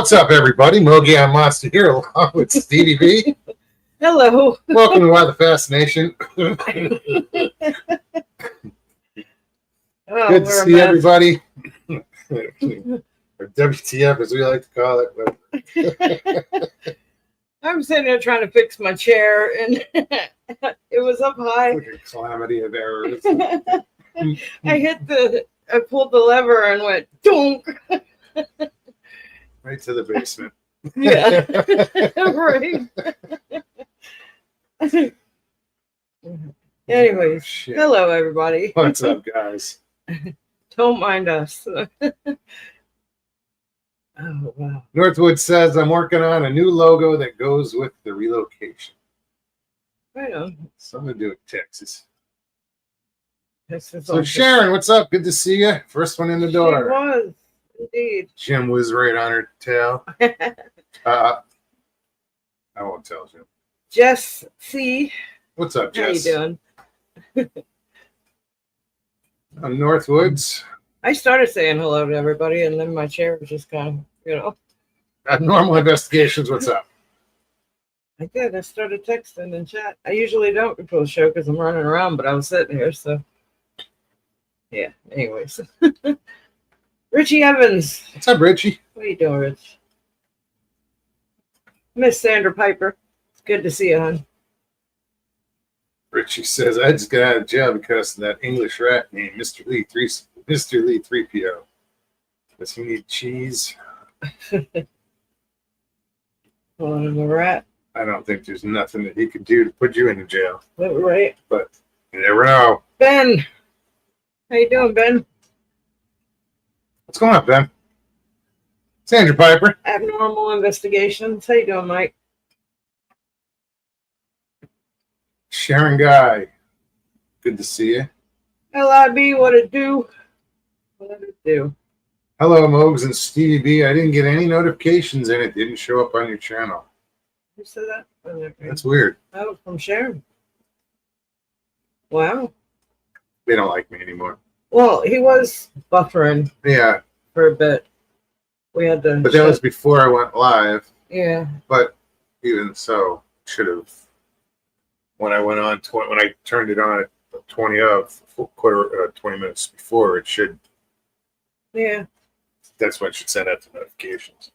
What's up, everybody? Mogi on Monster here, along with Stevie B. Hello. Welcome to Why the Fascination. Oh, Good to we're a see mess. everybody. Or WTF, as we like to call it. I'm sitting here trying to fix my chair, and it was up high. Like a calamity of errors. I pulled the lever and went donk. Right to the basement. Yeah. Right. Anyways, Oh, shit. hello everybody. What's up, guys? Don't mind us. Oh wow. Northwood says, I'm working on a new logo that goes with the relocation. Right on. Something to do with Texas. This is So all- Sharon, what's up? Good to see you. First one in the door. She was indeed. Jim was right on her tail. I won't tell Jim. Jess C. What's up, How you Jess? doing? I'm Northwoods. I started saying hello to everybody, and then my chair was just kind of, Abnormal Investigations, what's up? I did. I started texting and chat. I usually don't before the show because I'm running around, but I was sitting here, so yeah. Anyways, Richie Evans, What's up, Richie? what are you doing, Rich? Miss Sandra Piper, it's good to see you, hon. Richie says, I just got out of jail because of that English rat named Mr. Lee 3PO. Does he need cheese? Calling him a rat, I don't think there's nothing that he could do to put you into jail. right? But you never know. Ben, how you doing, Ben? What's going on, Ben? Sandra Piper. Abnormal Investigations. How you doing, Mike? Sharon Guy. Good to see you. LIB, what it do? What it do? Hello, Mogs and Stevie B. I didn't get any notifications and it didn't show up on your channel. Who said that? That's weird. Oh, from Sharon. Wow. They don't like me anymore. Well, he was buffering Yeah, for a bit. We had to. but that was before I went live. Yeah. But even so, should have. When I went on, when I turned it on at 20 minutes before, it should. Yeah. That's when it should send out the notifications.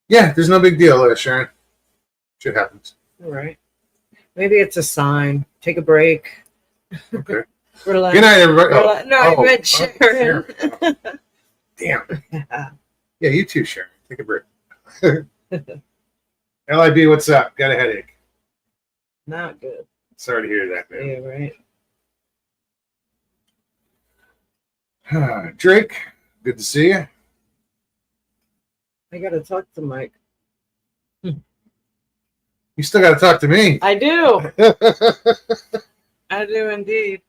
Yeah, there's no big deal, Sharon. Shit happens. All right. Maybe it's a sign. Take a break. Okay. Relax. Good night, everybody. Relax. No, I meant Sharon. Sharon. Damn. Yeah, you too, Sharon. Take a break. LIB, what's up? Got a headache. Not good. Sorry to hear that, man. Yeah, right. Drake, good to see you. I got to talk to Mike. You still got to talk to me. I do. I do indeed.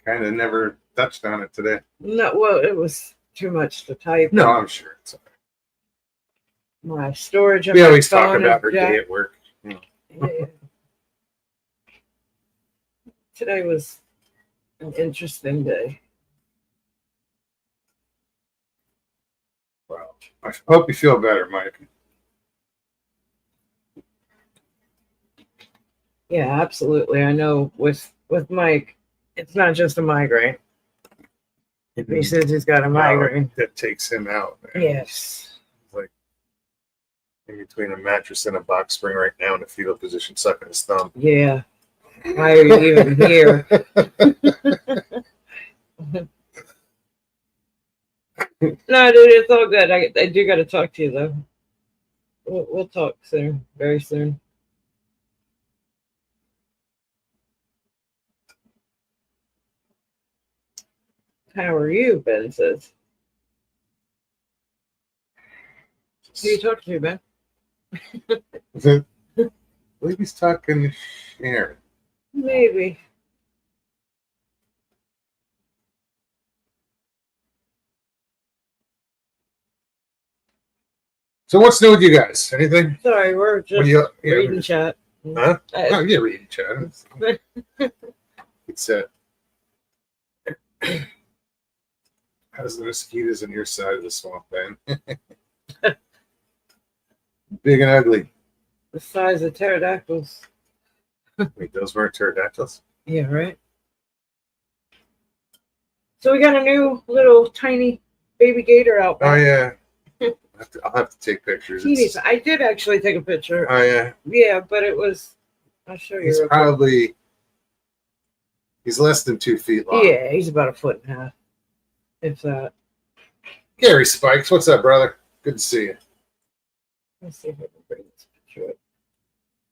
Kind of never touched on it today. No, well, it was too much to type. No, I'm sure it's okay. My storage. We always talk about her day at work. Yeah. Today was an interesting day. Well, I hope you feel better, Mike. Yeah, absolutely. I know with Mike, it's not just a migraine. He says he's got a migraine. That takes him out, man. Yes. Like in between a mattress and a box spring right now in a fetal position, sucking his thumb. Yeah. Why are you even here? No, dude, it's all good. I do got to talk to you though. We'll talk soon, very soon. How are you? Ben says. Who you talking to, Ben? I believe he's talking to Sharon. Maybe. So what's new with you guys? Anything? Sorry, we're What just do you, reading chat. Huh? Oh, yeah, reading chat. It's How's the mosquitoes on your side of the swamp, Ben? Big and ugly. The size of pterodactyls. Wait, those weren't pterodactyls? Yeah, right. So we got a new little tiny baby gator out Oh, back. yeah. I'll have to take pictures. Teeny. I did actually take a picture. Oh, yeah. Yeah, but it was. I'll show you. He's real quick. probably, he's less than 2 feet long. Yeah, he's about 1.5 feet. If that. Gary Spikes, what's up, brother? Good to see you. Let's see if I can bring this picture up.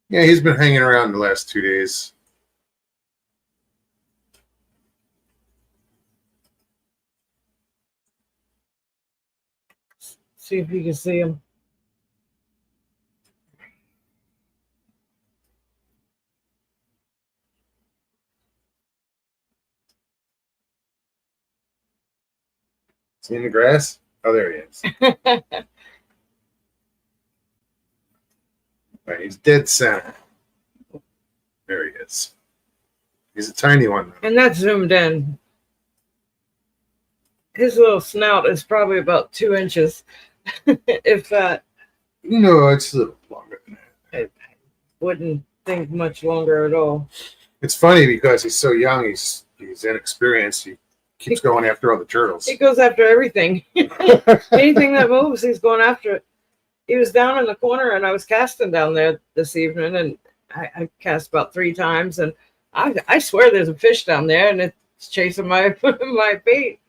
Yeah, he's been hanging around the last 2 days. See if you can see him. Is he in the grass? Oh, there he is. Right, he's dead center. There he is. He's a tiny one. And that's zoomed in. His little snout is probably about 2 inches, if that. No, it's a little longer than that. I wouldn't think much longer at all. It's funny because he's so young. He's inexperienced. He keeps going after all the turtles. He goes after everything. Anything that moves, he's going after it. He was down in the corner, and I was casting down there this evening, and I cast about 3 times, and I swear there's a fish down there, and it's chasing my my bait.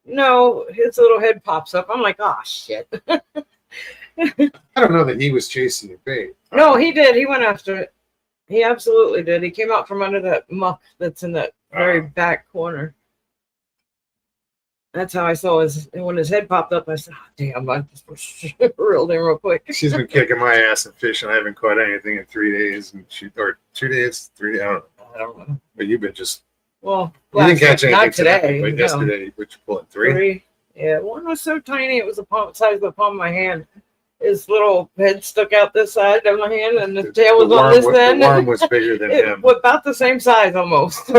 No, his little head pops up. I'm like, oh shit. I don't know that he was chasing your bait. No, he did. He went after it. He absolutely did. He came out from under that muck that's in that very back corner. That's how I saw when his head popped up. I said, oh, damn, I just reeled in real quick. She's been kicking my ass in fishing. I haven't caught anything in 3 days, or 2 days, 3 days. I don't know. But you've been just. Well, You didn't catch anything not today. tonight, but No. yesterday, which you pulling 3? 3. Yeah, one was so tiny it was the size of the palm of my hand. His little head stuck out this side of my hand, and the tail was on this end. The worm was bigger than It him. was about the same size almost.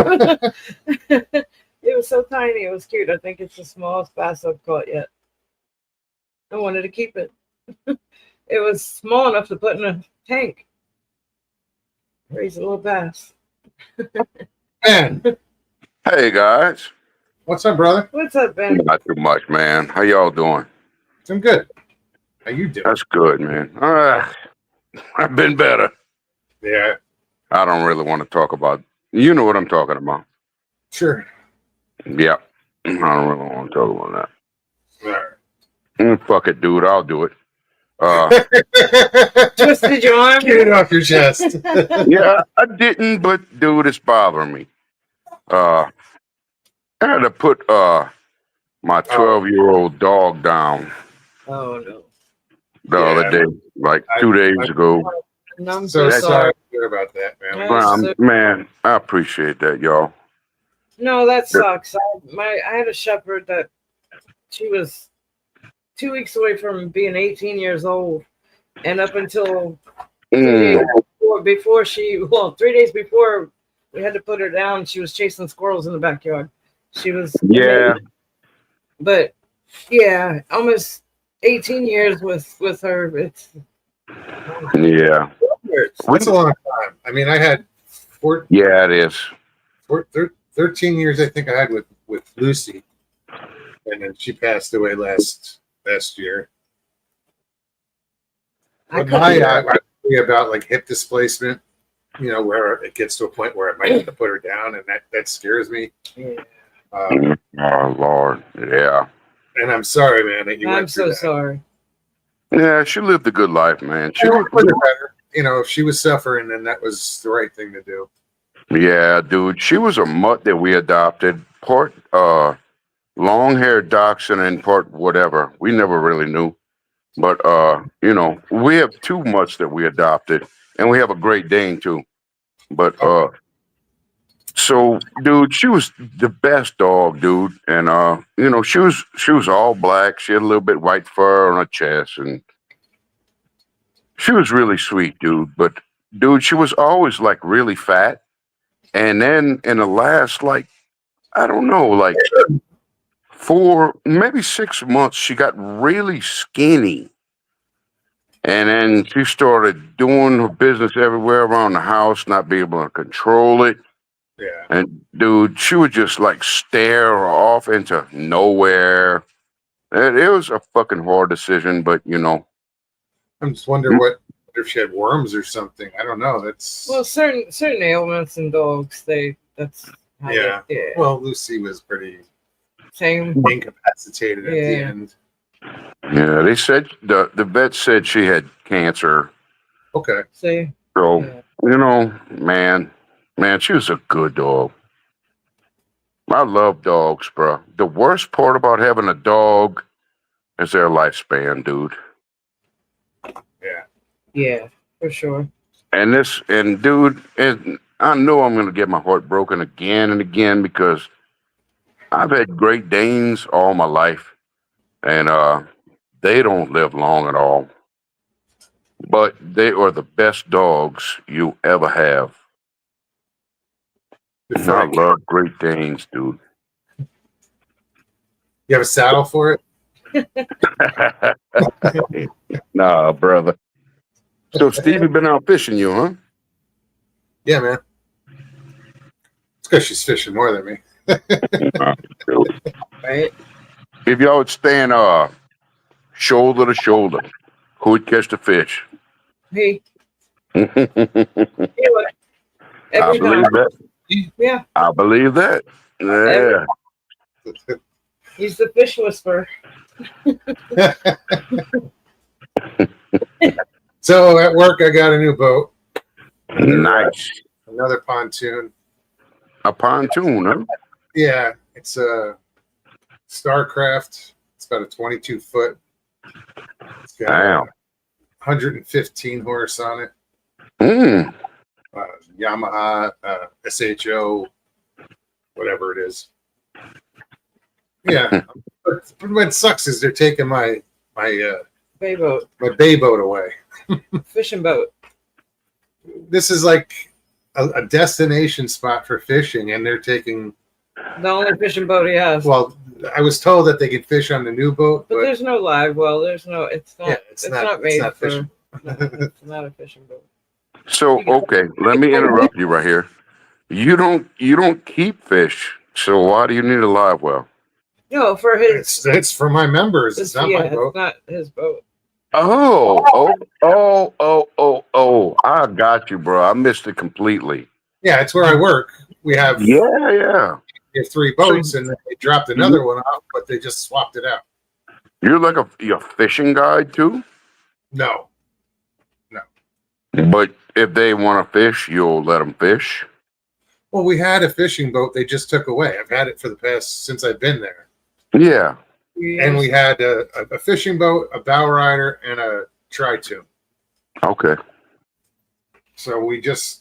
It was so tiny. It was cute. I think it's the smallest bass I've caught yet. I wanted to keep it. It was small enough to put in a tank. Raise a little bass. Ben, Hey guys, what's up, brother? What's up, Ben? not too much, man. How y'all doing? I'm good. How you doing? That's good, man. I've been better. Yeah, I don't really want to talk about. You know what I'm talking about. sure. Yeah, I don't really want to talk about that. All right. Fuck it, dude. I'll do it. Twisted your arm? Get it off your chest. Yeah, I didn't, but dude, it's bothering me. I had to put my 12-year-old dog down Oh, no. the Yeah. other day, like 2 days ago. No, I'm So so sorry sorry. to hear about that, man. Yeah. Man, I appreciate that, y'all. No, that sucks. I had a shepherd that she was 2 weeks away from being 18 years old, and up until 3 days before 3 days before we had to put her down, she was chasing squirrels in the backyard. She was Yeah. amazing. But yeah, almost 18 years with her. It's Yeah. That's a long time. I mean, I had Yeah, it is. 13 years, I think I had with Lucy. And then she passed away last year. I But I worry about like hip displacement, where it gets to a point where I might have to put her down, and that scares me. yeah. Oh Lord, yeah, And I'm sorry, man, that you I'm went through so that. sorry. yeah. She lived a good life, man. She I would put it better. If she was suffering, then that was the right thing to do. yeah, dude. She was a mutt that we adopted, part long-haired dachshund and part whatever. We never really knew, but we have 2 mutts that we adopted, and we have a Great Dane too. But so, dude, she was the best dog, dude, and she was all black. She had a little bit white fur on her chest, and she was really sweet, dude. But dude, she was always like really fat, and then in the last, like, I don't know, like for maybe 6 months, she got really skinny. And then she started doing her business everywhere around the house, not being able to control it. Yeah. And dude, she would just like stare off into nowhere. It was a fucking hard decision, but you know. I'm just wondering what if she had worms or something. I don't know. That's Well, certain ailments in dogs, that's how yeah. yeah. Well, Lucy was pretty Same. incapacitated at the Yeah. end. Yeah, they said the vet said she had cancer. Okay. See. So Yeah. you know, man, she was a good dog. I love dogs, bro. The worst part about having a dog is their lifespan, dude. Yeah. Yeah, for sure. And dude, and I know I'm gonna get my heart broken again and again because I've had Great Danes all my life, and they don't live long at all. But they are the best dogs you ever have. Good I fight. love Great Danes, dude. You have a saddle for it? Nah, brother. So Stevie been out fishing you, huh? Yeah, man. It's because she's fishing more than me. Right. If y'all would stand shoulder to shoulder, who would catch the fish? Hey, I anyway, every believe time. that. Yeah, I believe that. Yeah. he's the fish whisperer. So at work, I got a new boat. Nice. Another pontoon. A pontoon, huh? Yeah, it's a Starcraft. It's about a 22-foot. It's got Damn. 115 horse on it. Mm. Yamaha SHO, whatever it is. Yeah, but what sucks is they're taking my Bay boat, my bay boat away. fishing boat. This is like a destination spot for fishing, and they're taking. The only fishing boat he has. Well, I was told that they could fish on the new boat, but but there's no live well. There's no. It's not. yeah, it's not made it's not for. fishing. No, it's not a fishing boat. So okay, let me interrupt you right here. You don't keep fish, so why do you need a live well? No, for his. It's for my members. It's not my It's boat. not his boat. Oh. I got you, bro. I missed it completely. Yeah, it's where I work. We have Yeah. we have 3 boats, and they dropped another one off, but they just swapped it out. You're like a fishing guide too? No, But if they want to fish, you'll let them fish? well, we had a fishing boat. They just took away. I've had it for the past since I've been there, Yeah. and we had a fishing boat, a bow rider, and a tri-tune. Okay. So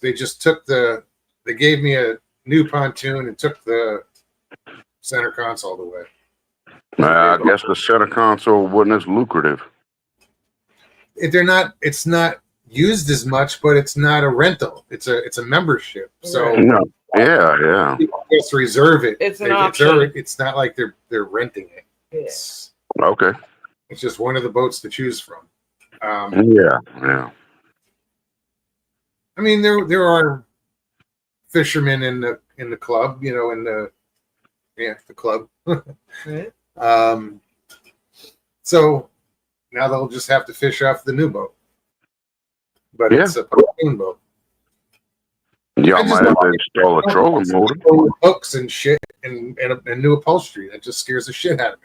they just took they gave me a new pontoon and took the center console away. I guess the center console wasn't as lucrative. It's not used as much, but it's not a rental. It's a membership. So Right. No. Yeah. people just reserve it. It's an They option. reserve it. It's not like they're renting it. Yeah. It's Okay. just one of the boats to choose from. Yeah. I mean, there are fishermen in the club, in the club. Right. So now they'll just have to fish off the new boat, but Yeah. it's a pontoon boat. Y'all I just might have don't- to install a trolling motor. With hooks and shit and new upholstery. That just scares the shit out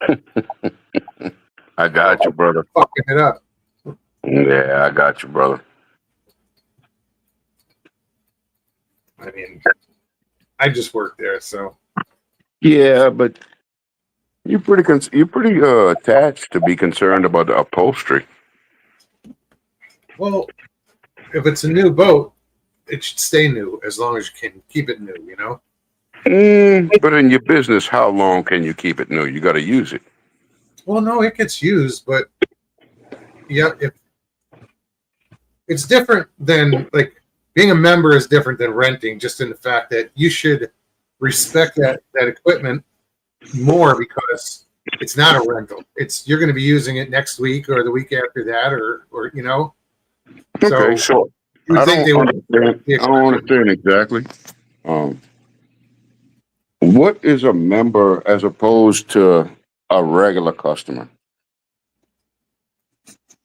of me. I got you, brother. Fucking it up. Yeah, I got you, brother. I mean, I just work there, so Yeah, but you're pretty attached to be concerned about the upholstery. well, if it's a new boat, it should stay new as long as you can keep it new. But in your business, how long can you keep it new? You got to use it. Well, no, it gets used, but yeah, if it's different than like being a member is different than renting, just in the fact that you should respect that equipment more because it's not a rental. You're going to be using it next week or the week after that, or Okay, so you would I think don't they would. understand. I don't understand exactly. Um, what is a member as opposed to a regular customer?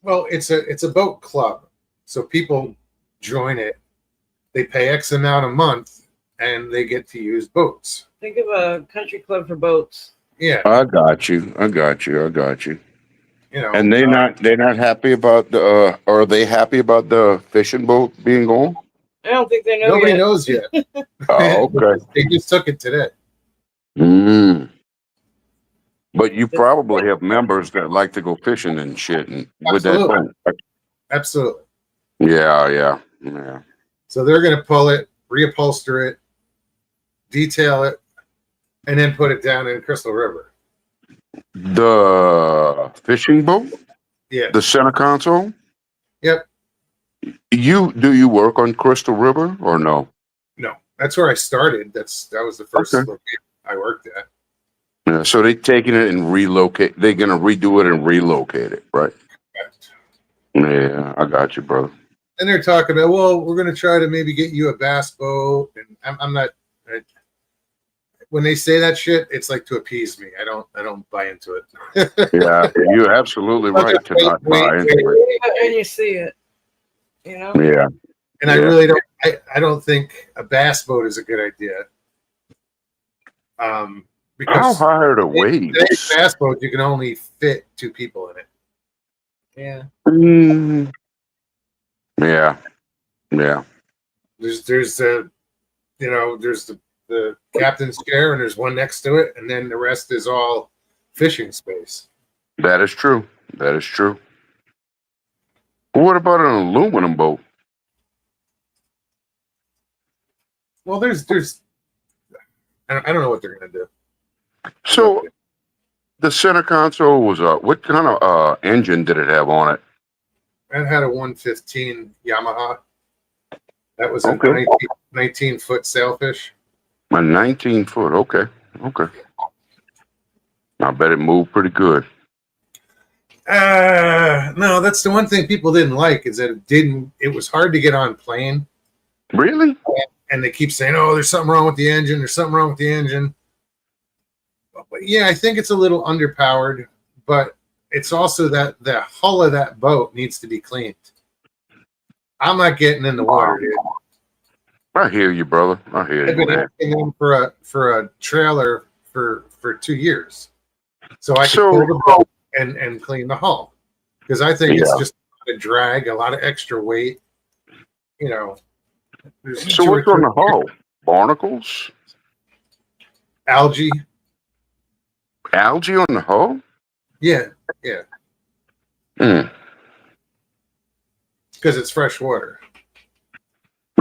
Well, it's a boat club, so people join it. They pay X amount a month, and they get to use boats. Think of a country club for boats. Yeah, I got you. I got you. I got you. you know. And they're not happy about the. Are they happy about the fishing boat being gone? I don't think they know Nobody yet. knows yet. Oh, okay. They just took it today. Mm. But you probably have members that like to go fishing and shit, and with that Absolutely. boat. Absolutely. Yeah. So they're going to pull it, reupholster it, detail it, and then put it down in Crystal River. The fishing boat, Yeah. the center console. Yep. Do you work on Crystal River or no? No, that's where I started. That was the first Okay. location I worked at. Yeah, so they taking it and relocate. They're gonna redo it and relocate it, right? Yeah, I got you, brother. And they're talking about, well, we're going to try to maybe get you a bass boat, and I'm not. When they say that shit, it's like to appease me. I don't buy into it. Yeah, you're absolutely right to not buy into it. And you see it, you know. Yeah, And I really don't. I don't think a bass boat is a good idea. how Because high are the today's waves? bass boat, you can only fit 2 people in it. Yeah. Mm, yeah. There's the there's the captain's chair, and there's one next to it, and then the rest is all fishing space. That is true. That is true. What about an aluminum boat? Well, there's I don't know what they're gonna do. So the center console was what kind of engine did it have on it? I had a 115 Yamaha. That was a Okay. 19-foot sailfish. A 19-foot. Okay. I bet it moved pretty good. No, that's the one thing people didn't like is that it was hard to get on plane. Really? And they keep saying, oh, there's something wrong with the engine. There's something wrong with the engine. But yeah, I think it's a little underpowered, but it's also that the hull of that boat needs to be cleaned. I'm not getting in the water, dude. I hear you, brother. I hear I've you, been man. asking them for a trailer for 2 years, so I can So- pull the boat and clean the hull, because I think it's Yeah. just a drag, a lot of extra weight. There's So what's on the hull? Barnacles? algae. Algae on the hull? Yeah, Mm. because it's fresh water.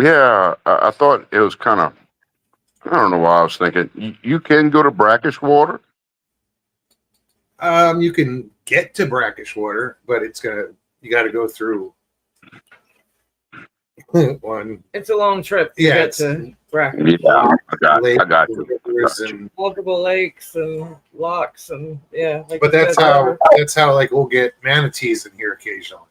Yeah, I thought it was kind of. I don't know why I was thinking. You can go to brackish water. You can get to brackish water, but you got to go through one It's a long trip to Yeah, get it's- to Bracken. Yeah, I got and you. rivers Got you. and Multiple lakes and locks and like but you that's said, how like we'll get manatees in here occasionally.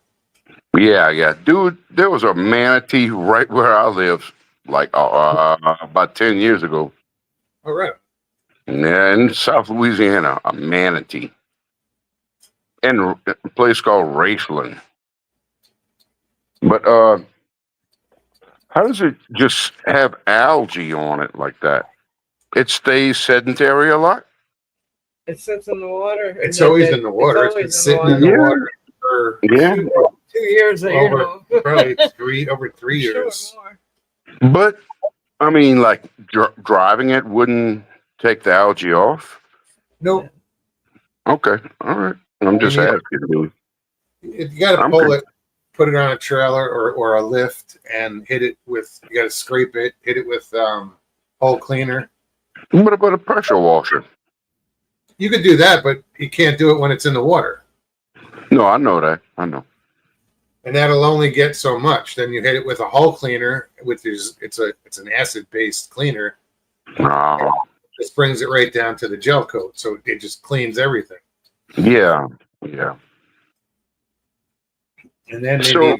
Yeah, dude. There was a manatee right where I live, like about 10 years ago. All right. Yeah, in South Louisiana, a manatee, in a place called Raceland. But how does it just have algae on it like that? It stays sedentary a lot. it sits in the water. It's always in the water. It's been always sitting in the Yeah. water for Yeah, 2 years, probably over 3 Sure, years. more. but I mean, like driving it wouldn't take the algae off. Nope. Okay, all right. I'm just Yeah. asking, dude. If you got to I'm pull good. it, put it on a trailer or a lift, and hit it with. You got to scrape it, hit it with hull cleaner. What about a pressure washer? You could do that, but you can't do it when it's in the water, No, I know that. I know. and that'll only get so much. Then you hit it with a hull cleaner, it's an acid based cleaner. Oh, just brings it right down to the gel coat, so it just cleans everything. Yeah. And then So-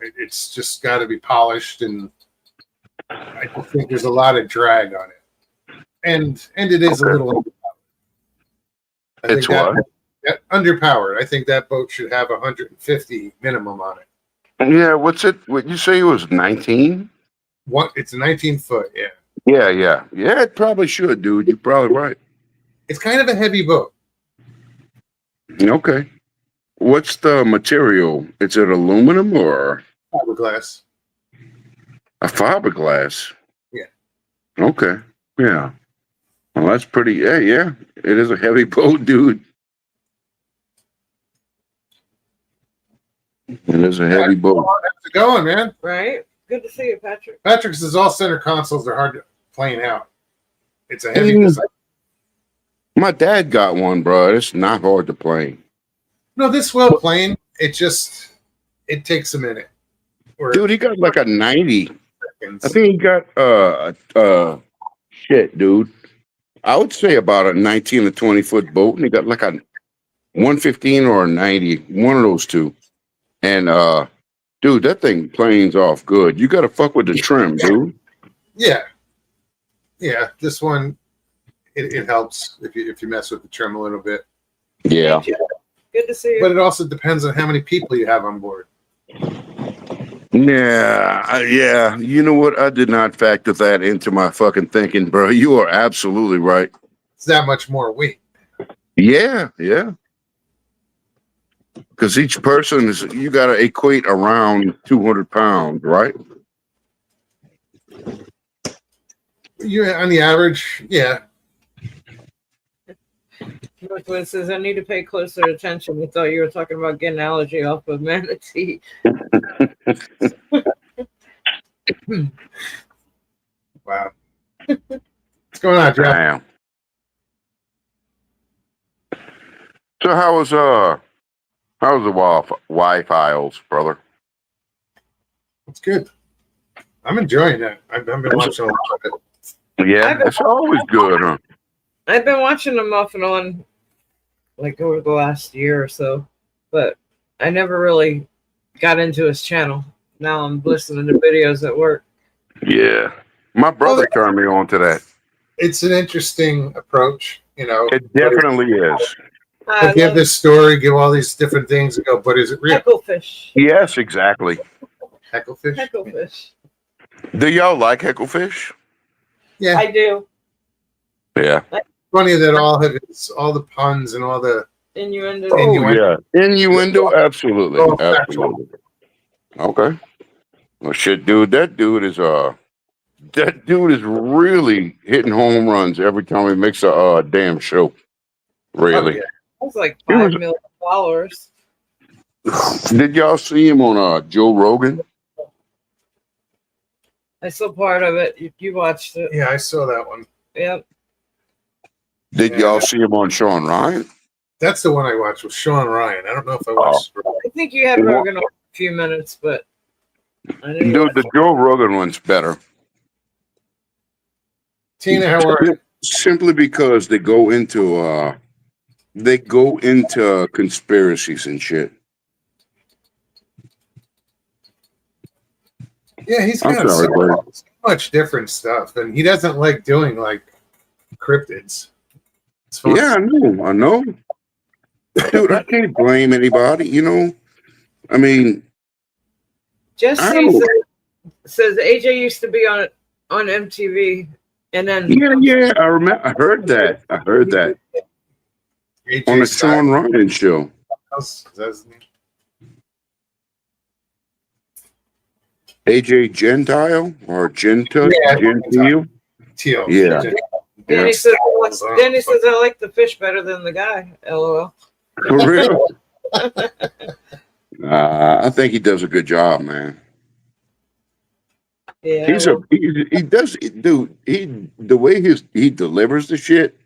maybe it's just got to be polished, and I just think there's a lot of drag on it, and it is a Okay. little. I It's think what? that underpowered. I think that boat should have 150 minimum on it. Yeah, what's it? What you say it was 19? It's a 19 foot. Yeah, Yeah. It probably should, dude. You're probably right. it's kind of a heavy boat. Okay. What's the material? Is it aluminum or Fiberglass. a fiberglass? Yeah. Okay. Yeah. Well, that's pretty. Yeah. It is a heavy boat, dude. It is a heavy boat. How's it going, man? Right? Good to see you, Patrick. Patrick's is all center consoles. They're hard to plane out. It's a heavy Mm. design. My dad got one, bro. It's not hard to plane. No, this well plane. It takes a minute. Or Dude, he got like a 90. seconds. I think he got shit, dude. I would say about a 19 to 20 foot boat, and he got like a 115 or a 90, one of those two. And dude, that thing planes off good. You gotta fuck with the trim, dude. Yeah. This one, it helps if you mess with the trim a little bit. Yeah. Good to see you. But it also depends on how many people you have on board. Yeah. You know what? I did not factor that into my fucking thinking, bro. You are absolutely right. It's that much more weight. Yeah. Because each person is, you got to equate around 200 pounds, right? You on the average, yeah. Northwood says, I need to pay closer attention. We thought you were talking about getting allergy off of manatee. Wow. What's going on, Jeff? Damn. So how's the Wi-Fi's, brother? It's good. I'm enjoying it. I've been watching a lot of it. Yeah, it's always good, huh? I've been watching them off and on like over the last year or so, but I never really got into his channel. Now I'm listening to videos at work. Yeah. My brother turned me on to that. It's an interesting approach, you know. It definitely is. I Give love this story, give all these different things, and go, but is it real? hecklefish. Yes, exactly. Hecklefish? Hecklefish. Do y'all like hecklefish? Yeah. I do. Yeah. Funny that all the puns and all the Innuendo. Oh, yeah. Innuendo? Absolutely. Oh, Absolutely. Okay. Well, shit, dude, that dude is really hitting home runs every time he makes a damn show. Really. Oh, yeah. That's like He 5 was- million followers. Did y'all see him on Joe Rogan? I saw part of it. You watched it. Yeah, I saw that one. Yep. Did Yeah. y'all see him on Sean Ryan? That's the one I watched with Sean Ryan. I don't know if I watched. I think you had Rogan on a few minutes, but I didn't Dude, the Joe Rogan one's better. Tina, how are you? Simply because they go into conspiracies and shit. Yeah, he's I'm got sorry, so Bert. much different stuff, and he doesn't like doing like cryptids. It's fun. Yeah, I know. Dude, I can't blame anybody, you know? I mean, Jesse Ow. says AJ used to be on MTV, and then yeah, I remember. I heard that. AJ On the Styles. Sean Ryan show. Is that his name? AJ Gentile or Gentile? Yeah, Gentile? Teal. Yeah. Danny Yeah. says I like the fish better than the guy. LOL. For real? I think he does a good job, man. Yeah. He does, dude. The way he delivers the shit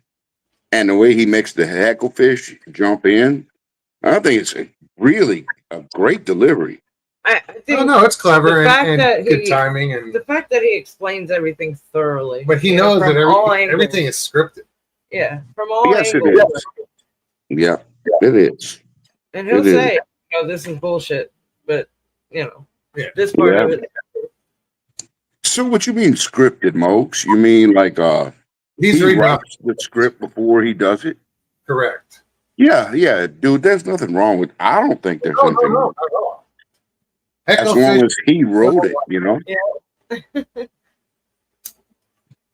and the way he makes the hecklefish jump in, I think it's really a great delivery. I I think don't know. It's clever the fact and that good he- timing, and the fact that he explains everything thoroughly. but he you know, knows from that all angles. everything is scripted. Yeah, from all Yes, it angles. is. Yeah, it is. And he'll It is. say, this is bullshit, but Yeah. this part Yeah. of it. So what you mean scripted, Mokes? You mean like He's he reading off. writes the script before he does it? Correct. Yeah, dude. There's nothing wrong with. I don't think there's anything wrong. not at all. As long as he wrote it, you know. Yeah.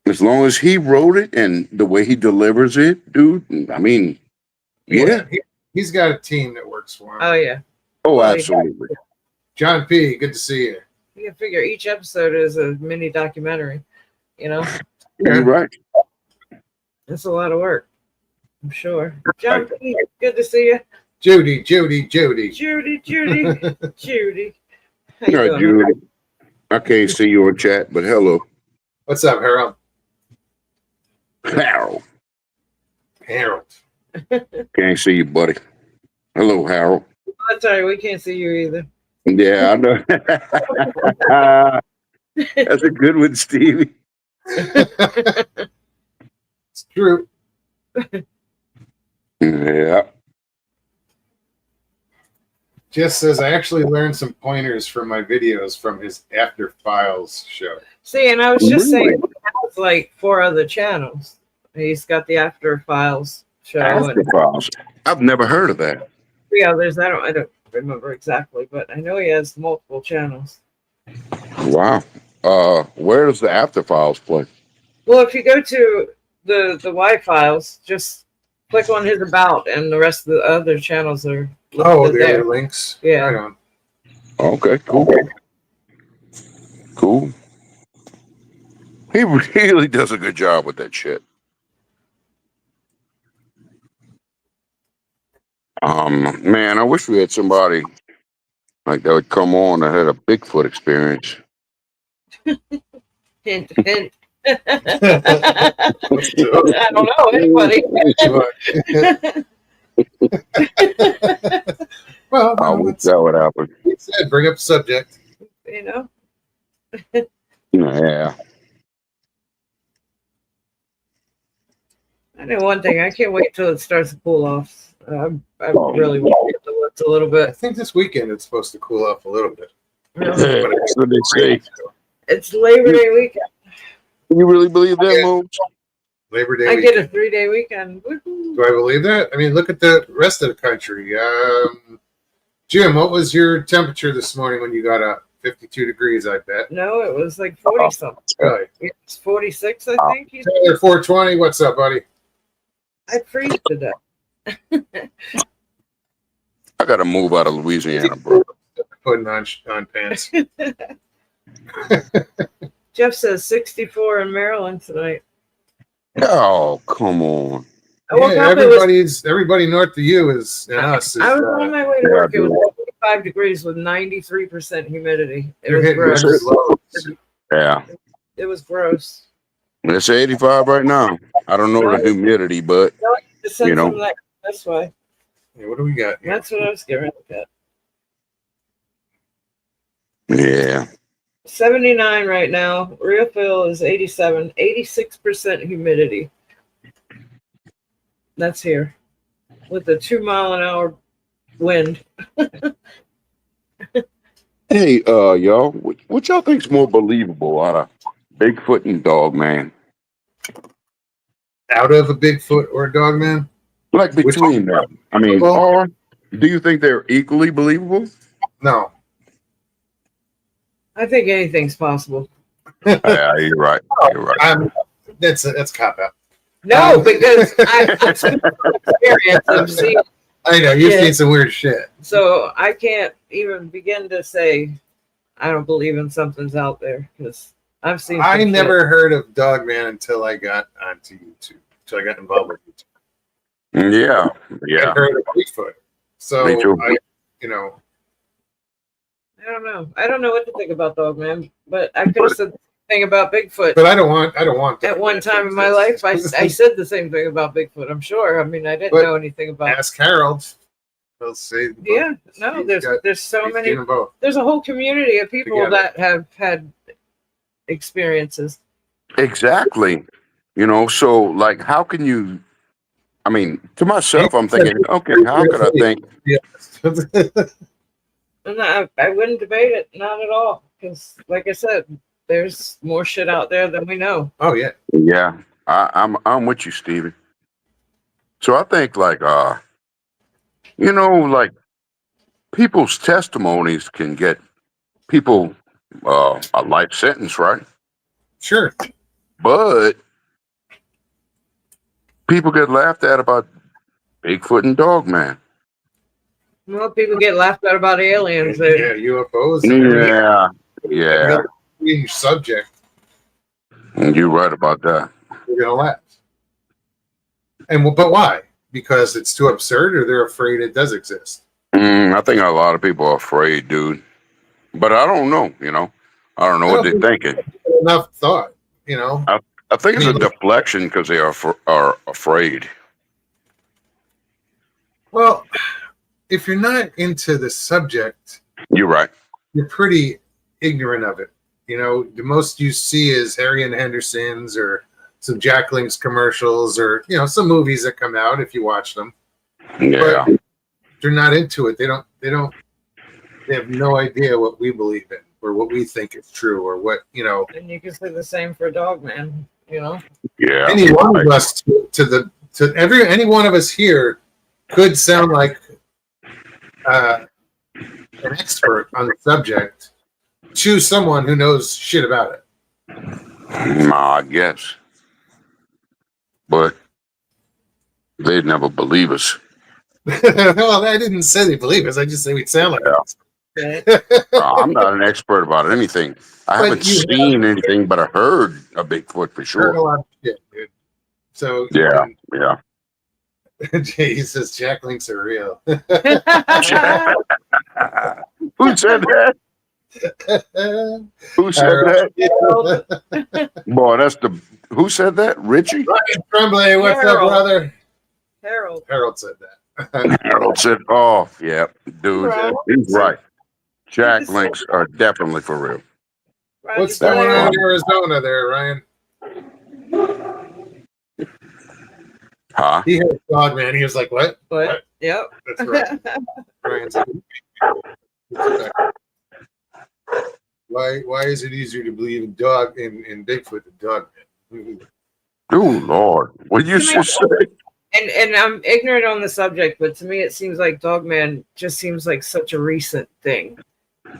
As long as he wrote it and the way he delivers it, dude. I mean, yeah. He's got a team that works for him. Oh yeah. Oh, Well, he absolutely. John P. Good to see you. You can figure each episode is a mini documentary. You're right. It's a lot of work. I'm sure. John P, good to see you. Judy. Judy. Judy. How you All right, doing? Judy. I can't see you on chat, but hello, What's up, Harold? Harold. Harold. Can't see you, buddy. Hello, Harold. I'm sorry, we can't see you either. Yeah, I know. That's a good one, Stevie. It's true. Yeah. Jess says I actually learned some pointers from my videos from his After Files show. See, and I was just Really? saying, it's like 4 other channels. He's got the After Files show After and Files. I've never heard of that. 3 others. I don't remember exactly, but I know he has multiple channels. Wow. Where does the After Files play? Well, if you go to the Y files, just click on his about, and the rest of the other channels are Oh, listed the there. other links. Yeah. Right on. Okay, cool. Cool. He really does a good job with that shit. Man, I wish we had somebody like that would come on that had a Bigfoot experience. Hint, hint. I don't know anybody. Well, I no, wish it's, that would happen. said, bring up the subject. Yeah. I know one thing. I can't wait till it starts to cool off. I really want to get the woods a little I bit. think this weekend it's supposed to cool off a little bit. Really. That's what they say. It's Labor Day weekend. Can you really believe that, Yeah. Mo? Labor Day I weekend. get a 3-day weekend. Woohoo. Do I believe that? I mean, look at the rest of the country. Jim, what was your temperature this morning when you got up? 52 degrees, I bet. No, it was like 40 something. Really? It's 46, I think. Taylor 420, what's up, buddy? I freeze to death. I got to move out of Louisiana, bro. Putting on pants. Jeff says 64 in Maryland tonight. Oh, come on. I woke Yeah, up, it was, everybody north of you is and us. Is, I was on my way to yeah, work. It was dude. 45 degrees with 93% humidity. It you're was hitting gross. record lows. Yeah. It was gross. It's 85 right now. I don't know the humidity, but Just send You know. some that's why. Yeah, what do we got here? That's what I was getting at. yeah. 79 right now. Real feel is 87. 86% humidity. That's here. With a 2-mile-an-hour wind. Hey, y'all, what y'all think's more believable out of Bigfoot and Dogman? Out of a Bigfoot or a Dogman? Like between them. I mean, Well- or do you think they're equally believable? No. I think anything's possible. Yeah, you're right. You're right. That's cop out. No, because I've seen experience. I've seen, I know you've Yeah. seen some weird shit. so I can't even begin to say I don't believe in something's out there because I've seen. I some never heard of Dogman until I got onto YouTube. Until I got involved with YouTube. Yeah. I Yeah. heard of Bigfoot. So Me too. shit. I don't know. I don't know what to think about Dogman, but I could have said the same thing about Bigfoot. but I don't want. At one time in my life, I said the same thing about Bigfoot. I'm sure. I mean, I didn't But know anything about. Ask Harold. They'll say, Yeah, no, He's got- there's so he's many. seen them both. There's a whole community of people Together. that have had experiences. Exactly. You know, so like, how can you? I mean, to myself, I'm thinking, okay, how could I think? Yeah. And I wouldn't debate it, not at all. Because, like I said, there's more shit out there than we know. Oh yeah. Yeah, I'm with you, Stevie. So I think like you know, like people's testimonies can get people a life sentence, right? Sure. But people get laughed at about Bigfoot and Dogman. Well, people get laughed at about aliens. Yeah, UFOs. Yeah, yeah, Being subject, you're right about that. we're gonna laugh. But why? Because it's too absurd, or they're afraid it does exist. I think a lot of people are afraid, dude. But I don't know. You know, I don't know what they're thinking. Enough thought, you know. I think it's a deflection because they are afraid. Well, if you're not into the subject, You're right. you're pretty ignorant of it. You know, the most you see is Harry and Henderson's or some Jack Link's commercials or, you know, some movies that come out if you watch them. Yeah. But they're not into it. They have no idea what we believe in or what we think is true or what, you know. And you can say the same for Dogman, you know. Yeah. Any one of us any one of us here could sound like an expert on the subject. Choose someone who knows shit about it. I guess. But they'd never believe us. Well, I didn't say they believe us. I just say we'd sound like it. I'm not an expert about anything. I But haven't you seen anything, but I heard a Bigfoot for Heard a sure. lot of shit, dude. So Yeah, yeah. He says Jack Links are real. Who said that? Who said that? Boy, that's the who said that? Richie? Ryan Tremblay, what's up, Harold. brother? Harold. Harold said that. Harold said, "Oh, yeah, dude, Right. he's right. Jack Links are definitely for real." Right, What's just that going like- on in Arizona there, Ryan? Huh? He heard God, man. He was like, what? But, yep. That's right. Ryan's like, why is it easier to believe in Bigfoot than dog, man? Oh Lord, what you just say? And I'm ignorant on the subject, but to me it seems like Dogman just seems like such a recent thing.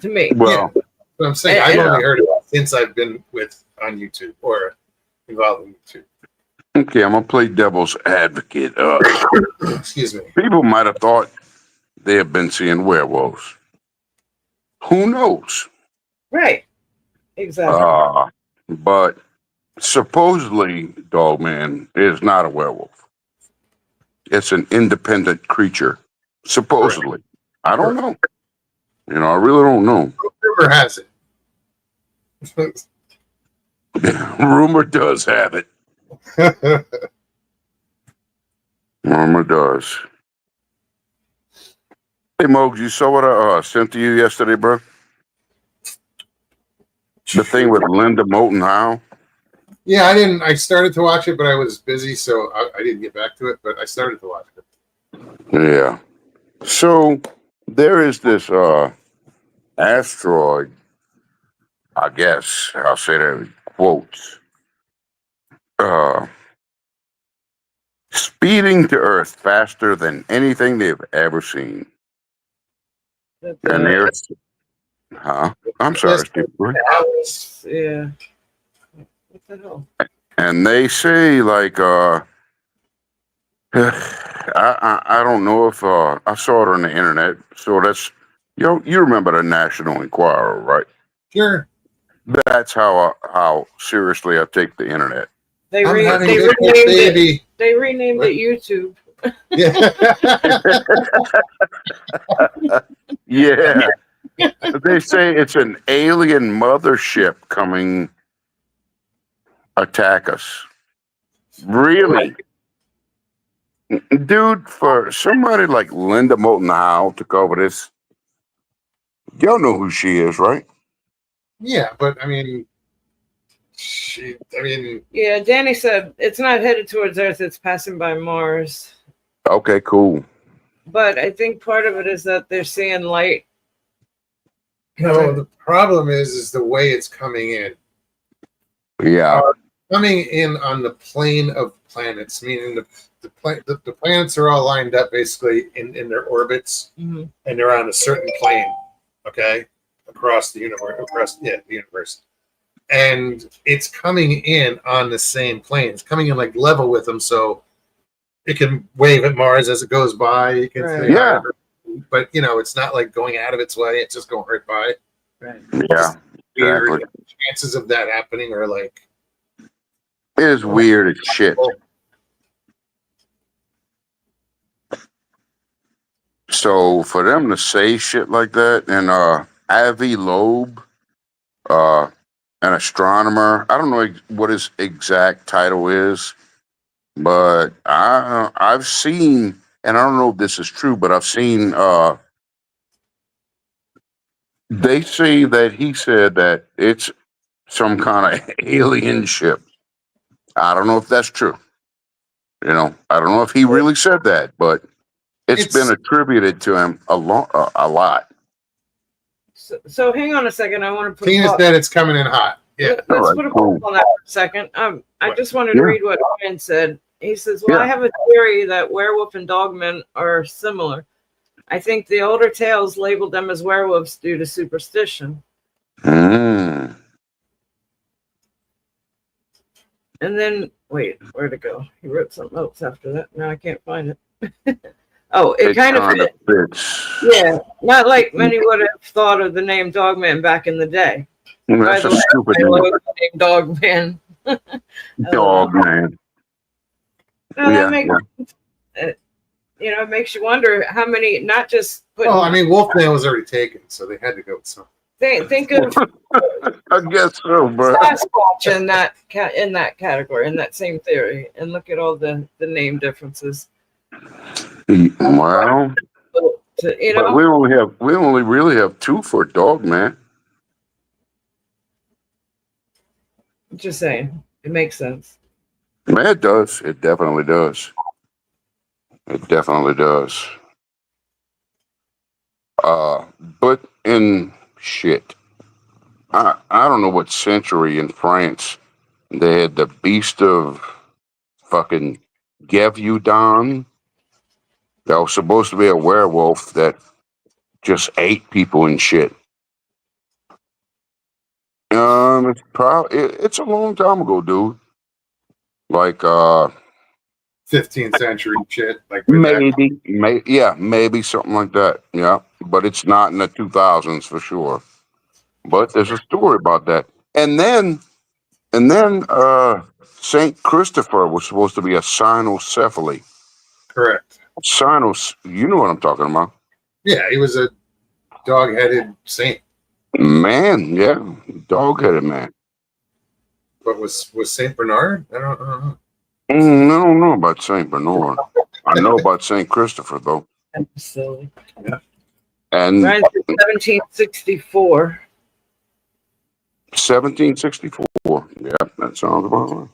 To me. Well, But I'm saying I've Yeah. only heard it since I've been on YouTube or involved in YouTube. okay, I'm gonna play devil's advocate. Excuse me. People might have thought they have been seeing werewolves. Who knows? Right. Exactly. But supposedly, Dogman is not a werewolf. It's an independent creature. Supposedly, I don't know. You know, I really don't know. Rumor has it. Rumor does have it. Rumor does. Hey, Mogs, you saw what I sent to you yesterday, bro? The thing with Linda Moulton Howe. Yeah, I started to watch it, but I was busy, so I didn't get back to it. But I started to watch it. Yeah. So there is this asteroid, I guess I'll say that in quotes, speeding to Earth faster than anything they've ever seen. That, And they're, huh? I'm sorry, Steve. yeah. What the hell? And they say like I don't know if I saw it on the internet. So that's you remember the National Enquirer, right? Sure. That's how seriously I take the internet. They, I'm having they a renamed it. baby. They renamed What? it YouTube. Yeah. Yeah. They say it's an alien mothership coming attack us. Really? Dude, for somebody like Linda Moulton Howe took over this, y'all know who she is, right? Yeah, but I mean, I mean, Yeah, Danny said it's not headed towards Earth, it's passing by Mars. Okay, cool. But I think part of it is that they're seeing light. no. The problem is the way it's coming in. Yeah. Coming in on the plane of planets, meaning the planets are all lined up basically in their orbits, Mhm. and they're on a certain plane, okay, across the universe, and it's coming in on the same plane. It's coming in like level with them, so it can wave at Mars as it goes by. You can Right. say hi, Yeah. but it's not like going out of its way. It's just going right by. Right. Yeah. Weird. Exactly. Chances of that happening are like It is weird as shit. So for them to say shit like that, and Avi Loeb, an astronomer, I don't know what his exact title is, but I've seen, and I don't know if this is true, but I've seen they say that he said that it's some kind of alien ship. I don't know if that's true. I don't know if he really said that, but it's been attributed to him a lot. So hang on a second. I want to put. Tina said it's coming in hot. Yeah. Let's All right, put a cool. pause on that for a second. I just wanted to Yeah. read what Ryan said. He says, "Well, I Yeah. have a theory that werewolf and dogmen are similar. I think the older tales labeled them as werewolves due to superstition." Mm. And then, wait, where'd it go? He wrote something else after that. Now I can't find it. Oh, it kind of fit. fits. Yeah, not like many would have thought of the name Dogman back in the day. That's By a the way, stupid I name. love the name Dogman. Dog man. No, Yeah, that makes it makes you wonder how many. Not just putting. Well, I mean, Wolfman was already taken, so they had to go with something. think of I guess so, bro. Sasquatch in that category, in that same theory, and look at all the name differences. Well, But we only really have two for dog man. just saying, it makes sense. Man, it does. It definitely does. It definitely does. But in shit, I don't know what century in France they had the beast of fucking Gévaudan that was supposed to be a werewolf that just ate people and shit. It's a long time ago, dude. Like 15th century shit. Like way back. maybe something like that. Yeah, but it's not in the 2000s for sure. But there's a story about that. And then Saint Christopher was supposed to be a cynocephaly. Correct. You know what I'm talking about. Yeah, he was a dog-headed saint. Man, yeah, dog-headed man. But was Saint Bernard? I don't know. I don't know about Saint Bernard. I know about Saint Christopher though. That's silly. And Ryan's 1764. 1764. Yeah, that sounds about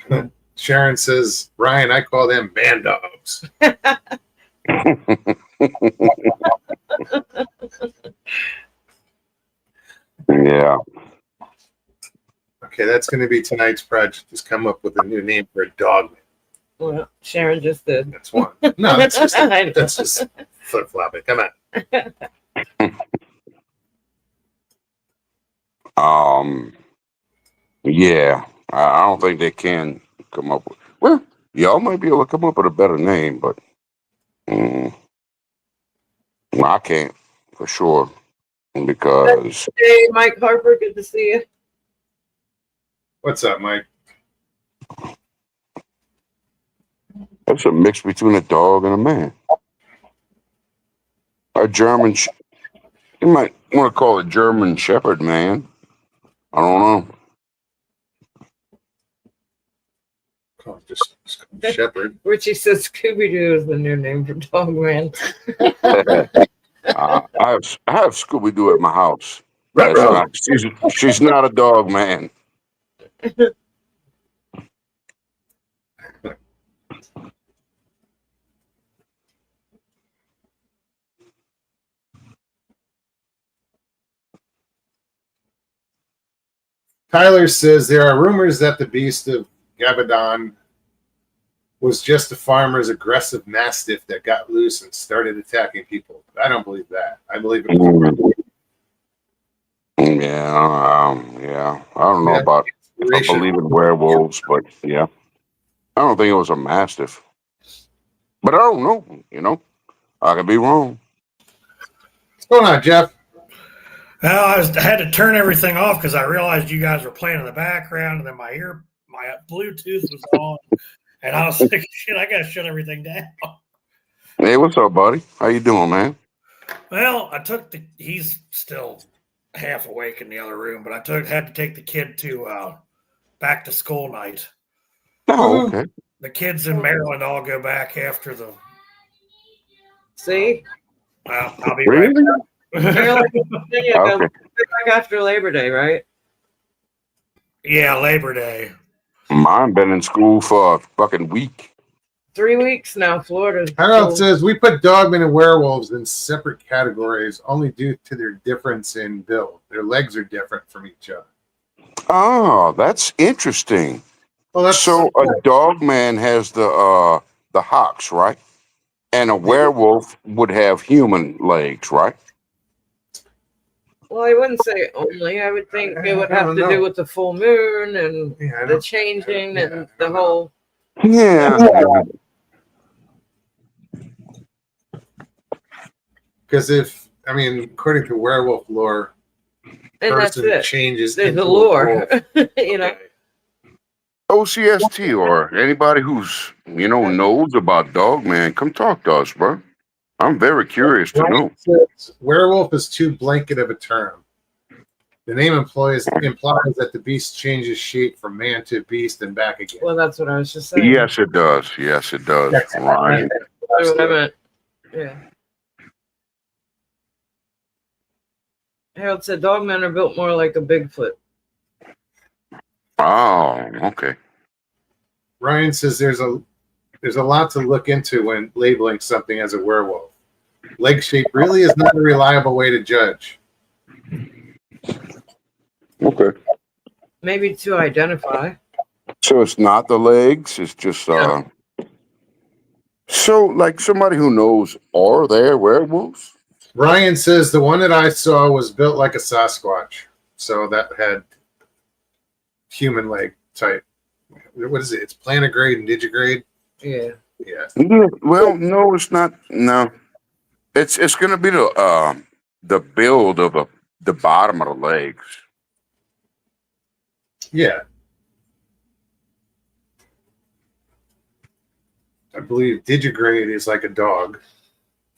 right. Sharon says, Ryan, I call them band dogs. Yeah. Okay, that's going to be tonight's project. Just come up with a new name for a dog. Well, Sharon just did. That's one. No, that's just I know. that's just flip flopping. Come on. Yeah. I don't think they can come up with. Well, y'all might be able to come up with a better name, but I can't for sure because Hey, Mike Harper, good to see you. What's up, Mike? that's a mix between a dog and a man. A German. You might want to call it German Shepherd, man. I don't know. Oh, just Shepherd. Richie says Scooby Doo is the new name for Dog Man. I have Scooby Doo at my house. That's not. She's not a dog, man. Tyler says there are rumors that the beast of Gabadon was just a farmer's aggressive mastiff that got loose and started attacking people. I don't believe that. I believe it was Yeah. I don't know about. I believe in werewolves, but yeah, I don't think it was a mastiff. But I don't know. I could be wrong. What's going on, Jeff? Well, I had to turn everything off because I realized you guys were playing in the background, and then my Bluetooth was on, and I was like, "Shit, I gotta shut everything down." Hey, what's up, buddy? How you doing, man? Well, he's still half awake in the other room, but had to take the kid to back to school night. Oh, okay. The kids in Maryland all go back after the. See? Well, I'll be Really? right back. Maryland, Virginia go Okay. back after Labor Day, right? Yeah, Labor Day. Mine been in school for a fucking week. 3 weeks now, Florida. Harold says we put dogmen and werewolves in separate categories only due to their difference in build. Their legs are different from each other. Oh, that's interesting. Well, that's So a dog man has the hocks, right? And a werewolf would have human legs, right? Well, I wouldn't say only. I would think it would have to do with the full moon and the changing and the whole. Yeah. because according to werewolf lore, And that's person it. changes. There's into the a lore, wolf. you know. OCST or anybody who's knows about dog man, come talk to us, bro. I'm very curious to know. Says, werewolf is too blanket of a term. The name implies that the beast changes shape from man to beast and back again. Well, that's what I was just saying. Yes, it does. Yes, it does. Ryan. That's what I meant. Yeah. Harold said dogmen are built more like a Bigfoot. Oh, okay. Ryan says there's a lot to look into when labeling something as a werewolf. Leg shape really is not a reliable way to judge. Okay. Maybe to identify. So it's not the legs, it's just No. So like somebody who knows, are there werewolves? Ryan says the one that I saw was built like a Sasquatch. So that had human leg type. What is it? It's plantigrade and digigrade. Yeah. Yeah. Yeah, well, no, it's not. No, it's going to be the build of the bottom of the legs. Yeah. I believe digigrade is like a dog.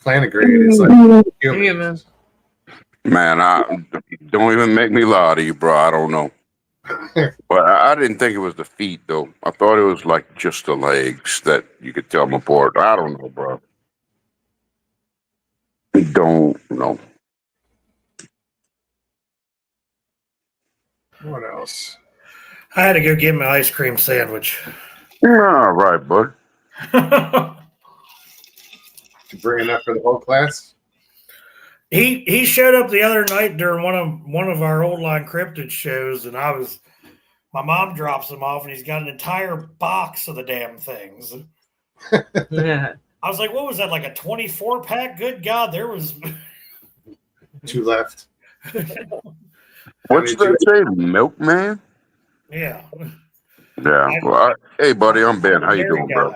Plantigrade is like a human. Human. Man, don't even make me lie to you, bro. I don't know. But I didn't think it was the feet, though. I thought it was like just the legs that you could tell them apart. I don't know, bro. Don't know. What else? I had to go get my ice cream sandwich. All right, bud. You bring enough for the whole class? He showed up the other night during one of our old line cryptid shows, and my mom drops him off, and he's got an entire box of the damn things. Yeah. I was like, what was that, like a 24-pack? Good God, there was 2 left. What's that say? Milkman? yeah. Yeah. Well, hey, buddy, I'm Ben. How you doing, bro?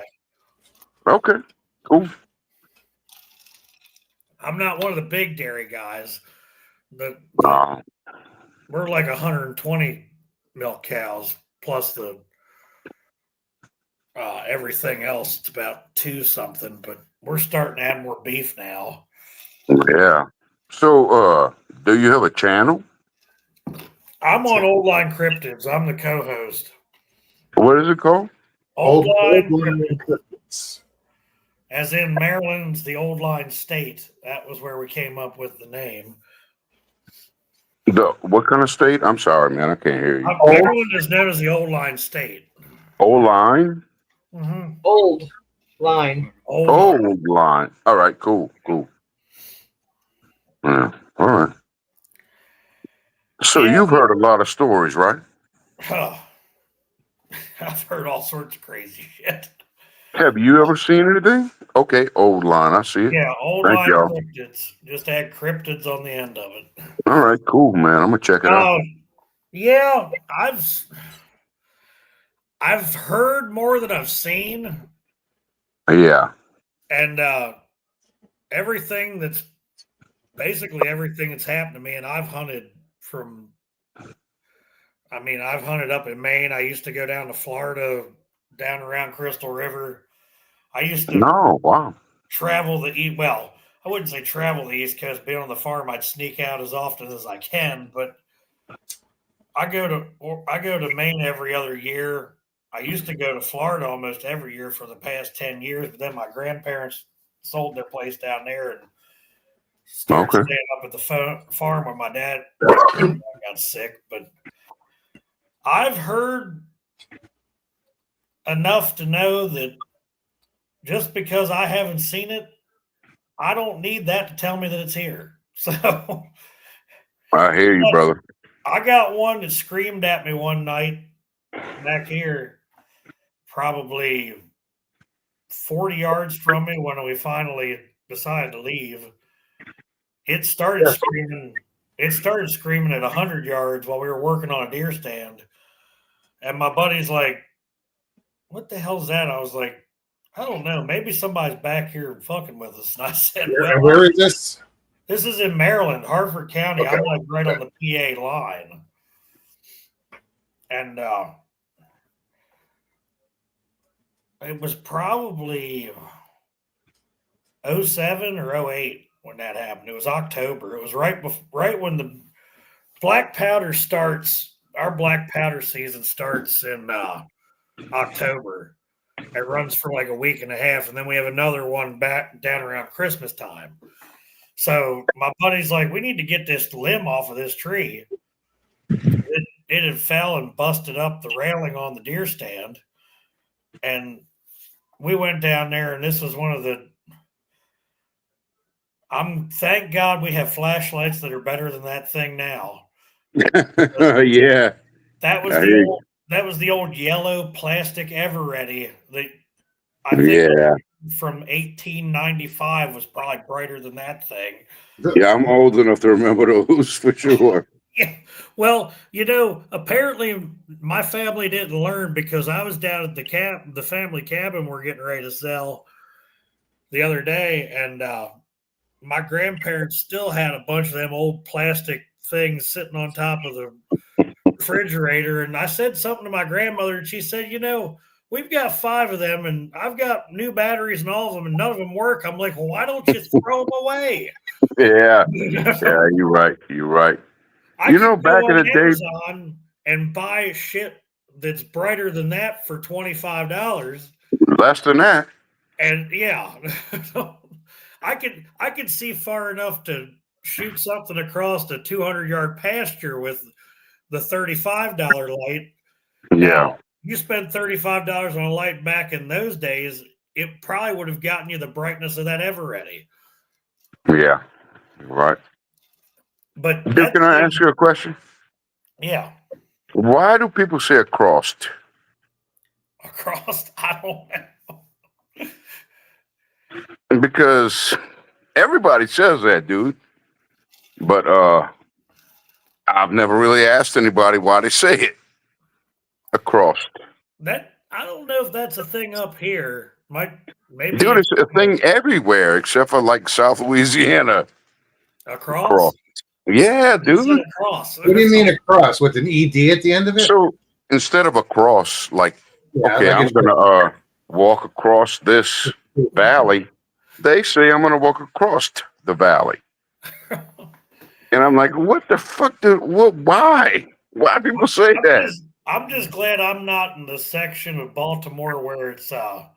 Okay. Cool. I'm not one of the big dairy guys, but Uh, we're like 120 milk cows plus the everything else. It's about 2 something, but we're starting to add more beef now. yeah. So, do you have a channel? I'm on Old Line Cryptids. I'm the co-host. What is it called? Old line, cryptids. as in Maryland's the old line state. That was where we came up with the name. What kind of state? I'm sorry, man. I can't hear you. Maryland is known as the old line state. Old line? Mm-hmm. Old line. Old line. All right, cool. Yeah, all right. So Yeah. you've heard a lot of stories, right? I've heard all sorts of crazy shit. Have you ever seen anything? Okay, old line. I see it. Yeah, old Thank line y'all. cryptids. Just add cryptids on the end of it. All right, cool, man. I'm gonna check it out. Yeah, I've heard more than I've seen, Yeah. and everything that's happened to me, and I've hunted I've hunted up in Maine. I used to go down to Florida, down around Crystal River. I used to No, wow. travel the east. Well, I wouldn't say travel the East Coast. Being on the farm, I'd sneak out as often as I can. But I go to Maine every other year. I used to go to Florida almost every year for the past 10 years. But then my grandparents sold their place down there and started staying up at the farm where my dad got sick. But I've heard enough to know that just because I haven't seen it, I don't need that to tell me that it's here. So I hear you, brother. I got one that screamed at me one night back here, probably 40 yards from me when we finally decided to leave. It started screaming. It started screaming at 100 yards while we were working on a deer stand. And my buddy's like, "What the hell's that?" I was like, "I don't know. Maybe somebody's back here fucking with us." And I said, And where is this? This is in Maryland, Harford County. Okay. I'm like right on the PA line. And it was probably 07 or 08 when that happened. It was October. It was right when the black powder starts. Our black powder season starts in October. It runs for like a week and a half, and then we have another one back down around Christmas time. So my buddy's like, "We need to get this limb off of this tree." It had fell and busted up the railing on the deer stand, and we went down there, and this was one of the. Thank God we have flashlights that are better than that thing now. Yeah. That was the old yellow plastic Everready that I think from 1895 was probably brighter than that thing. Yeah, I'm old enough to remember those for sure. Yeah. Well, apparently my family didn't learn because I was down at the family cabin we're getting ready to sell the other day, and my grandparents still had a bunch of them old plastic things sitting on top of the refrigerator. And I said something to my grandmother, and she said, "We've got 5 of them, and I've got new batteries and all of them, and none of them work." I'm like, "Well, why don't you throw them away?" Yeah. Yeah, you're right. You're right. I Back in the day, Amazon and buy shit that's brighter than that for $25. less than that. And yeah, I could see far enough to shoot something across a 200-yard pasture with the $35 light. Yeah. Now, you spend $35 on a light back in those days, it probably would have gotten you the brightness of that Everready. Yeah. Right. But Can I ask you a question? Yeah. Why do people say across? Across? I don't know. Because everybody says that, dude. But I've never really asked anybody why they say it. Across. That I don't know if that's a thing up here. Maybe Dude, it's a thing everywhere except for like South Louisiana. across. Yeah, dude. Across. What do you mean across with an ED at the end of it? So instead of across, like, Yeah, okay, like I'm it's- gonna walk across this valley. They say I'm gonna walk across the valley. And I'm like, what the fuck? Why? Why people say that? I'm just glad I'm not in the section of Baltimore where it's all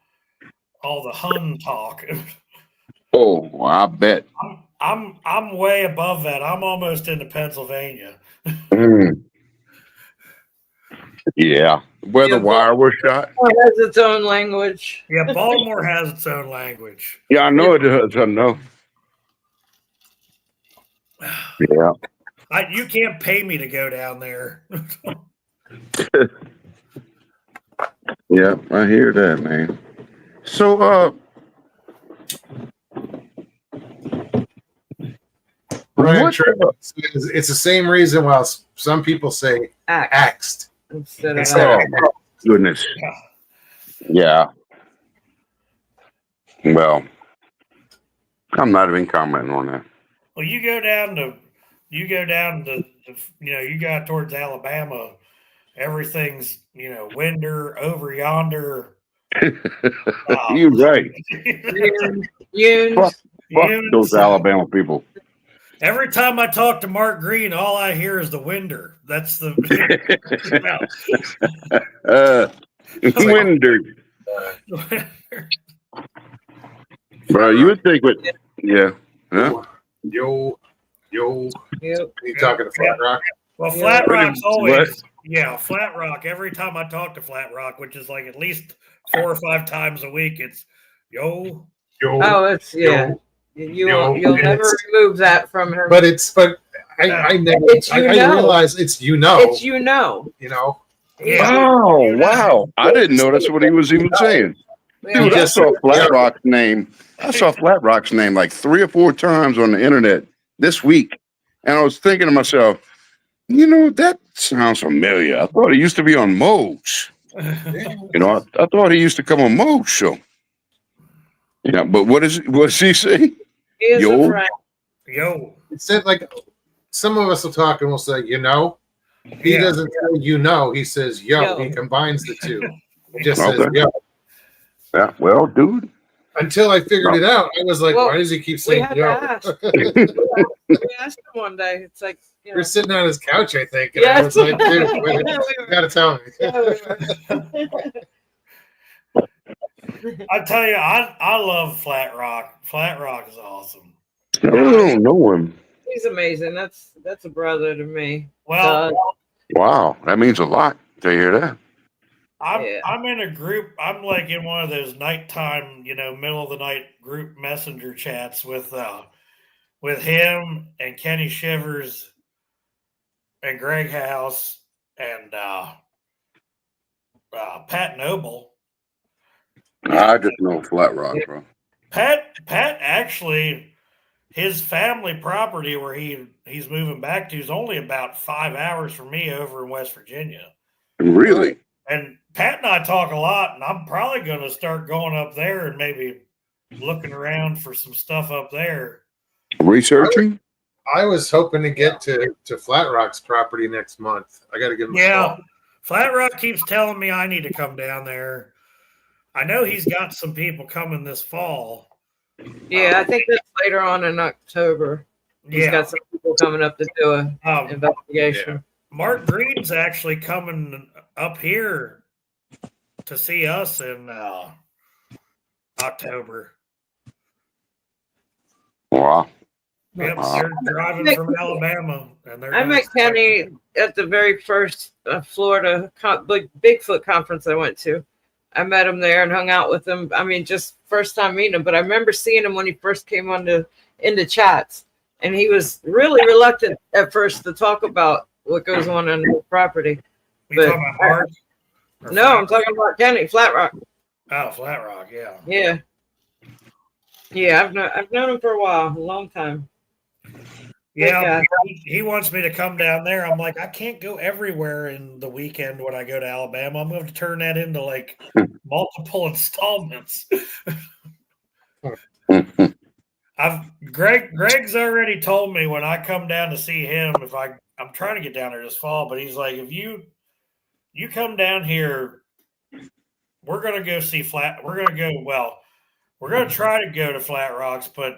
the Hun talk. Oh, I bet. I'm way above that. I'm almost into Pennsylvania. Mm. Yeah. Where the Yeah, wire was shot. Baltimore has its own language. Yeah, Baltimore has its own language. Yeah, I know it does. I know. Yeah. You can't pay me to go down there. Yeah, I hear that, man. So, Brian what Tripp the- says it's the same reason why some people say Axe axed instead of instead oh of my goodness. Yeah. Well, I'm not even commenting on that. Well, you go down to, you know, you got towards Alabama, everything's, you know, Winder, over yonder. You're right. Yunes. Fuck Yunes. those Alabama people. Every time I talk to Mark Green, all I hear is the Winder. That's the Windered. Bro, you would think, but yeah. Huh? yo. Yep. You talking to Flat Rock? Well, Yeah. Flat Rock's always, What? yeah, Flat Rock. Every time I talk to Flat Rock, which is like at least 4 or 5 times a week, it's yo. Yo. Oh, it's yeah. Yo. You'll never remove that from her. But I never It's I know. realize it's It's you know. you know. Yeah. Oh, wow. I didn't notice what he was even saying. Yeah. Dude, I just- saw Flat Rock's name. I saw Flat Rock's name like 3 or 4 times on the internet this week. And I was thinking to myself, you know, that sounds familiar. I thought he used to be on Moe's. You know, I thought he used to come on Moe's show. Yeah, but what does he say? He is Yo. a friend. Yo. It said like some of us will talk and we'll say, you know. He Yeah. doesn't say you know, he says yo. Yo. He combines the two. He just Okay. says yo. Yeah, well, dude. Until I figured it out, I was like, Well, why does he keep We saying had to yo? ask. We asked him one day. It's like, you know. We're sitting on his couch, I think. And I Yes. was like, dude, We wait, were- you gotta tell me. yeah, we were. I tell you, I love Flat Rock. Flat Rock is awesome. I really don't know him. He's amazing. That's a brother to me. Well, Wow, that means a lot to hear that. Yeah. I'm in a group. I'm like in one of those nighttime, you know, middle of the night group messenger chats with him and Kenny Shivers and Greg House and Pat Noble. I just know Flat Rock, bro. Pat actually, his family property where he's moving back to is only about 5 hours from me over in West Virginia. Really? And Pat and I talk a lot, and I'm probably going to start going up there and maybe looking around for some stuff up there. Researching? I was hoping to get to Flat Rock's property next month. I gotta give him a Yeah, call. Flat Rock keeps telling me I need to come down there. I know he's got some people coming this fall. Yeah, I think that's later on in October. He's Yeah, got some people coming up to do an um, investigation. Mark Green's actually coming up here to see us in October. Wow. Yep, Wow. they're driving from Alabama, and they're. I gonna met start- Kenny at the very first Florida Bigfoot conference I went to. I met him there and hung out with him. I mean, just first time meeting him, but I remember seeing him when he first came into chats, and he was really reluctant at first to talk about what goes on his property. You talking about Mark? Or No, Flat I'm talking about Kenny Flat Rock. Oh, Flat Rock, yeah. Yeah, yeah. I've known him for a while, a long time. Yeah, he wants me to come down there. I'm like, I can't go everywhere in the weekend when I go to Alabama. I'm going to turn that into like multiple installments. Greg's already told me when I come down to see him, I'm trying to get down there this fall, but he's like, if you come down here, we're going to go see we're going to try to go to Flat Rocks, but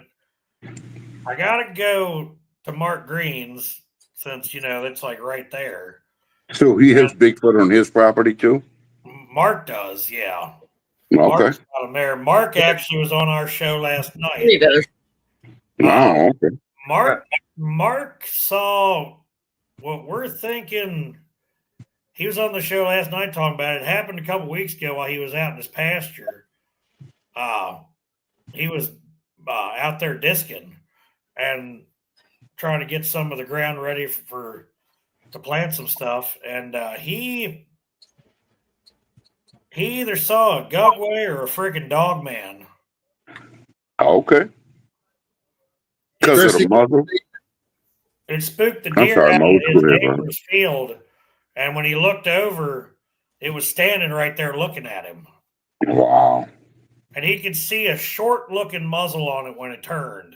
I got to go to Mark Green's since, you know, it's like right there. So he has Bigfoot on his property too? Mark does, yeah. Okay. Mark's not a mayor. Mark actually was on our show last He night. does. Wow, okay. Mark saw what we're thinking. He was on the show last night talking about it. It happened a couple weeks ago while he was out in his pasture. He was out there disking and trying to get some of the ground ready to plant some stuff. And he either saw a Gugway or a freaking dog man. Okay. Because of the muzzle? It spooked the I'm deer sorry, out Mo, of his go ahead, brother. neighbor's field. And when he looked over, it was standing right there looking at him. Wow. And he could see a short looking muzzle on it when it turned.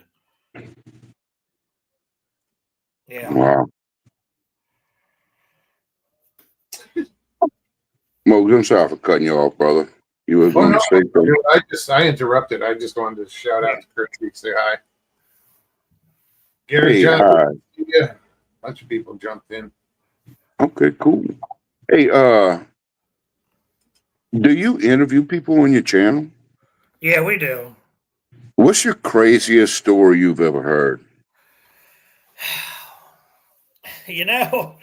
Yeah. Wow. Mo, I'm sorry for cutting you off, brother. You was going to say something. I interrupted. I just wanted to shout out to Chris and say hi. Gary Hey, John, hi. yeah, a bunch of people jumped in. Okay, cool. Hey, do you interview people on your channel? Yeah, we do. What's your craziest story you've ever heard? You know,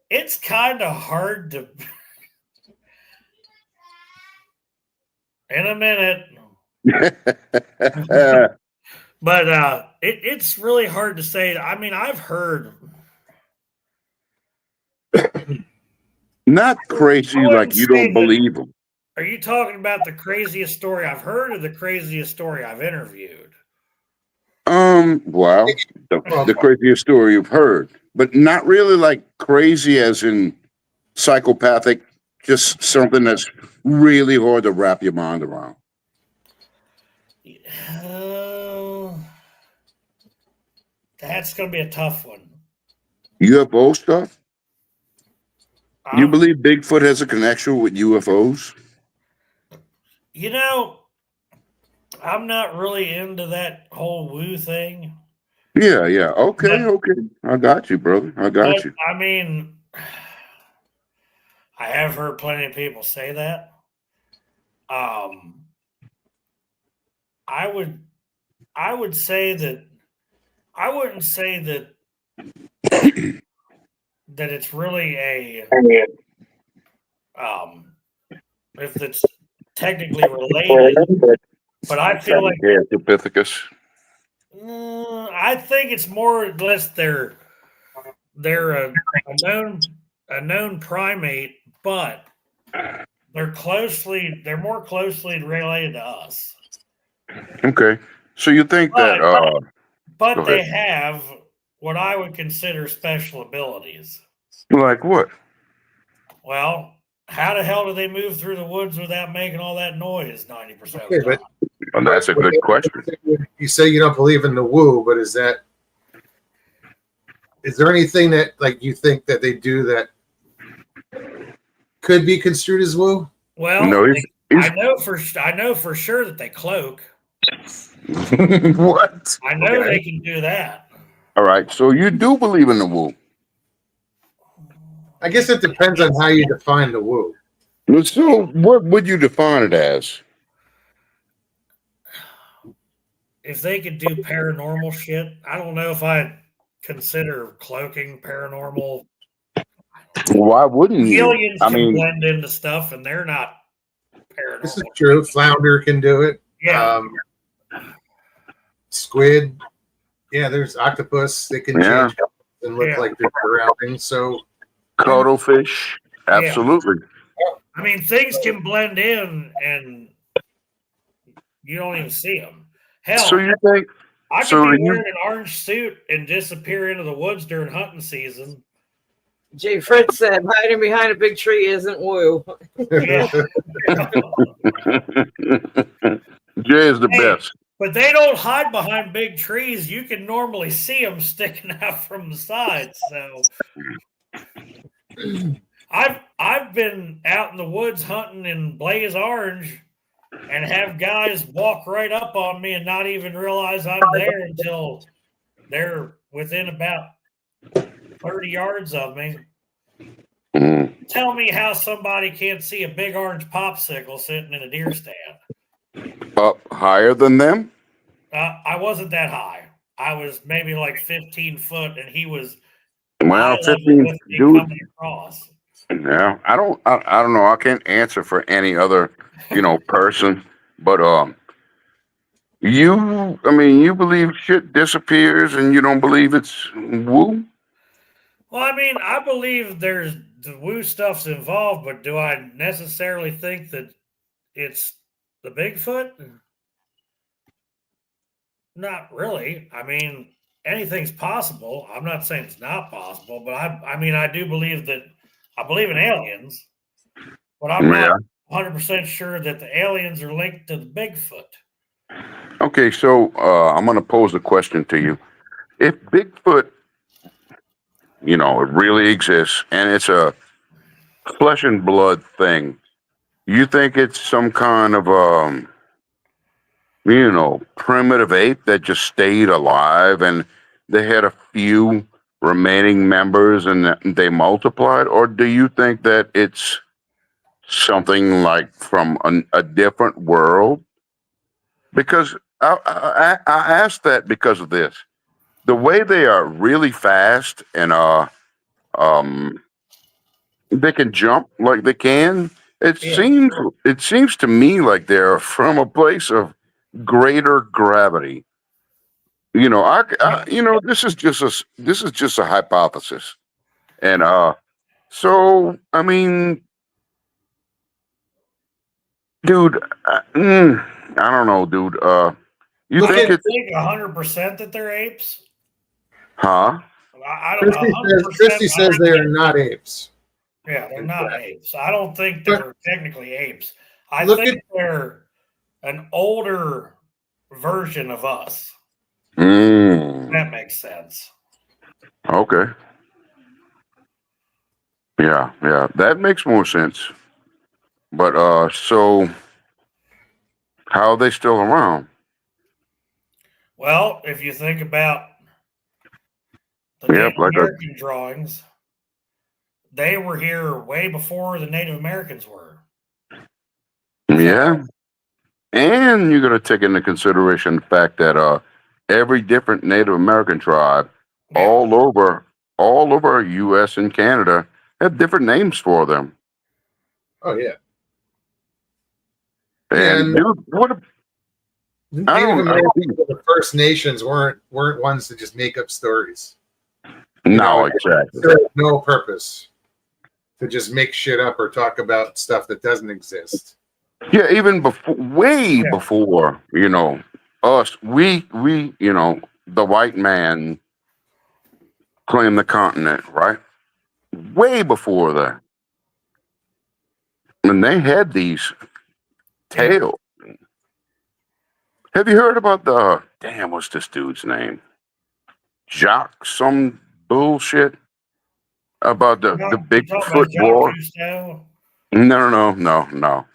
it's kind of hard to. In a minute. But it's really hard to say. I mean, I've heard. Not crazy like you don't believe them. Are you talking about the craziest story I've heard or the craziest story I've interviewed? Well, the craziest story you've heard, but not really like crazy as in psychopathic, just something that's really hard to wrap your mind around. That's going to be a tough one. UFO stuff? You believe Bigfoot has a connection with UFOs? You know, I'm not really into that whole woo thing. Yeah. Okay. I got you, brother. I got you. I mean, I have heard plenty of people say that. I would say that I wouldn't say that that it's really a if it's technically related, but I feel like Epithecus. I think it's more or less they're a known primate, but they're more closely related to us. Okay, so you think but they have what I would consider special abilities. Like what? Well, how the hell do they move through the woods without making all that noise 90% of the time? Well, that's a good question. You say you don't believe in the woo, but is there anything that like you think that they do that could be construed as woo? Well, no, I know for sure that they cloak. What? I know they can do that. All right, so you do believe in the woo? I guess it depends on how you define the woo. So, what would you define it as? If they could do paranormal shit, I don't know if I'd consider cloaking paranormal. Why wouldn't you? Aliens can blend into stuff, and they're not paranormal. This is true. Flounder can do it. Yeah. Squid. Yeah, there's octopus. They can change and look like they're surroundings. So cuttlefish, absolutely. Yeah. I mean, things can blend in, and you don't even see them. Hell, so you think I could be wearing an orange suit and disappear into the woods during hunting season. Jay Fred said, hiding behind a big tree isn't woo. Yeah. Jay is the best. But they don't hide behind big trees. You can normally see them sticking out from the sides. So I've been out in the woods hunting in blaze orange and have guys walk right up on me and not even realize I'm there until they're within about 30 yards of me. Mm. Tell me how somebody can't see a big orange popsicle sitting in a deer stand. Up higher than them? I wasn't that high. I was maybe like 15 foot, and he was eye Well, level 15, with me dude. coming across. Yeah, I don't know. I can't answer for any other, person. But you believe shit disappears, and you don't believe it's woo? Well, I mean, I believe there's the woo stuff's involved, but do I necessarily think that it's the Bigfoot? Not really. I mean, anything's possible. I'm not saying it's not possible, but I mean, I do believe that I believe in aliens, but I'm not Yeah. 100% sure that the aliens are linked to the Bigfoot. Okay, so I'm going to pose a question to you. If Bigfoot, it really exists, and it's a flesh and blood thing, you think it's some kind of primitive ape that just stayed alive and they had a few remaining members and they multiplied? Or do you think that it's something like from a different world? Because I asked that because of this. The way they are really fast and um, they can jump like they can. It Yeah. seems to me like they're from a place of greater gravity. This is just a hypothesis, and so I mean, dude, I don't know, dude. You Look think at- it's 100% that they're apes? huh? I don't know. Christy says they are not apes. Yeah, they're not apes. I don't think they're technically apes. I Look think they're an older version of us. That makes sense. Okay. Yeah, that makes more sense. But so how are they still around? Well, if you think about the Yeah, Native like a American drawings, they were here way before the Native Americans were. yeah. And you got to take into consideration the fact that every different Native American tribe Yeah. all over U.S. and Canada have different names for them. Oh yeah. And And dude, what? Native Americans and the First Nations weren't ones to just make up stories. No, exactly. There was no purpose to just make shit up or talk about stuff that doesn't exist. Yeah, even way before us, we the white man claimed the continent, right? Way before that, and they had these tales. Have you heard about what's this dude's name? Jacques, some bullshit about the Bigfoot war. No.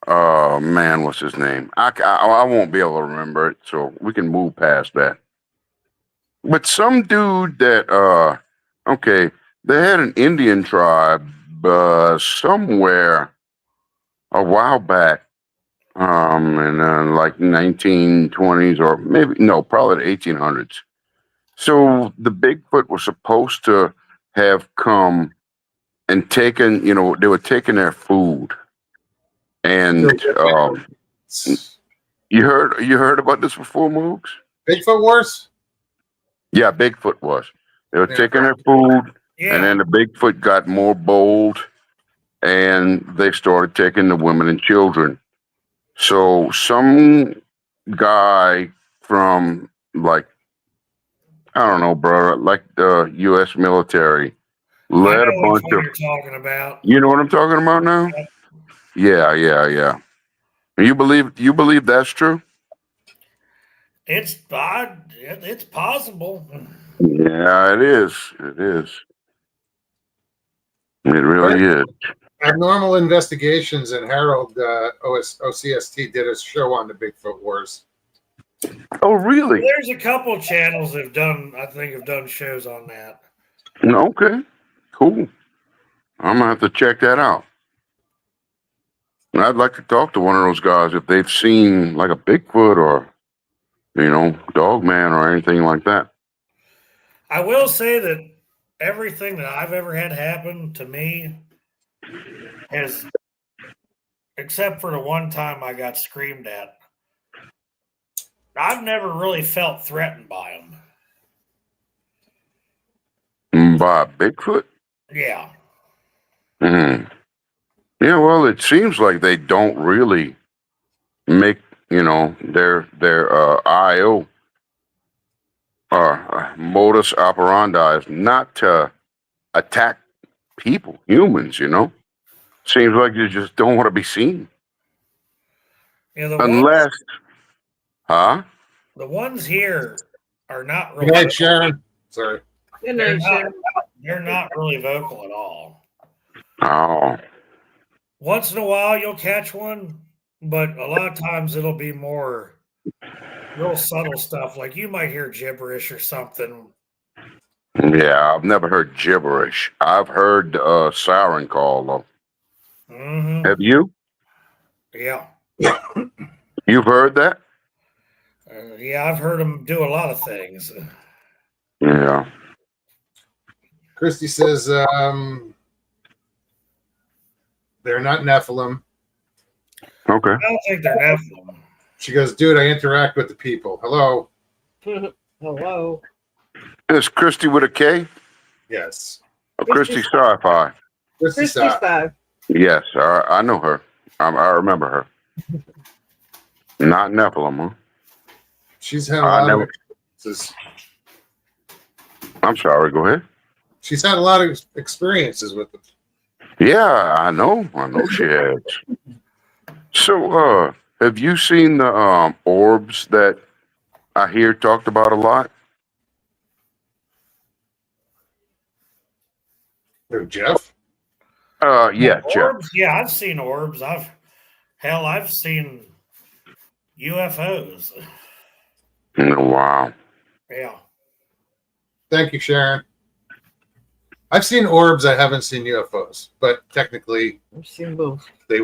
Oh man, what's his name? I won't be able to remember it, so we can move past that. But some dude that they had an Indian tribe somewhere a while back, in like 1920s or probably the 1800s. So the Bigfoot was supposed to have come and taken, they were taking their food. And you heard about this before, Moogs? Bigfoot Wars? Yeah, Bigfoot was. They were taking their food, Yeah. and then the Bigfoot got more bold, and they started taking the women and children. So some guy from I don't know, bro, like the U.S. military led a bunch of. You're talking about. You know what I'm talking about now? Yeah. You believe that's true? It's possible. Yeah, it is. It is. It really is. Abnormal Investigations and Harold OCST did a show on the Bigfoot Wars. Oh, really? There's a couple channels have done shows on that. Okay, cool. I'm gonna have to check that out. And I'd like to talk to one of those guys if they've seen like a Bigfoot or, Dog Man or anything like that. I will say that everything that I've ever had happen to me has, except for the one time I got screamed at, I've never really felt threatened by them. By a Bigfoot? Yeah. Hmm. Yeah, well, it seems like they don't really make, their IO modus operandi is not to attack people, humans, Seems like you just don't want to be seen. Yeah, Unless, huh? the ones here are not Good really night, Sharon. Sorry. Good they're night, not, Sharon. they're not really vocal at all. Oh, Once in a while you'll catch one, but a lot of times it'll be more real subtle stuff. Like you might hear gibberish or something. yeah, I've never heard gibberish. I've heard siren call, though. Hmm. Have you? Yeah. You've heard that? Yeah, I've heard them do a lot of things. Christy Yeah. says they're not Nephilim. Okay. I don't think they're Nephilim. She goes, dude, I interact with the people. Hello. Hello. It's Christy with a K? Yes. Or Christy Sci-Fi? Christy Christy Stott. Five. Yes, I know her. I remember her. Not Nephilim, huh? She's had a I lot never- of experiences. I'm sorry, go ahead. She's had a lot of experiences with them. Yeah, I know she has. So, have you seen the orbs that I hear talked about a lot? Who, Jeff? Yeah, Jeff. Orbs? Yeah, I've seen orbs. I've seen UFOs. Wow. Yeah. Thank you, Sharon. I've seen orbs. I haven't seen UFOs, but technically I've seen both. they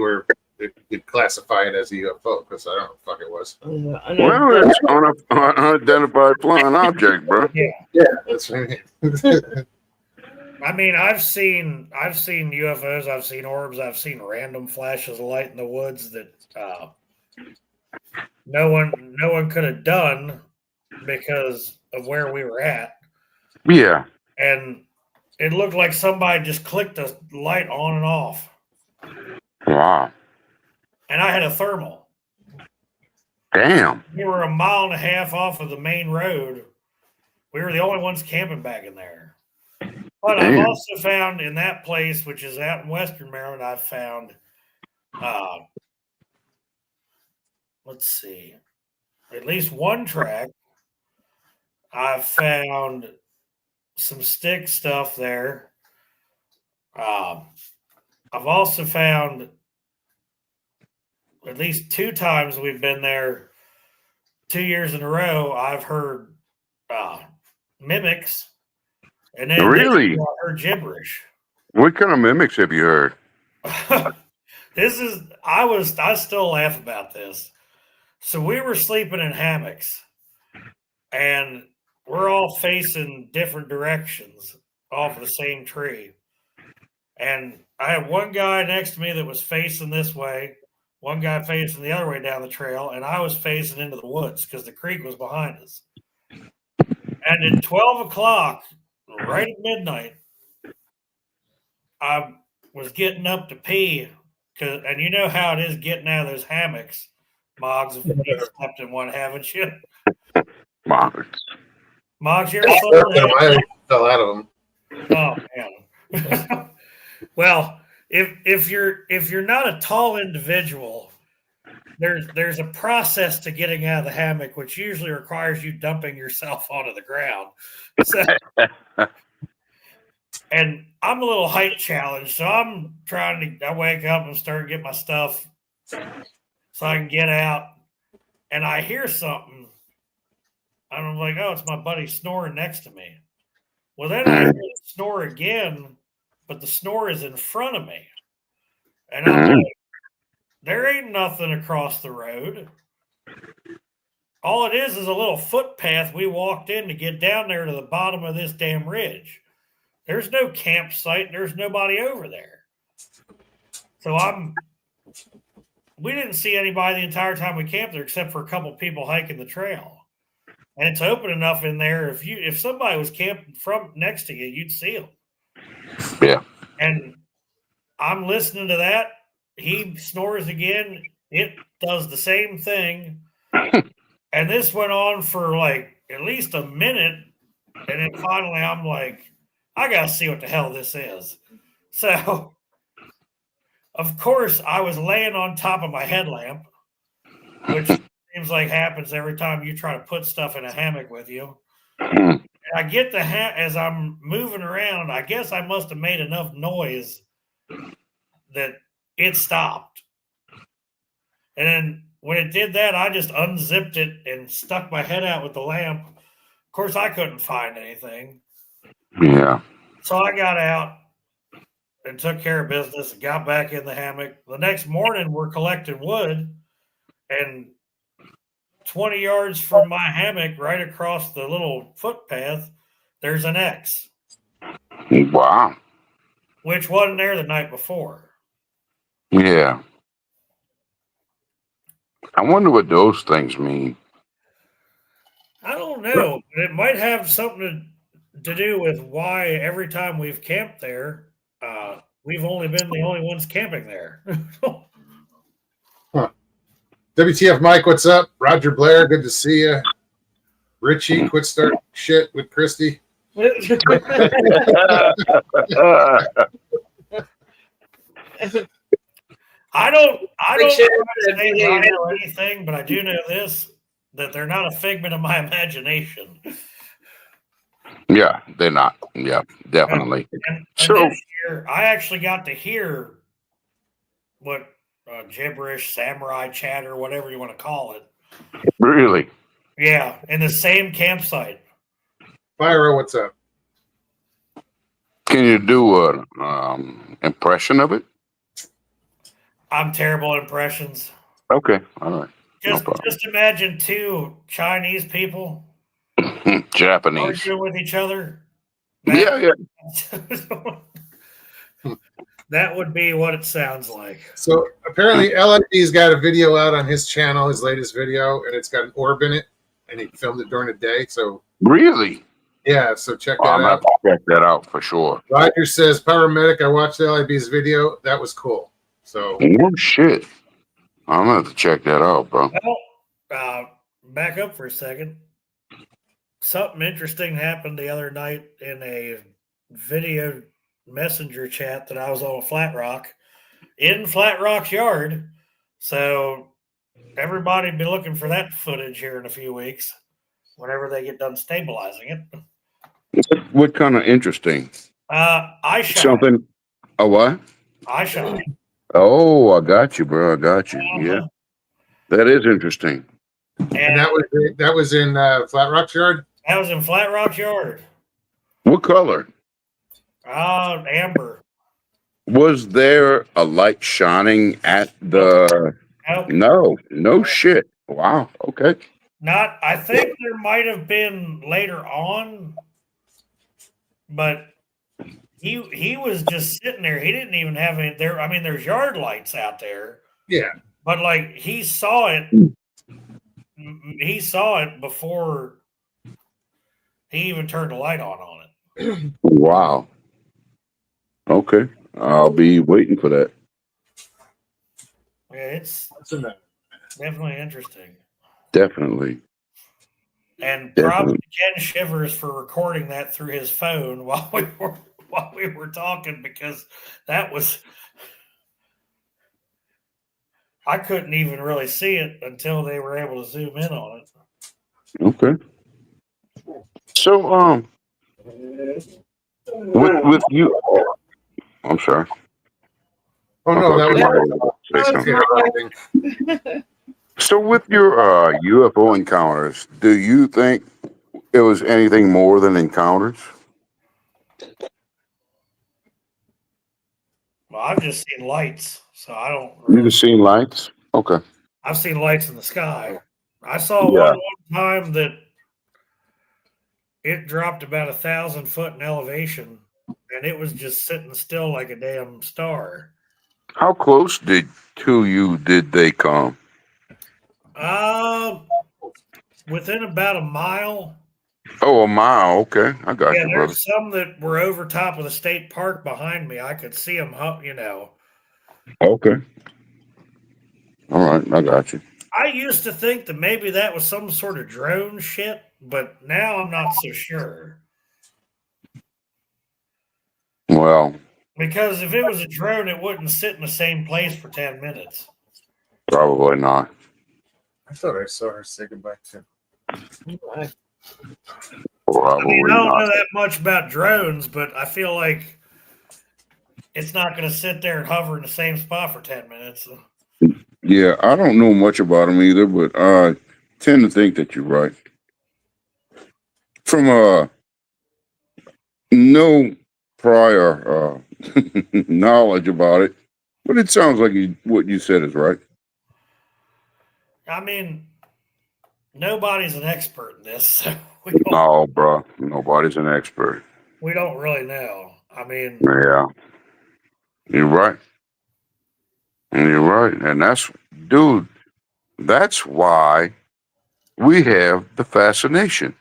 could classify it as a UFO because I don't know what the fuck it was. Well, it's unidentified flying object, bro. Yeah, that's what I mean. I mean, I've seen UFOs, I've seen orbs, I've seen random flashes of light in the woods that no one could have done because of where we were at. Yeah. And it looked like somebody just clicked the light on and off. Wow. And I had a thermal. Damn. We were 1.5 miles off of the main road. We were the only ones camping back in there. But I've Damn. also found in that place, which is out in Western Maryland, I've found, let's see, at least one track. I've found some stick stuff there. I've also found at least 2 times we've been there 2 years in a row. I've heard mimics. And then Really? I heard gibberish. What kind of mimics have you heard? I still laugh about this. So we were sleeping in hammocks and we're all facing different directions off of the same tree. And I had one guy next to me that was facing this way, one guy facing the other way down the trail, and I was facing into the woods because the creek was behind us. And at 12 o'clock, right at midnight, I was getting up to pee, and you know how it is getting out of those hammocks. Moggs, if you slept in one, haven't you? Wow. Moggs, you ever slept in one? I fell out of them. Oh man. Well, if you're not a tall individual, there's a process to getting out of the hammock, which usually requires you dumping yourself onto the ground. So, and I'm a little height challenged, so I'm trying to. I wake up and start getting my stuff so I can get out, and I hear something. And I'm like, oh, it's my buddy snoring next to me. Well, then I hear the snore again, but the snore is in front of me. And I'm like, there ain't nothing across the road. All it is a little footpath we walked in to get down there to the bottom of this damn ridge. There's no campsite. There's nobody over there. So we didn't see anybody the entire time we camped there except for a couple people hiking the trail. And it's open enough in there. If somebody was camping from next to you, you'd see them. Yeah. And I'm listening to that. He snores again. It does the same thing. And this went on for like at least a minute. And then finally I'm like, I got to see what the hell this is. So, of course, I was laying on top of my headlamp, which seems like happens every time you try to put stuff in a hammock with you. And I get as I'm moving around, I guess I must have made enough noise that it stopped. And then when it did that, I just unzipped it and stuck my head out with the lamp. Of course, I couldn't find anything. Yeah. So I got out and took care of business and got back in the hammock. The next morning, we're collecting wood, and 20 yards from my hammock, right across the little footpath, there's an X. Wow. Which wasn't there the night before. Yeah. I wonder what those things mean. I don't know. It might have something to do with why every time we've camped there, we've only been the only ones camping there. WTF Mike, what's up? Roger Blair, good to see you. Richie, quit starting shit with Christy. I don't know anything, but I do know this, that they're not a figment of my imagination. Yeah, they're not. Yeah, definitely. And So- this year, I actually got to hear what gibberish, samurai chatter, whatever you want to call it. Really? Yeah, in the same campsite. Pyro, what's up? Can you do an impression of it? I'm terrible at impressions. Okay, all right. No problem. Just imagine two Chinese people Japanese. arguing with each other. Yeah. That would be what it sounds like. So apparently LID's got a video out on his channel, his latest video, and it's got an orb in it, and he filmed it during the day. So Really? yeah, so check that I'm gonna out. have to check that out for sure. Roger says, paramedic, I watched LIB's video. That was cool. So Oh shit! I'm gonna have to check that out, bro. Well, back up for a second. Something interesting happened the other night in a video messenger chat that I was on Flat Rock, in Flat Rock's yard. So everybody be looking for that footage here in a few weeks, whenever they get done stabilizing it. What kind of interesting? I shot. Something? A what? I shot. Oh, I got you, bro. I got you. Yeah, that is interesting. and that was in Flat Rock's yard. That was in Flat Rock's yard. What color? Amber. Was there a light shining at the? Nope. No shit. Wow. Okay. Not. I think there might have been later on, but he was just sitting there. He didn't even have any there. I mean, there's yard lights out there. Yeah. But like he saw it. He saw it before he even turned the light on it. Wow. Okay. I'll be waiting for that. Yeah, it's What's in that? definitely interesting. Definitely. And Definitely. probably Ken Shivers for recording that through his phone while we were talking, because that was, I couldn't even really see it until they were able to zoom in on it. Okay. So with you, I'm sorry. Oh no, that was Say something. interrupting. So with your UFO encounters, do you think it was anything more than encounters? Well, I've just seen lights, so I don't. You Really, just seen lights? Okay. I've seen lights in the sky. I saw Yeah. one time that it dropped about 1,000 foot in elevation, and it was just sitting still like a damn star. How close to you did they come? Within about a mile. Oh, a mile. Okay, I got Yeah, you, brother. there's some that were over top of the state park behind me. I could see them, you know. Okay. All right, I got you. I used to think that maybe that was some sort of drone shit, but now I'm not so sure. Well, Because if it was a drone, it wouldn't sit in the same place for 10 minutes. probably not. I thought I saw her say goodbye too. Right. I Probably mean, I don't know not. that much about drones, but I feel like it's not going to sit there and hover in the same spot for 10 minutes. Yeah, I don't know much about them either, but I tend to think that you're right. From no prior knowledge about it, but it sounds like what you said is right. I mean, nobody's an expert in this, so we No, bro, nobody's an expert. don't really know. I mean, Yeah, you're right. You're right, and dude, that's why we have the fascination.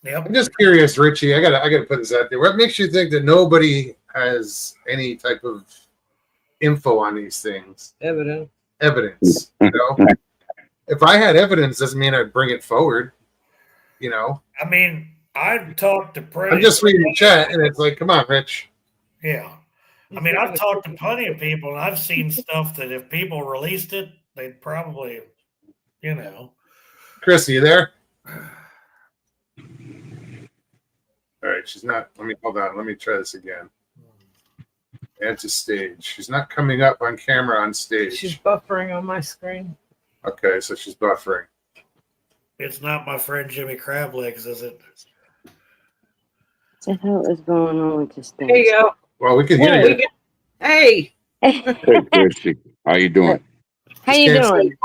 yep. I'm just curious, Richie. I gotta put this out there. What makes you think that nobody has any type of info on these things? Evidence. You know, if I had evidence, doesn't mean I'd bring it forward. You know, I mean, I've talked to I'm just reading the chat, and it's like, come on, Rich. Yeah. I mean, I've talked to plenty of people, and I've seen stuff that if people released it, they'd probably, you know. Chris, are you there? All right, she's not. Hold on. Let me try this again. Add to stage. She's not coming up on camera on stage. She's buffering on my screen. Okay, so she's buffering. It's not my friend Jimmy Crablegs, is it? What the hell is going on with this thing? There you go. Well, we can hear Hey, you. hey, Hey, Christy, how you doing? How you Just can't doing?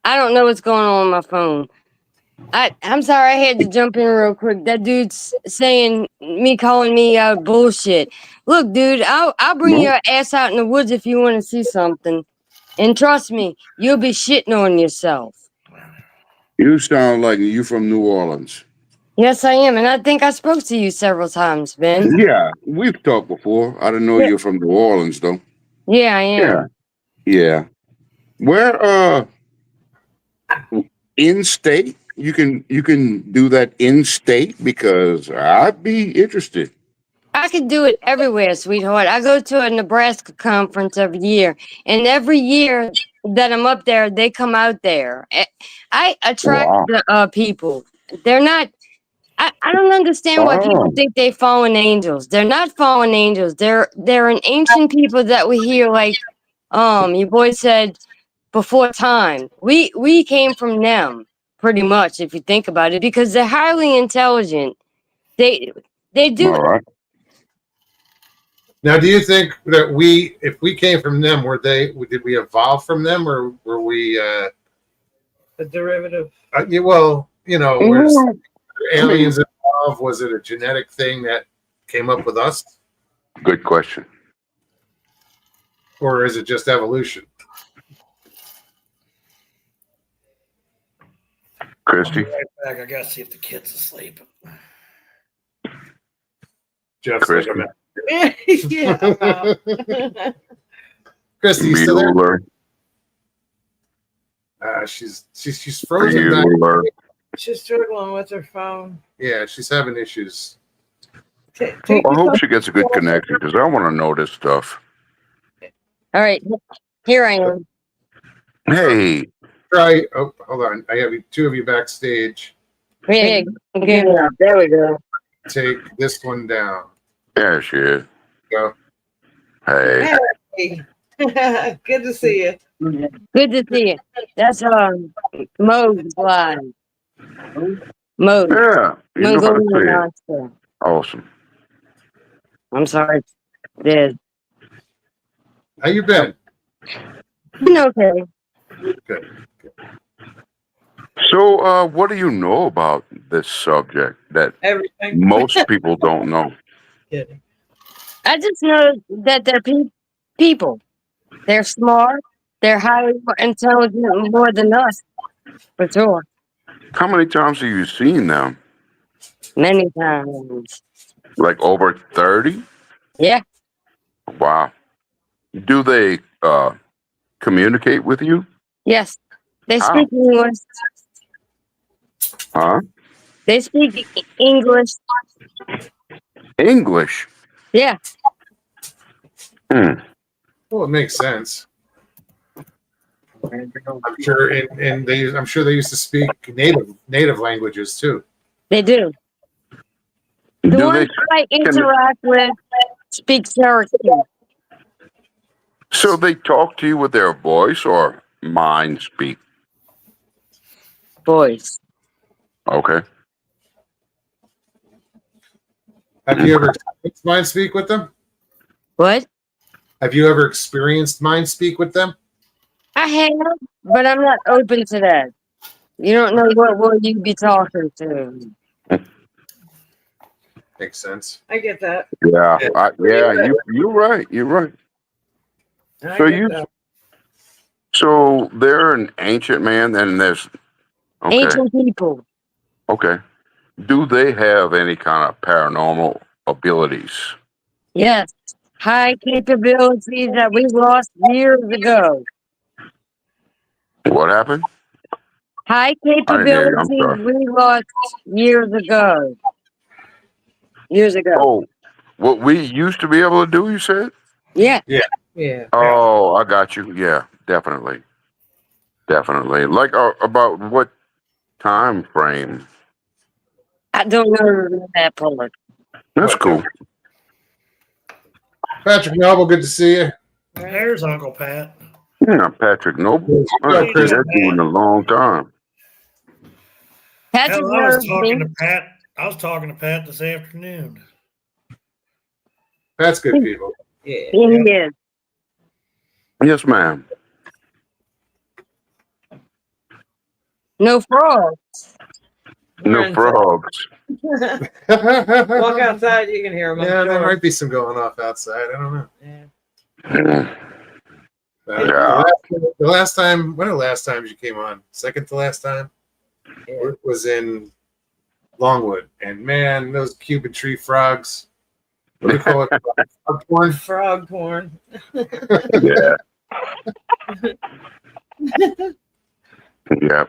I don't know what's going on with my phone. I'm sorry I had to jump in real quick. That dude's calling me out bullshit. Look, dude, I'll bring your ass out in the woods if you want to see something. And trust me, you'll be shitting on yourself. You sound like you from New Orleans. Yes, I am, and I think I spoke to you several times, Ben. Yeah, we've talked before. I didn't know you're from New Orleans, though. Yeah, I am. Yeah. Where in state? You can do that in state because I'd be interested. I could do it everywhere, sweetheart. I go to a Nebraska conference every year, and every year that I'm up there, they come out there. I attract the people. They're not. I don't understand why people think they fallen angels. They're not fallen angels. They're an ancient people that we hear like, your boy said before time. We came from them pretty much, if you think about it, because they're highly intelligent. They do. All right. Now, do you think that if we came from them, did we evolve from them, or were we a derivative? yeah, well, you know, where's aliens involved? Was it a genetic thing that came up with us, Good question. or is it just evolution? Christy? I'll be right back. I gotta see if the kid's asleep. Jeff's Chris. like, Yeah. about. Christy, you still there? Bueller. She's frozen back. Bueller. She's struggling with her phone. Yeah, she's having issues. Take I hope yourself- she gets a good connection because I want to know this stuff. All right, here I am. Hey, Try. Oh, hold on. I have two of you backstage. Yeah, okay, there we go. Take this one down. there she is. Go. Hey. Hey. Good to see you. Good to see you. That's Mo's live. Mo. Yeah. You know how to Mongolian say it. monster. Awesome. I'm sorry. Did. How you been? Okay. Good. So, what do you know about this subject that Everything. most people don't know? Kidding. I just know that they're people. They're smart. They're highly intelligent more than us, for sure. How many times have you seen them? Many times. Like over 30? Yeah. Wow. Do they communicate with you? Yes. They How? speak English. Huh? They speak English. English. Yeah. Hmm. Well, it makes sense. I'm sure, and I'm sure they used to speak native languages too. They do. The Do ones they? I interact with speak Cherokee. So they talk to you with their voice or mind speak? Voice. Okay. Have you ever experienced mind speak with them? What? Have you ever experienced mind speak with them? I have, but I'm not open to that. You don't know what will you be talking to. Makes sense. I get that. Yeah. Yeah. You're right. You're right. I So get that. So they're an ancient man, and there's okay. Ancient people. Okay. Do they have any kind of paranormal abilities? Yes. High capabilities that we lost years ago. What happened? High I didn't hear you. I'm capabilities sorry. we lost years ago. Years ago. Oh, what we used to be able to do, you said? Yeah. Yeah. Oh, I got you. Yeah, definitely. Definitely. Like about what time frame? I don't know that part. That's What, cool. Patrick Noble, good to see you. There's Uncle Pat. Yeah, Patrick Noble. I Yeah, haven't Chris. seen that dude in a long time. Patrick Hell, I was knows talking me. to Pat. I was talking to Pat this afternoon. That's good people. Yeah. He is. Yes, ma'am. No fraud. No Run. frogs. Walk Walk outside, you can hear them. Yeah, I'm there sure. might be some going off outside. I don't know. Yeah. Mm. The last time, one of the last times you came on, second to last time, Yeah. was in Longwood, and man, those Cuban tree frogs. What do we call it? Frog porn? Frog porn. Yeah. Yeah.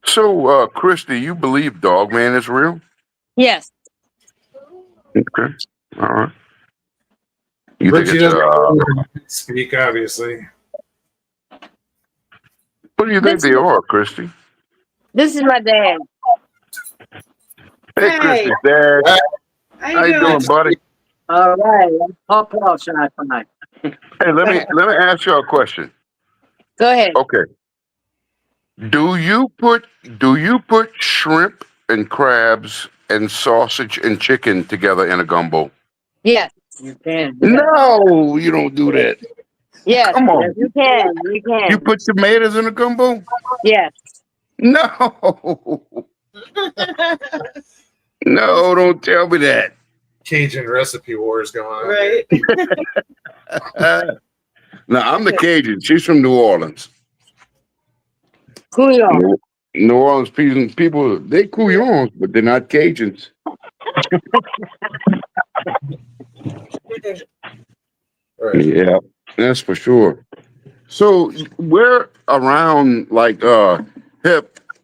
So, Chris, do you believe Dogman is real? Yes. Okay. All right. You Richie think it's doesn't speak, obviously. what do you think they are, Christy? This is my dad. Hey, Hey. Christy's dad. How you doing, buddy? All right. I'll call shot tonight. Hey, let me ask you a question. Go ahead. Okay. Do you put shrimp and crabs and sausage and chicken together in a gumbo? Yes. You can. No, you don't do that. Yes. Come on. Yes, you can. You can. You put tomatoes in a gumbo? Yes. No. No, don't tell me that. Cajun recipe wars going on. Right. Now, I'm the Cajun. She's from New Orleans. Couillon. New Orleans people, they couillons, but they're not Cajuns. Right. Yeah, that's for sure. So, where around, like,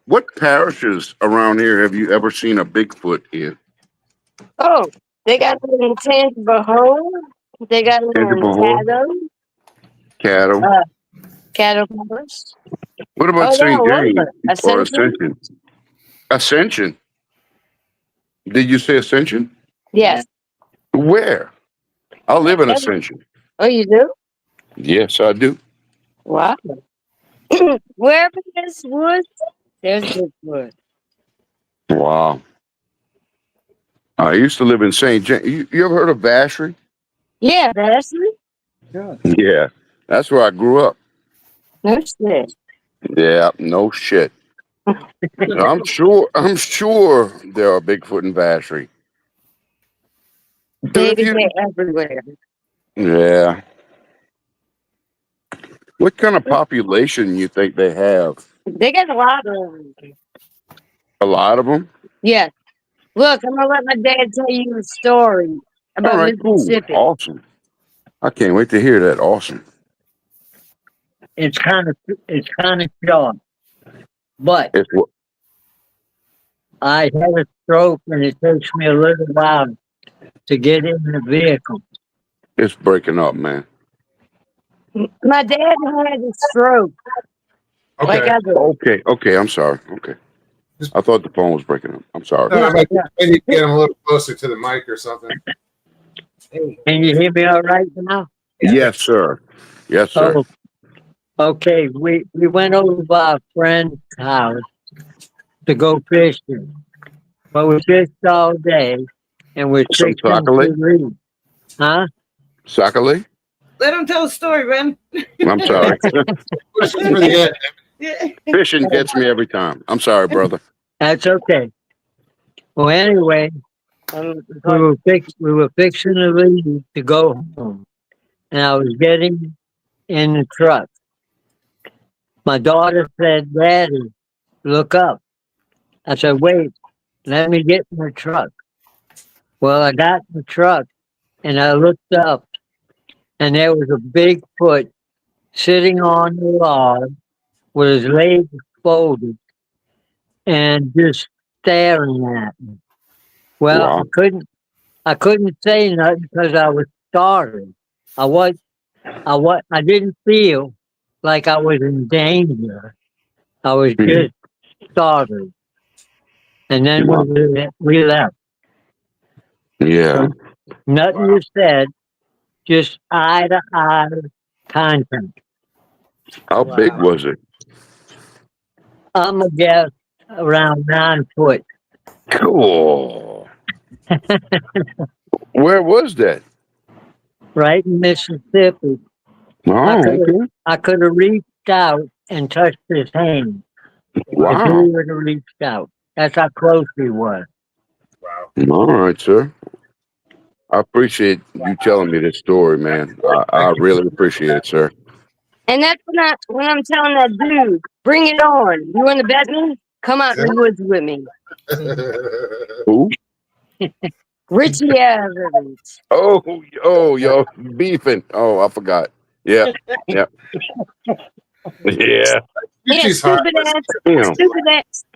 what parishes around here have you ever seen a Bigfoot in? Oh, they got it in Tangible Home. They got it in Tangible Home? Cattle. Cattle. Cattle Forest. What about Oh, St. yeah, James or Ascension. Ascension? Ascension. Did you say Ascension? Yes. Where? I live in Ascension. Oh, you do? Yes, I do. Wow. Wherever there's wood, there's good wood. Wow. I used to live in St. James. You ever heard of Vacherie? Yeah, Ashley. Yeah, that's where I grew up. No shit. Yeah, no shit. I'm sure there are Bigfoot in Vacherie. Baby, they're everywhere. Yeah. What kind of population you think they have? They got a lot of them. A lot of them? Yeah. Look, I'm gonna let my dad tell you a story All about right, cool. Mississippi. Awesome. I can't wait to hear that. Awesome. It's kind of short, but It's what? I had a stroke, and it takes me a little while to get in the vehicle. It's breaking up, man. My dad had a stroke. Okay. Like I did. Okay. I'm sorry. Okay. I thought the phone was breaking up. I'm sorry. No, I might maybe get him a little closer to the mic or something. Can you hear me all right now? Yes, sir. Yes, sir. Oh, okay. We went over to our friend's house to go fishing, but we fished all day, and we're Some fixing to chocolate? leave. Huh? Sakale? Let him tell a story, Ben. I'm sorry. Push it for the end. Yeah. Fishing gets me every time. I'm sorry, brother. That's okay. Well, anyway, we were fixing to leave to go home, and I was getting in the truck. My daughter said, "Daddy, look up." I said, "Wait, let me get in the truck." Well, I got in the truck, and I looked up, and there was a Bigfoot sitting on the log with his legs folded and just staring at me. Well, Wow. I couldn't say nothing because I was startled. I didn't feel like I was in danger. I was just startled. And then we left. Yeah. Nothing was said, just eye to eye contact. How big was it? I'm a guess around 9 foot. Cool. Where was that? Right in Mississippi. Oh, okay. I could have reached out and touched his hand. If Wow. he would have reached out. That's how close he was. All right, sir. I appreciate you telling me this story, man. I really appreciate it, sir. And that's when I'm telling that dude, bring it on. You want to bet me? Come out in the woods with me. Who? Richie Evans. Oh, yo, beefing. Oh, I forgot. Yeah. Yeah. Yeah, Richie's hot. Damn.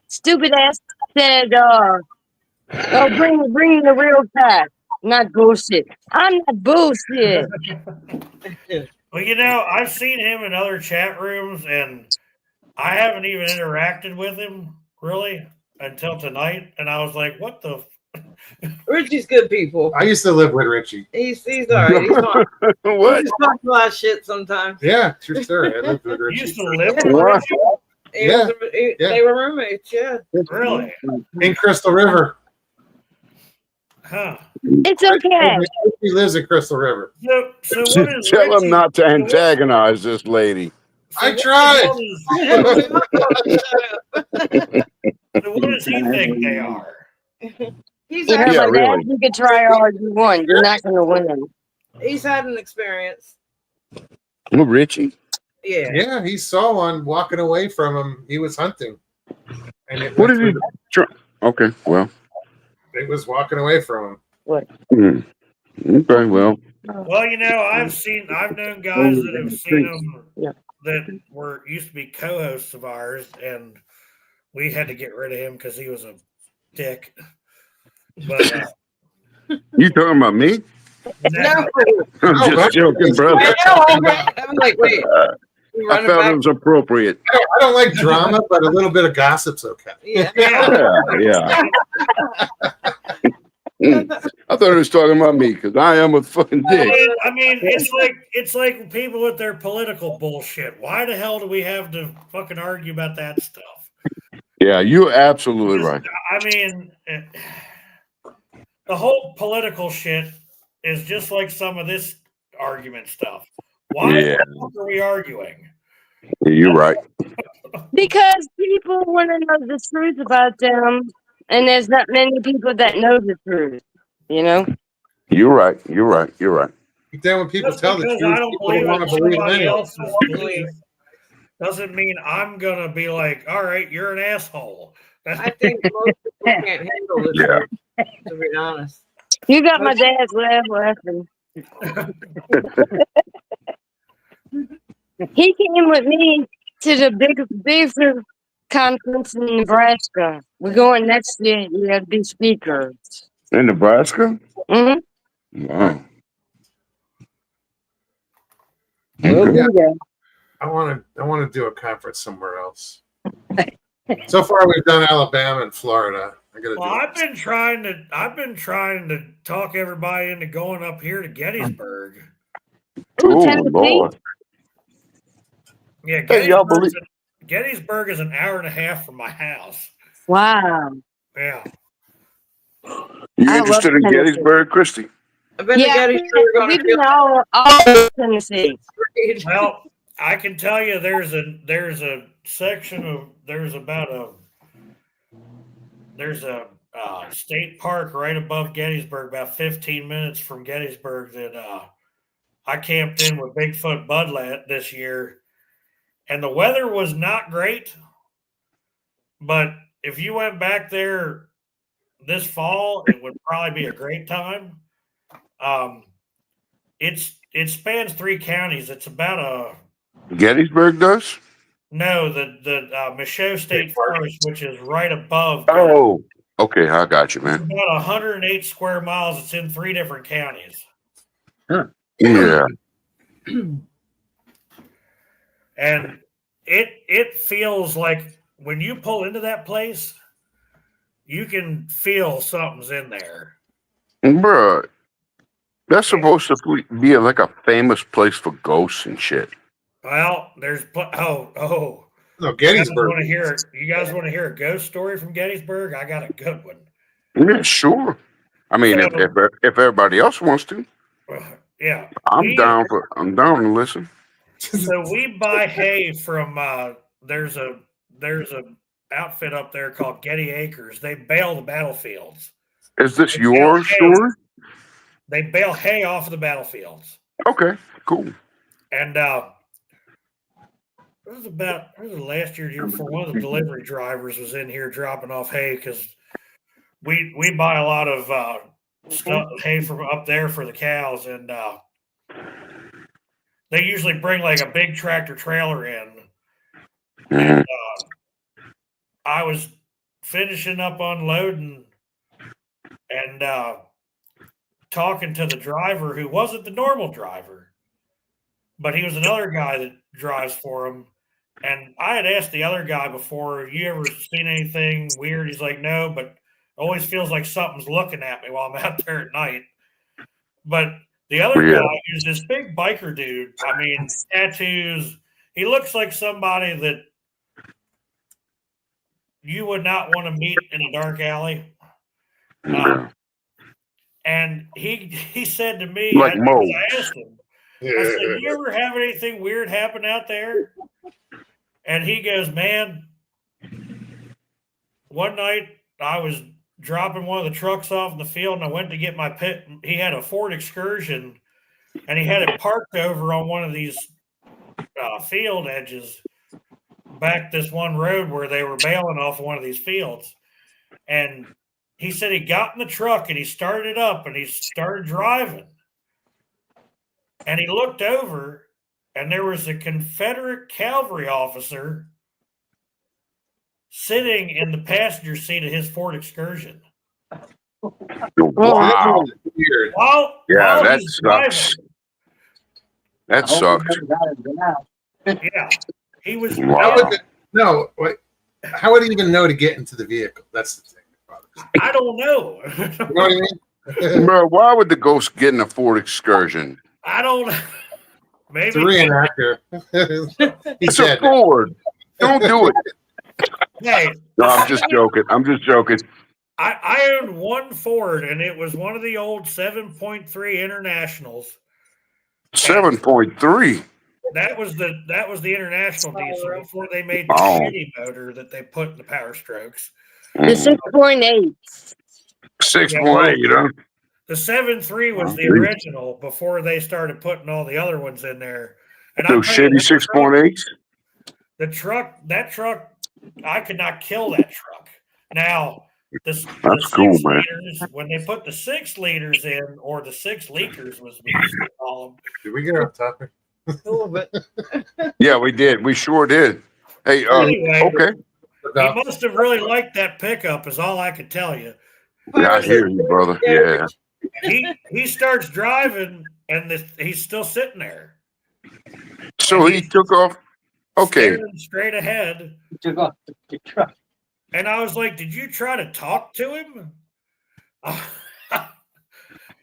stupid ass said, bring the real fact, not bullshit. I'm not bullshit. Well, you know, I've seen him in other chat rooms, and I haven't even interacted with him really until tonight. And I was like, "What the?" Richie's good people. I used to live with Richie. He's all right. He's fine. He What? just talks a lot of shit sometimes. Yeah, true story. I lived with You Richie. used to live with What? Richie? Yeah. They were roommates. Yeah. Really? In Crystal River. Huh. It's okay. He lives in Crystal River. So what is Tell Richie? him not to antagonize this lady. I what tried. the hell So what does he think they are? He's You know, had, Yeah, my dad, really. you could try hard you won. You're not going to win. he's had an experience. Oh, Richie? Yeah. Yeah, he saw one walking away from him. He was hunting. And it, What went did he through try? Okay, well. it was walking away from him. Okay, well. Well, you know, I've known guys that have seen them Yeah. that used to be co-hosts of ours, and we had to get rid of him because he was a dick. But You talking about me? No. I'm No, just joking, brother. I know. I'm like, wait. You I running felt back? it was appropriate. I don't like drama, but a little bit of gossip's okay. Yeah. Yeah. I thought he was talking about me because I am a fucking dick. I mean, it's like people with their political bullshit. Why the hell do we have to fucking argue about that stuff? Yeah, you're absolutely right. I mean, the whole political shit is just like some of this argument stuff. Why Yeah. the fuck are we arguing? You're right. Because people want to know the truth about them, and there's not many people that know the truth. You know. You're right. You're right. You're right. But then when people Just tell the because truth, I don't people believe don't want in to believe them somebody anyway. else's belief doesn't mean I'm gonna be like, all right, you're an asshole. I think most people can't handle the Yeah. truth, to be honest. You got my dad's laugh laughing. He came with me to the big conference in Nebraska. We're going next year. You got to be speakers. In Nebraska? Hmm. Wow. We'll Okay. be there. I want to do a conference somewhere else. So far, we've done Alabama and Florida. I got to Well, do. I've been trying to talk everybody into going up here to Gettysburg. Oh, Tennessee? Lord. Yeah, Hey, y'all believe- Gettysburg is an hour and a half from my house. Wow. Yeah. You I interested love in Tennessee. Gettysburg, Christy? I've been Yeah, to Gettysburg on a we've field been all over Tennessee. trip. Well, I can tell you there's a section of there's a state park right above Gettysburg, about 15 minutes from Gettysburg, that I camped in with Bigfoot Bud this year, and the weather was not great. But if you went back there this fall, it would probably be a great time. It spans 3 counties. It's about Gettysburg does? no, the Michaud State Park. Forest, which is right above. Oh, okay. I got you, It's man. about 108 square miles. It's in 3 different counties, Yeah. and it feels like when you pull into that place, you can feel something's in there. Bruh, that's supposed to be like a famous place for ghosts and shit. Well, there's No, You guys Gettysburg. want to hear a ghost story from Gettysburg? I got a good one. Yeah, sure. I mean, if everybody else wants to, Yeah, I'm down to listen. so we buy hay from there's a outfit up there called Getty Acres. They bale the battlefields. Is this It's your okay. story? They bale hay off of the battlefields. Okay, cool. And it was last year before. One of the delivery drivers was in here dropping off hay because we buy a lot of stuff hay from up there for the cows, and they usually bring like a big tractor trailer in. And I was finishing up unloading and talking to the driver, who wasn't the normal driver, but he was another guy that drives for him. And I had asked the other guy before, you ever seen anything weird? He's like, no, but it always feels like something's looking at me while I'm out there at night. But the other Yeah. guy is this big biker dude. I mean, tattoos. He looks like somebody that you would not want to meet in a dark alley. Yeah. And he said to me, Like Mo. I asked him, I said, you ever have anything weird happen out there? And he goes, man, one night I was dropping one of the trucks off in the field and I went to get my pit. He had a Ford Excursion and he had it parked over on one of these field edges back this one road where they were bailing off one of these fields. And he said he got in the truck and he started it up and he started driving. And he looked over and there was a Confederate cavalry officer sitting in the passenger seat of his Ford Excursion. Wow. Weird. While Yeah, he's that sucks. That sucks. driving. Yeah. He was Wow. How would no, wait. How would he even know to get into the vehicle? That's the thing. I don't know. You know what I mean? Bro, why would the ghost get in a Ford Excursion? I don't It's a maybe reenactor. He It's a said, Ford. Don't do it. hey, No, I'm just joking. I'm just joking. I owned one Ford, and it was one of the old 7.3 Internationals. 7.3. That was the international diesel before they made the Oh. shitty motor that they put in the Power Strokes. The 6.8. 6.8, you know? The 7.3 was the original before they started putting all the other ones in there. And Those I tell you, shitty 6.8s? that truck, I could not kill that truck. Now, That's the cool, 6 man. liters, when they put the 6 liters in, or the 6 leakers, was we used to call them. Did we get off topic? A little bit. Yeah, we did. We sure did. Hey, Anyway, okay. he must have really liked that pickup, is all I could tell you. Yeah, I hear you, brother. Yeah. He starts driving, and he's still sitting there. So he took off. Okay. Staring straight ahead. Took off the truck. And I was like, did you try to talk to him?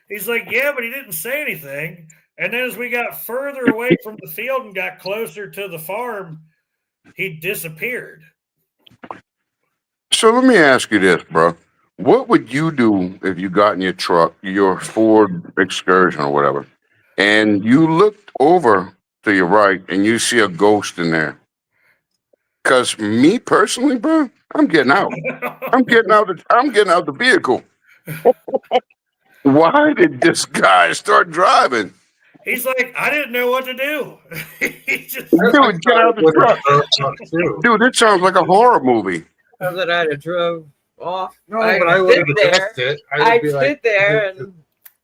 He's like, yeah, but he didn't say anything. And then as we got further away from the field and got closer to the farm, he disappeared. So let me ask you this, bro. What would you do if you got in your truck, your Ford Excursion or whatever, and you looked over to your right and you see a ghost in there? Because me personally, bro, I'm getting out. I'm getting out the vehicle. Why did this guy start driving? He's like, I didn't know what to do. He just, Dude, get out the truck. Dude, it sounds like a horror movie. So that I'd have drove off. No, but I would have sit there. addressed it. I'd be sit there and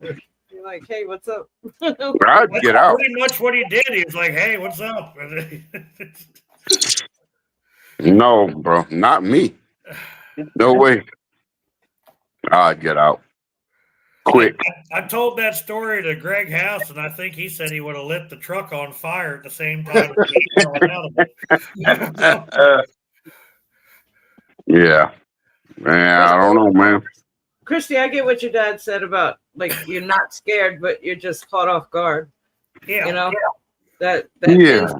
be like, hey, what's up? I'd that's get out. pretty much what he did. He was like, hey, what's up? No, bro, not me. No way. I'd get out. Quick. I told that story to Greg House, and I think he said he would have lit the truck on fire at the same time. As he fell out of it. Yeah. Man, I don't know, man. Christy, I get what your dad said about like you're not scared, but you're just caught off guard. Yeah, You know that Yeah. is,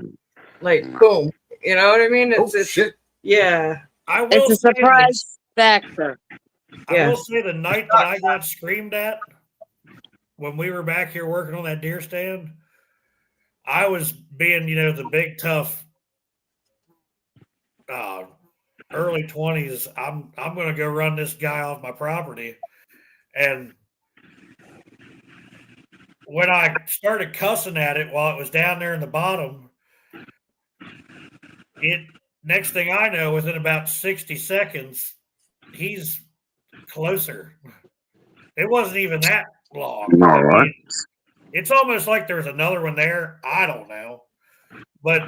like boom. You know what I mean? It's shit. yeah. I will It's a say surprise factor. I will say the night that I got screamed at when we were back here working on that deer stand, I was being, the big tough early 20s. I'm going to go run this guy off my property. And when I started cussing at it while it was down there in the bottom, next thing I know, within about 60 seconds, he's closer. It wasn't even that long. All right. It's almost like there's another one there. I don't know. But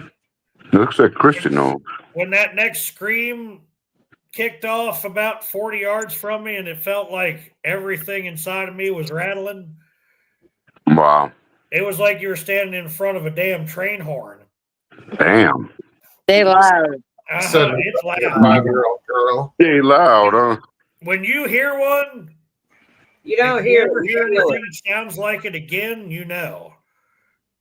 Looks like Christian knows. when that next scream kicked off about 40 yards from me and it felt like everything inside of me was rattling, Wow. it was like you were standing in front of a damn train horn. Damn. They loud. It's loud. 5-year-old girl. They loud, huh? When you hear one, You don't if you hear ever hear feel anything it. that sounds like it again, you know.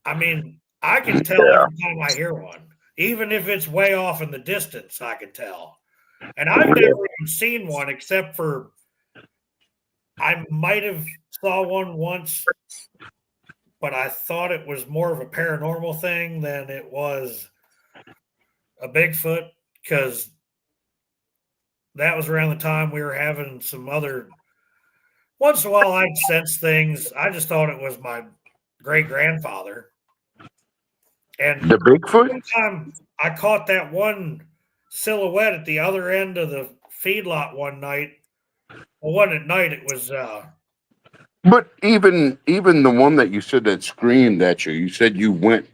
I mean, I can tell every time I hear one. Even if it's way off in the distance, I can tell. And I've never even seen one except for I might have saw one once, but I thought it was more of a paranormal thing than it was a Bigfoot, because that was around the time we were having some other. Once in a while, I'd sense things. I just thought it was my great grandfather. And The Bigfoot? one time I caught that one silhouette at the other end of the feedlot one night. Well, wasn't at night, it was But even the one that you said that screamed at you, you said you went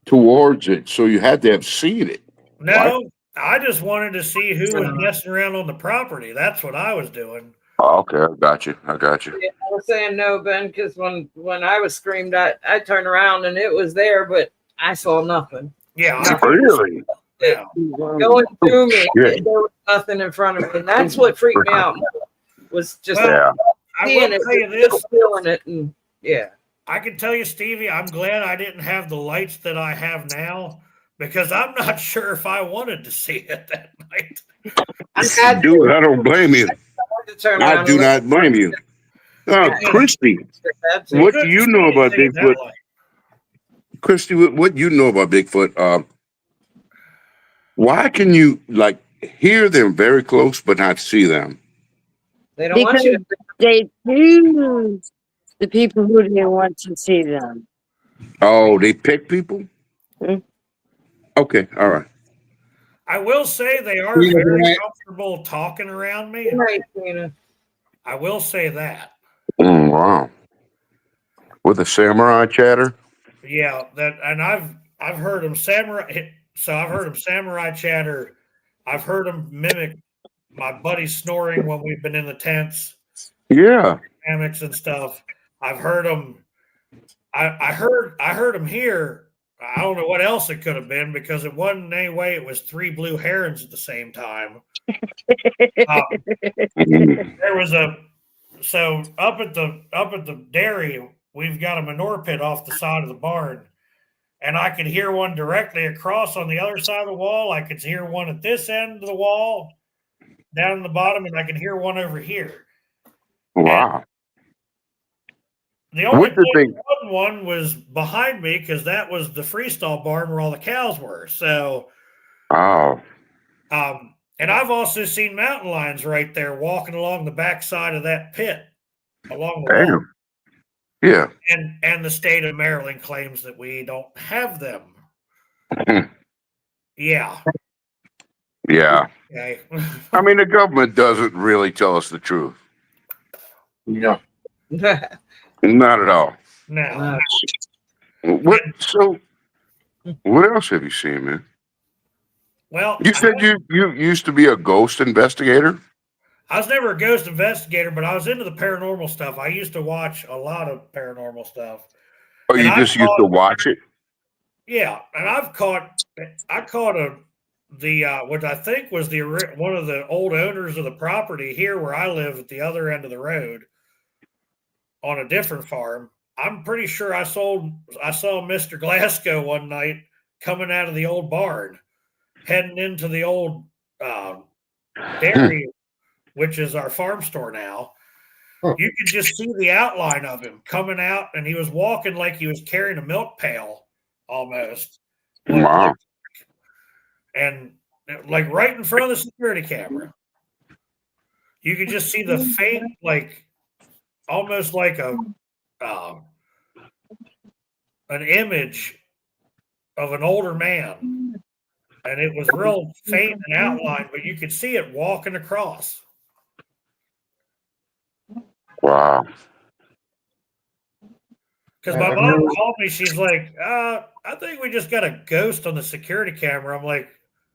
towards it, so you had to have seen it. no, I just wanted to see who was messing around on the property. That's what I was doing. Oh, okay, I got you. Yeah, I was saying no, Ben, because when I was screamed at, I turned around and it was there, but I saw nothing. Yeah, Really? yeah. Going through me, Yeah. there was nothing in front of me. And that's what freaked me out more, was just Well, Yeah. I seeing will it, tell you this. just feeling it, and yeah. I can tell you, Stevie, I'm glad I didn't have the lights that I have now, because I'm not sure if I wanted to see it that night. I had Dude, I don't blame you. to turn I around do and look not blame you. Christy, at that, what too. do you know about Anything in Bigfoot? that light. Christy, what you know about Bigfoot? Why can you like hear them very close but not see them? They don't want Because you to. they choose the people who didn't want to see them. Oh, they pick people? Mm. Okay, all right. I will say they are Yeah, very right. comfortable talking around me. Right, Tina. I will say that. Wow. With a samurai chatter? Yeah, that, and I've heard them samurai. So I've heard them samurai chatter. I've heard them mimic my buddy's snoring when we've been in the tents, Yeah. hammocks and stuff. I've heard them. I heard them here. I don't know what else it could have been because it wasn't anyway. It was three blue herons at the same time. Mhm. There was so up at the dairy, we've got a manure pit off the side of the barn, and I could hear one directly across on the other side of the wall. I could hear one at this end of the wall, down in the bottom, and I could hear one over here. Wow. The only What did place they? there wasn't one was behind me because that was the freestall barn where all the cows were. So, Oh. and I've also seen mountain lions right there walking along the backside of that pit, along the wall. Damn. Yeah. And the state of Maryland claims that we don't have them. Yeah. Yeah. Okay. I mean, the government doesn't really tell us the truth. No. Not at all. Now, What? So, what else have you seen, man? well, You said you used to be a ghost investigator. I was never a ghost investigator, but I was into the paranormal stuff. I used to watch a lot of paranormal stuff. Oh, you And just used to watch it? Yeah, and I caught what I think was one of the old owners of the property here where I live at the other end of the road on a different farm. I'm pretty sure I saw Mr. Glasgow one night coming out of the old barn, heading into the old dairy, which is our farm store now. You could just see the outline of him coming out, and he was walking like he was carrying a milk pail almost. Wow. And like right in front of the security camera. You could just see the faint, like almost like an image of an older man. And it was real faint and outlined, but you could see it walking across. Wow. Because my mom called me, she's like, I think we just got a ghost on the security camera. I'm like,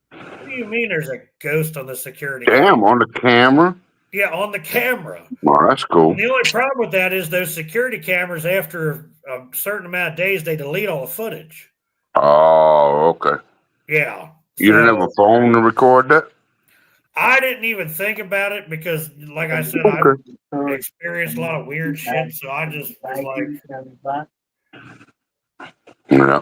what do you mean there's a ghost on the security camera? Damn, on the camera? Yeah, on the camera. Well, that's cool. And the only problem with that is those security cameras, after a certain amount of days, they delete all the footage. Oh, okay. Yeah. You didn't have a phone to record that? I didn't even think about it because, like I said, Okay. I've experienced a lot of weird shit. So I just was like, Yeah.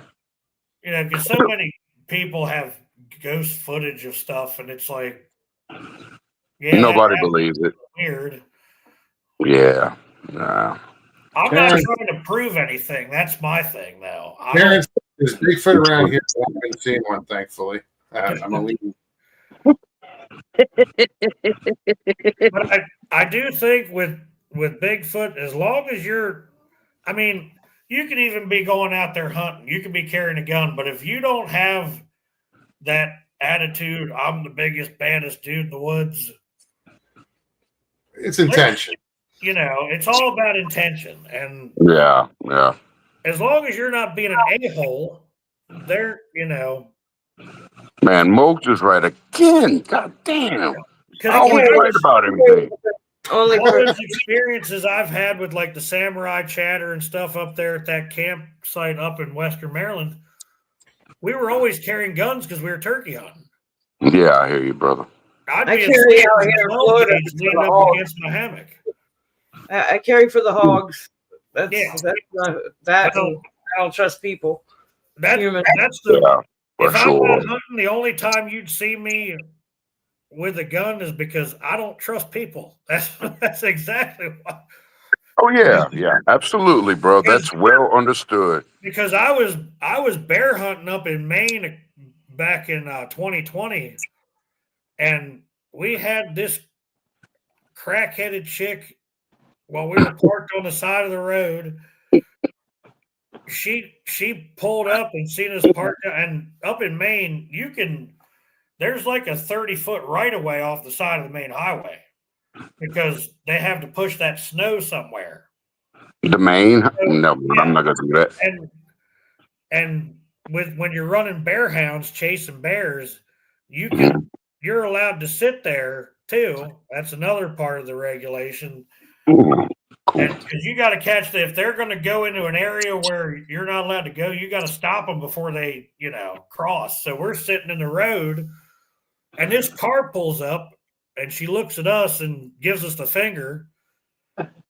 because so many people have ghost footage of stuff, and it's like, yeah, Nobody believes it. weird. Yeah. Nah. I'm not trying to prove anything. That's my thing, though. There's Bigfoot around here. I haven't seen one, thankfully. I'm a lead. But I do think with Bigfoot, as long as you can even be going out there hunting, you can be carrying a gun, but if you don't have that attitude, I'm the biggest, baddest dude in the woods. It's intention. It's all about intention. And Yeah. as long as you're not being an a-hole, Man, Mokes is right again. God damn. because I always right about everything. Only all for those experiences I've had with like the samurai chatter and stuff up there at that campsite up in Western Maryland, we were always carrying guns because we were turkey hunting. Yeah, I hear you, brother. I'd I be carry out here in Florida leaning for the up hogs. against my hammock. I carry for the hogs. That's Yeah. that. Well, And I don't trust people. That's Human. the Yeah, for if I'm sure. not hunting, the only time you'd see me with a gun is because I don't trust people. That's exactly why. Oh yeah, yeah, absolutely, bro. That's well understood. Because I was bear hunting up in Maine back in 2020, and we had this crack-headed chick while we were parked on the side of the road. She pulled up and seen us parked, and up in Maine, there's like a 30-foot right of way off the side of the main highway because they have to push that snow somewhere. The main? So, No, yeah. I'm not gonna do that. And when you're running bear hounds chasing bears, Mm-hmm. you're allowed to sit there too. That's another part of the regulation. Ooh, cool. Because you got to catch if they're going to go into an area where you're not allowed to go, you got to stop them before they, cross. So we're sitting in the road, and this car pulls up, and she looks at us and gives us the finger,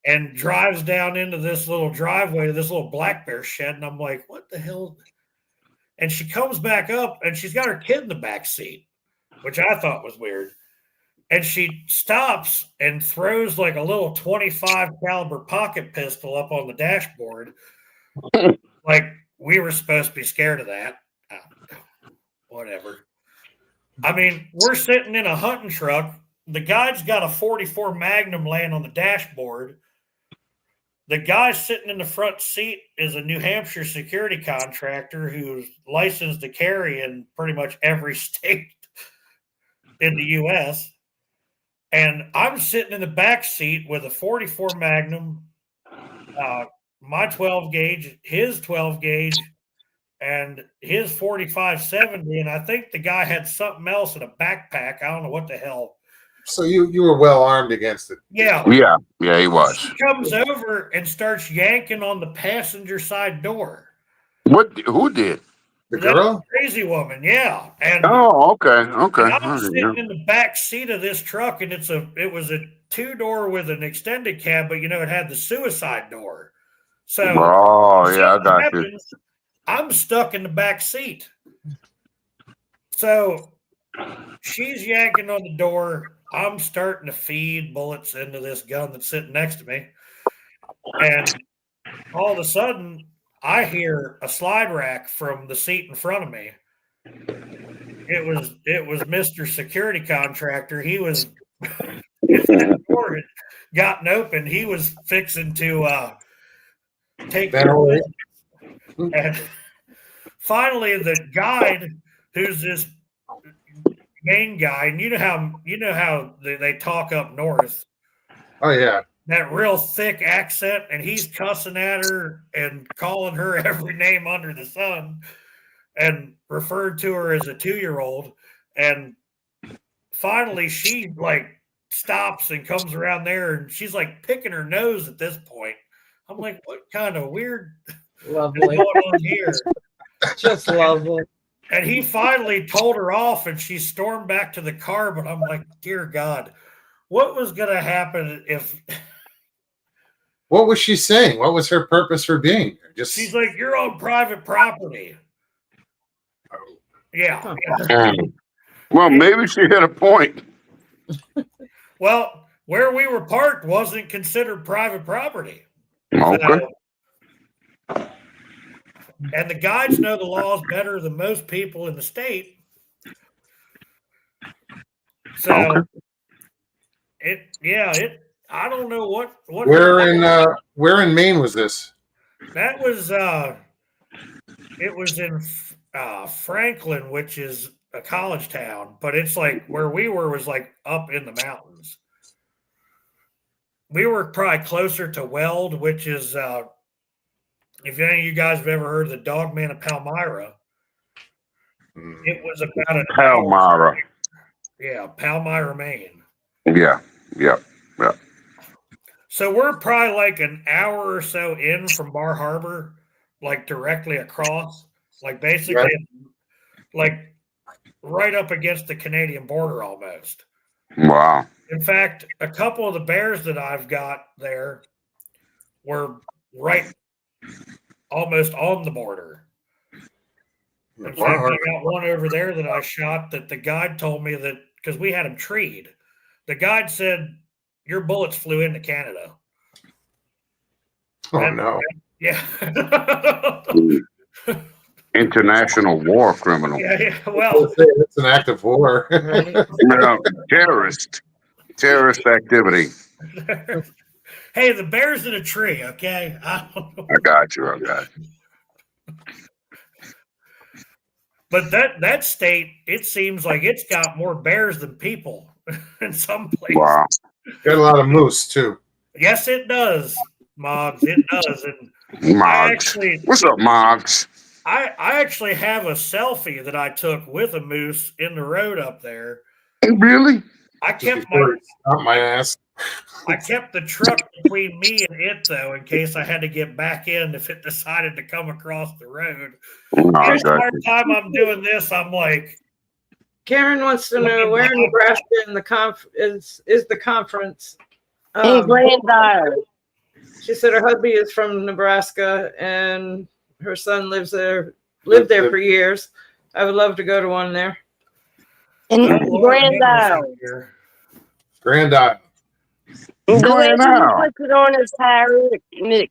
and drives down into this little driveway to this little black bear shed, and I'm like, what the hell? And she comes back up, and she's got her kid in the back seat, which I thought was weird. And she stops and throws like a little 25 caliber pocket pistol up on the dashboard. Like we were supposed to be scared of that. Whatever. I mean, we're sitting in a hunting truck. The guy's got a 44 Magnum laying on the dashboard. The guy sitting in the front seat is a New Hampshire security contractor who's licensed to carry in pretty much every state in the U.S., and I'm sitting in the back seat with a 44 Magnum, my 12 gauge, his 12 gauge, and his 45-70. And I think the guy had something else in a backpack. I don't know what the hell. So you were well armed against it. Yeah, he was. He comes over and starts yanking on the passenger side door. Who did? The girl? That crazy woman, yeah. And okay. And I'm sitting in the back seat of this truck, and it was a 2-door with an extended cab, but it had the suicide door. So I got you. I'm stuck in the back seat. So she's yanking on the door. I'm starting to feed bullets into this gun that's sitting next to me. And all of a sudden, I hear a slide rack from the seat in front of me. It was Mr. Security Contractor. He was if that door had gotten open, he was fixing to take care of it. And finally, the guide, who's this main guy, and you know how they talk up north. Oh yeah. That real thick accent, and he's cussing at her and calling her every name under the sun and referred to her as a 2-year-old. And finally she stops and comes around there, and she's picking her nose at this point. I'm like, what kind of weird Lovely. going on here? Just lovely. And he finally told her off, and she stormed back to the car. But I'm like, dear God, what was going to happen if... What was she saying? What was her purpose for being there? She's like, you're on private property. Yeah. Well, maybe she had a point. Well, where we were parked wasn't considered private property. Okay. And the guides know the laws better than most people in the state. So I don't know what where in Maine was this? that was. It was in Franklin, which is a college town, but it's where we were was up in the mountains. We were probably closer to Weld, which is if any of you guys have ever heard of the Dogman of Palmyra, it was about an Palmyra. Yeah, Palmyra, Maine. Yeah. So we're probably an hour or so in from Bar Harbor, directly across, basically right up against the Canadian border almost. Wow. In fact, a couple of the bears that I've got there were right almost on the border. In fact, I got one over there that I shot that the guide told me that because we had him treed. The guide said your bullets flew into Canada. Oh no. Yeah. International war criminal. Yeah. Well, It's an act of war. Right. No, terrorist activity. hey, the bear's in a tree. Okay. I don't know. I got you. But that state, it seems like it's got more bears than people in some places. Wow. Got a lot of moose too. Yes, it does, Moggs. It does. And Moggs. What's up, Moggs? I actually have a selfie that I took with a moose in the road up there. Really? I Just kept before it stomped my ass. I kept the truck between me and it though, in case I had to get back in if it decided to come across the road. Oh, I Here's the got hard you. time I'm doing this. I'm like, Karen wants to know where in Nebraska in the is the conference. In Grand Isle. She said her hubby is from Nebraska and her son lived there for years. I would love to go to one there. In oh, Grand Isle. Grand Isle. The way Grand he Isle. puts it on his Harry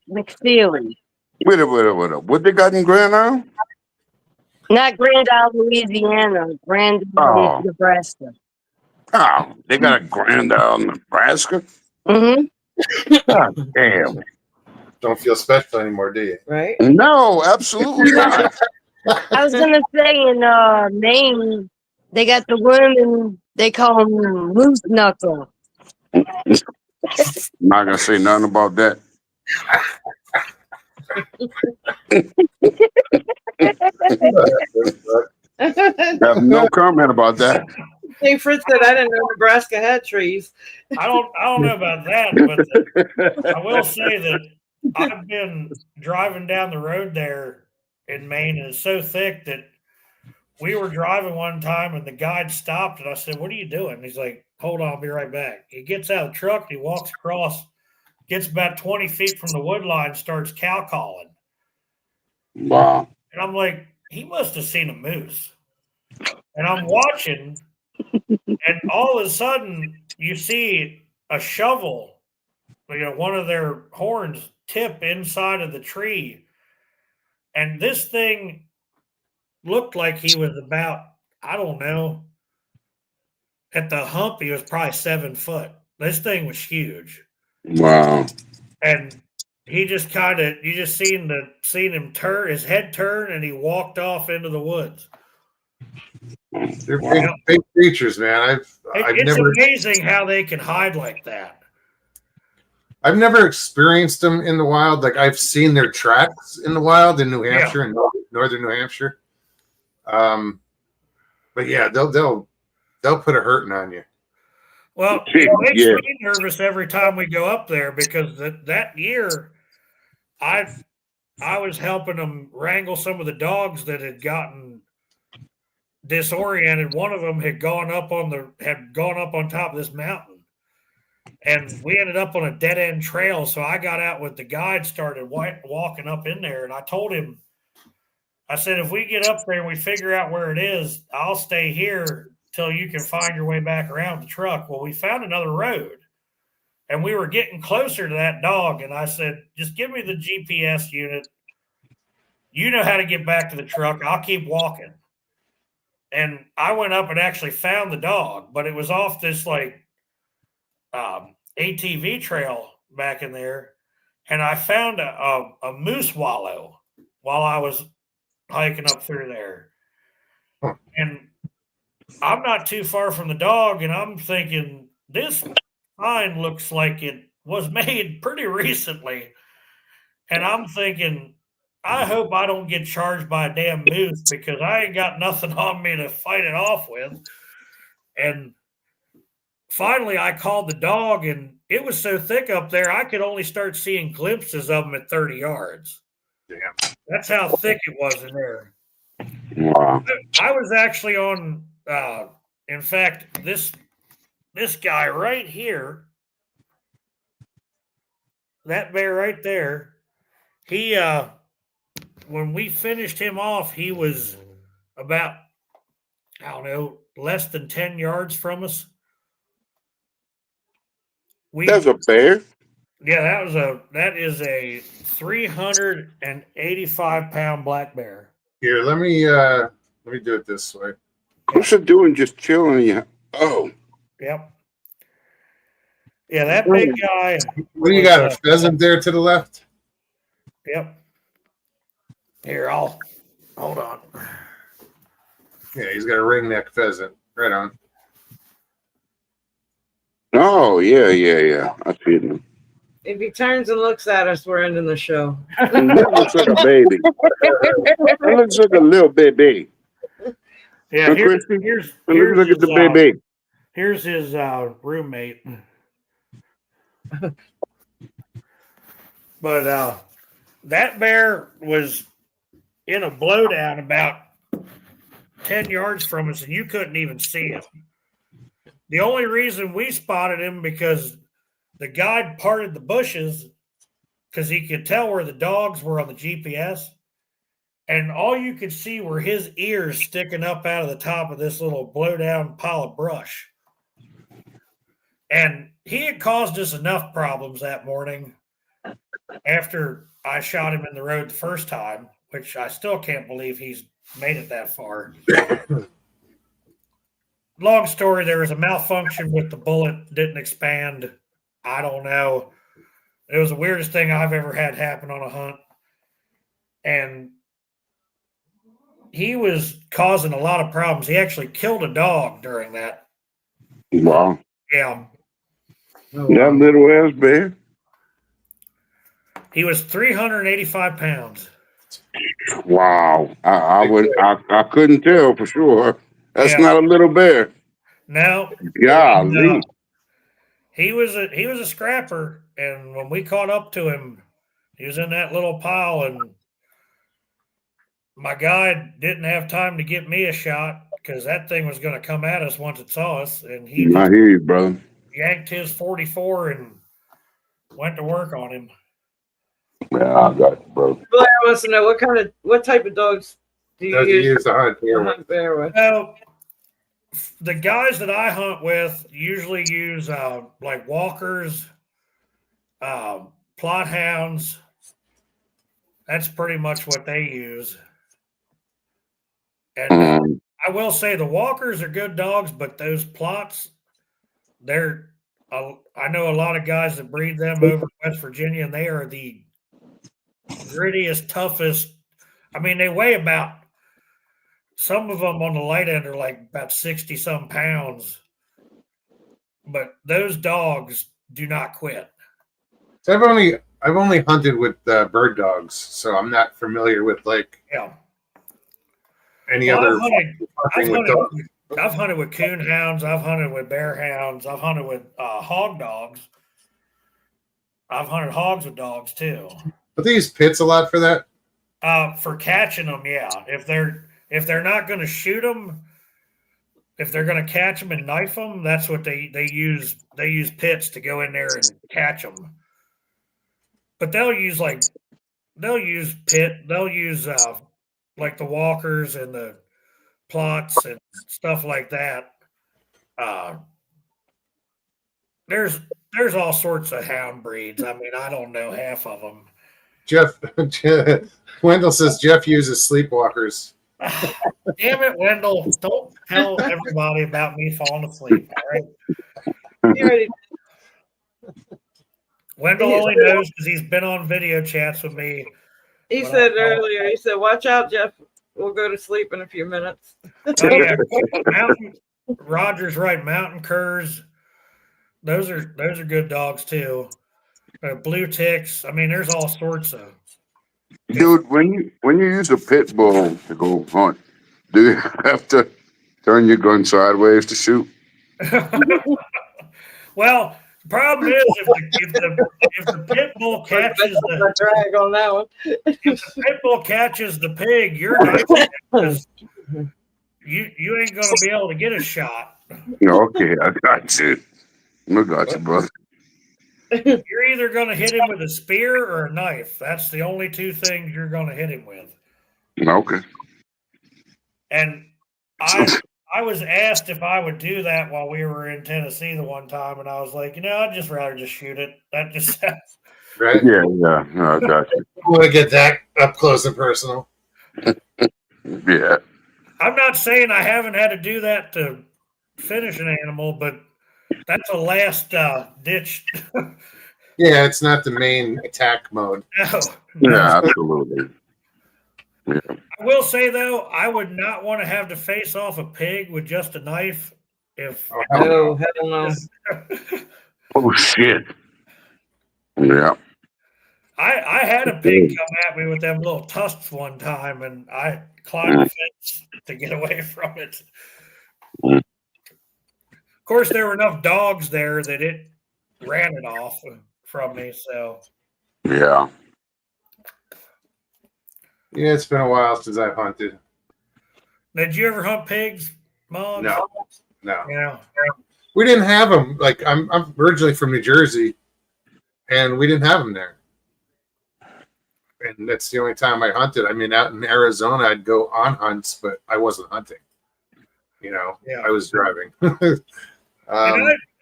McFeely. Wait. What they got in Grand Isle? Not Grand Isle, Louisiana. Grand Isle, Oh. Nebraska. Oh, they got a Grand Isle, Nebraska? Mm-hmm. God damn. Don't feel special anymore, do you? Right? No, absolutely not. I was gonna say in Maine, they got the women. They call them loose knuckle. Not gonna say nothing about that. Have no comment about that. Hey, Fritz said I didn't know Nebraska had trees. I don't know about that, but I will say that I've been driving down the road there in Maine, and it's so thick that we were driving one time, and the guide stopped, and I said, "What are you doing?" And he's like, "Hold on, I'll be right back." He gets out of the truck, and he walks across, gets about 20 feet from the wood line, starts cow calling, Wow. and I'm like, he must have seen a moose. And I'm watching, and all of a sudden, you see a shovel, one of their horns tip inside of the tree. And this thing looked like he was about, I don't know, at the hump, he was probably 7 foot. This thing was huge. Wow. And he just you just seen him turn, his head turn, and he walked off into the woods. They're big creatures, man. I've It's never amazing how they can hide like that. I've never experienced them in the wild. Like I've seen their tracks in the wild in New Hampshire and northern New Hampshire. But yeah, they'll put a hurting on you. Well, it makes me nervous every time we go up there because that year, I was helping them wrangle some of the dogs that had gotten disoriented. One of them had gone up on top of this mountain, and we ended up on a dead end trail. So I got out with the guide, started walking up in there, and I told him, I said, if we get up there and we figure out where it is, I'll stay here till you can find your way back around the truck. Well, we found another road, and we were getting closer to that dog. And I said, just give me the GPS unit. You know how to get back to the truck. I'll keep walking. And I went up and actually found the dog, but it was off this ATV trail back in there. And I found a moose wallow while I was hiking up through there. Huh. And I'm not too far from the dog, and I'm thinking, this sign looks like it was made pretty recently. And I'm thinking, I hope I don't get charged by a damn moose because I ain't got nothing on me to fight it off with. And finally, I called the dog, and it was so thick up there, I could only start seeing glimpses of them at 30 yards. Damn. That's how thick it was in there. Wow. I was actually on, in fact, this guy right here, that bear right there, he, when we finished him off, he was about, I don't know, less than 10 yards from us. That's a bear. Yeah, that is a 385-pound black bear. Here, let me do it this way. What's it doing just chilling? Oh, Yep. Yeah, that big guy. What do you got? A pheasant there to the left? Yep. Here, I'll hold on. Yeah, he's got a ringneck pheasant. Right on. oh, yeah. I see it now. If he turns and looks at us, we're ending the show. That looks like a baby. That looks like a little baby. Yeah, Huh, here's Christy? here's It looks like it's a his, baby. here's his roommate. But that bear was in a blowdown about 10 yards from us, and you couldn't even see him. The only reason we spotted him because the guide parted the bushes because he could tell where the dogs were on the GPS. And all you could see were his ears sticking up out of the top of this little blowdown pile of brush. And he had caused us enough problems that morning after I shot him in the road the first time, which I still can't believe he's made it that far. Long story, there was a malfunction with the bullet, didn't expand. I don't know. It was the weirdest thing I've ever had happen on a hunt. And he was causing a lot of problems. He actually killed a dog during that. Wow. Yeah. That little ass bear. He was 385 pounds. Wow. I couldn't tell for sure. That's Yeah. not a little bear. No. Golly. He was a scrapper, and when we caught up to him, he was in that little pile, and my guide didn't have time to get me a shot because that thing was going to come at us once it saw us, and he I hear you, brother. yanked his 44 and went to work on him. Yeah, I got you, brother. Blair wants to know what type of dogs do you Does he use use the hunt to here? hunt bear with? Well, the guys that I hunt with usually use like walkers, plot hounds. That's pretty much what they use. And I will say the walkers are good dogs, but those plots, I know a lot of guys that breed them over in West Virginia, and they are the grittiest, toughest. I mean, they weigh about, some of them on the light end are like about 60 some pounds, but those dogs do not quit. So I've only hunted with bird dogs, so I'm not familiar with like Yeah. any Well, other I've hunting with dogs. hunted with coon hounds. I've hunted with bear hounds. I've hunted with hog dogs. I've hunted hogs with dogs too. But they use pits a lot for that. For catching them, yeah. If they're not going to shoot them, if they're going to catch them and knife them, that's what they use. They use pits to go in there and catch them. But they'll use like the walkers and the plots and stuff like that. There's all sorts of hound breeds. I mean, I don't know half of them. Jeff Wendell says Jeff uses sleepwalkers. Damn it, Wendell! Don't tell everybody about me falling asleep. All right. You already Wendell only knows because he's been on video chats with me. He said earlier, he said, watch out, Jeff. We'll go to sleep in a few minutes. Oh, yeah. Roger's right. Mountain curs. Those are good dogs too. Blue ticks. I mean, there's all sorts of. Dude, when you use a pit bull to go hunt, do you have to turn your gun sideways to shoot? Well, the problem is if the pit bull catches the drag on that one. if the pit bull catches the pig, you're not because you ain't gonna be able to get a shot. Okay, I got you. I got you, brother. You're either gonna hit him with a spear or a knife. That's the only two things you're gonna hit him with. Okay. And I I was asked if I would do that while we were in Tennessee the one time, and I was like, I'd just rather just shoot it. That just sounds. Right? Yeah, yeah. No, I got you. I want to get that up close and personal. Yeah. I'm not saying I haven't had to do that to finish an animal, but that's a last ditch. Yeah, it's not the main attack mode. No. Yeah, absolutely. Yeah. I will say though, I would not want to have to face off a pig with just a knife. If Oh, hell No, no. hell no. Oh shit. Yeah. I had a pig come at me with them little tusks one time, and I climbed the fence to get away from it. Of course, there were enough dogs there that it ran it off from me. So Yeah. Yeah, it's been a while since I've hunted. did you ever hunt pigs, Mom? No. Yeah. We didn't have them. Like I'm originally from New Jersey, and we didn't have them there. And that's the only time I hunted. I mean, out in Arizona, I'd go on hunts, but I wasn't hunting. Yeah. I was driving.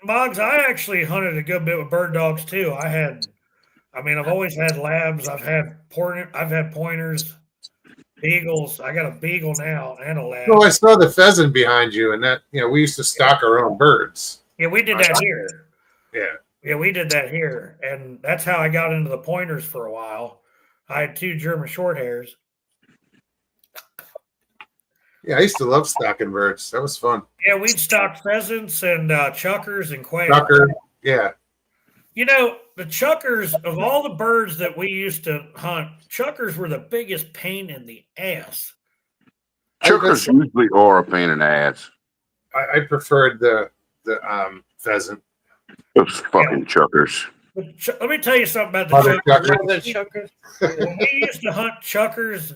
Moggs, I actually hunted a good bit with bird dogs too. I've always had labs. I've had pointers, beagles. I got a beagle now and a lab. Well, I saw the pheasant behind you, and that we used to stock our own birds. Yeah, we did that here. Yeah. Yeah, we did that here, and that's how I got into the pointers for a while. I had 2 German short hairs. Yeah, I used to love stocking birds. That was fun. Yeah, we'd stock pheasants and chuckers and quail. Tucker, yeah. The chuckers, of all the birds that we used to hunt, chuckers were the biggest pain in the ass. Chuckers usually are a pain in the ass. I preferred the pheasant. Those fucking chuckers. But let me tell you something about the Mother chuckers. chuckers. The chuckers. When we used to hunt chuckers,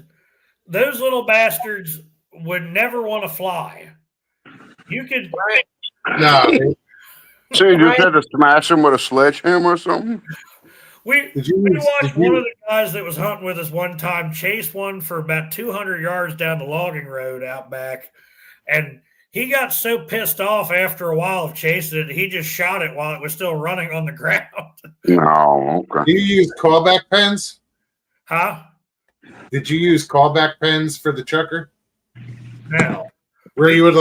those little bastards would never want to fly. You could. No, So you just had to smash them with a sledgehammer or something? We Did you use- watched did you- one of the guys that was hunting with us one time chase one for about 200 yards down the logging road out back. And he got so pissed off after a while of chasing it, he just shot it while it was still running on the ground. No, okay. Do you use callback pens? Huh? Did you use callback pens for the chucker? Now. Where you would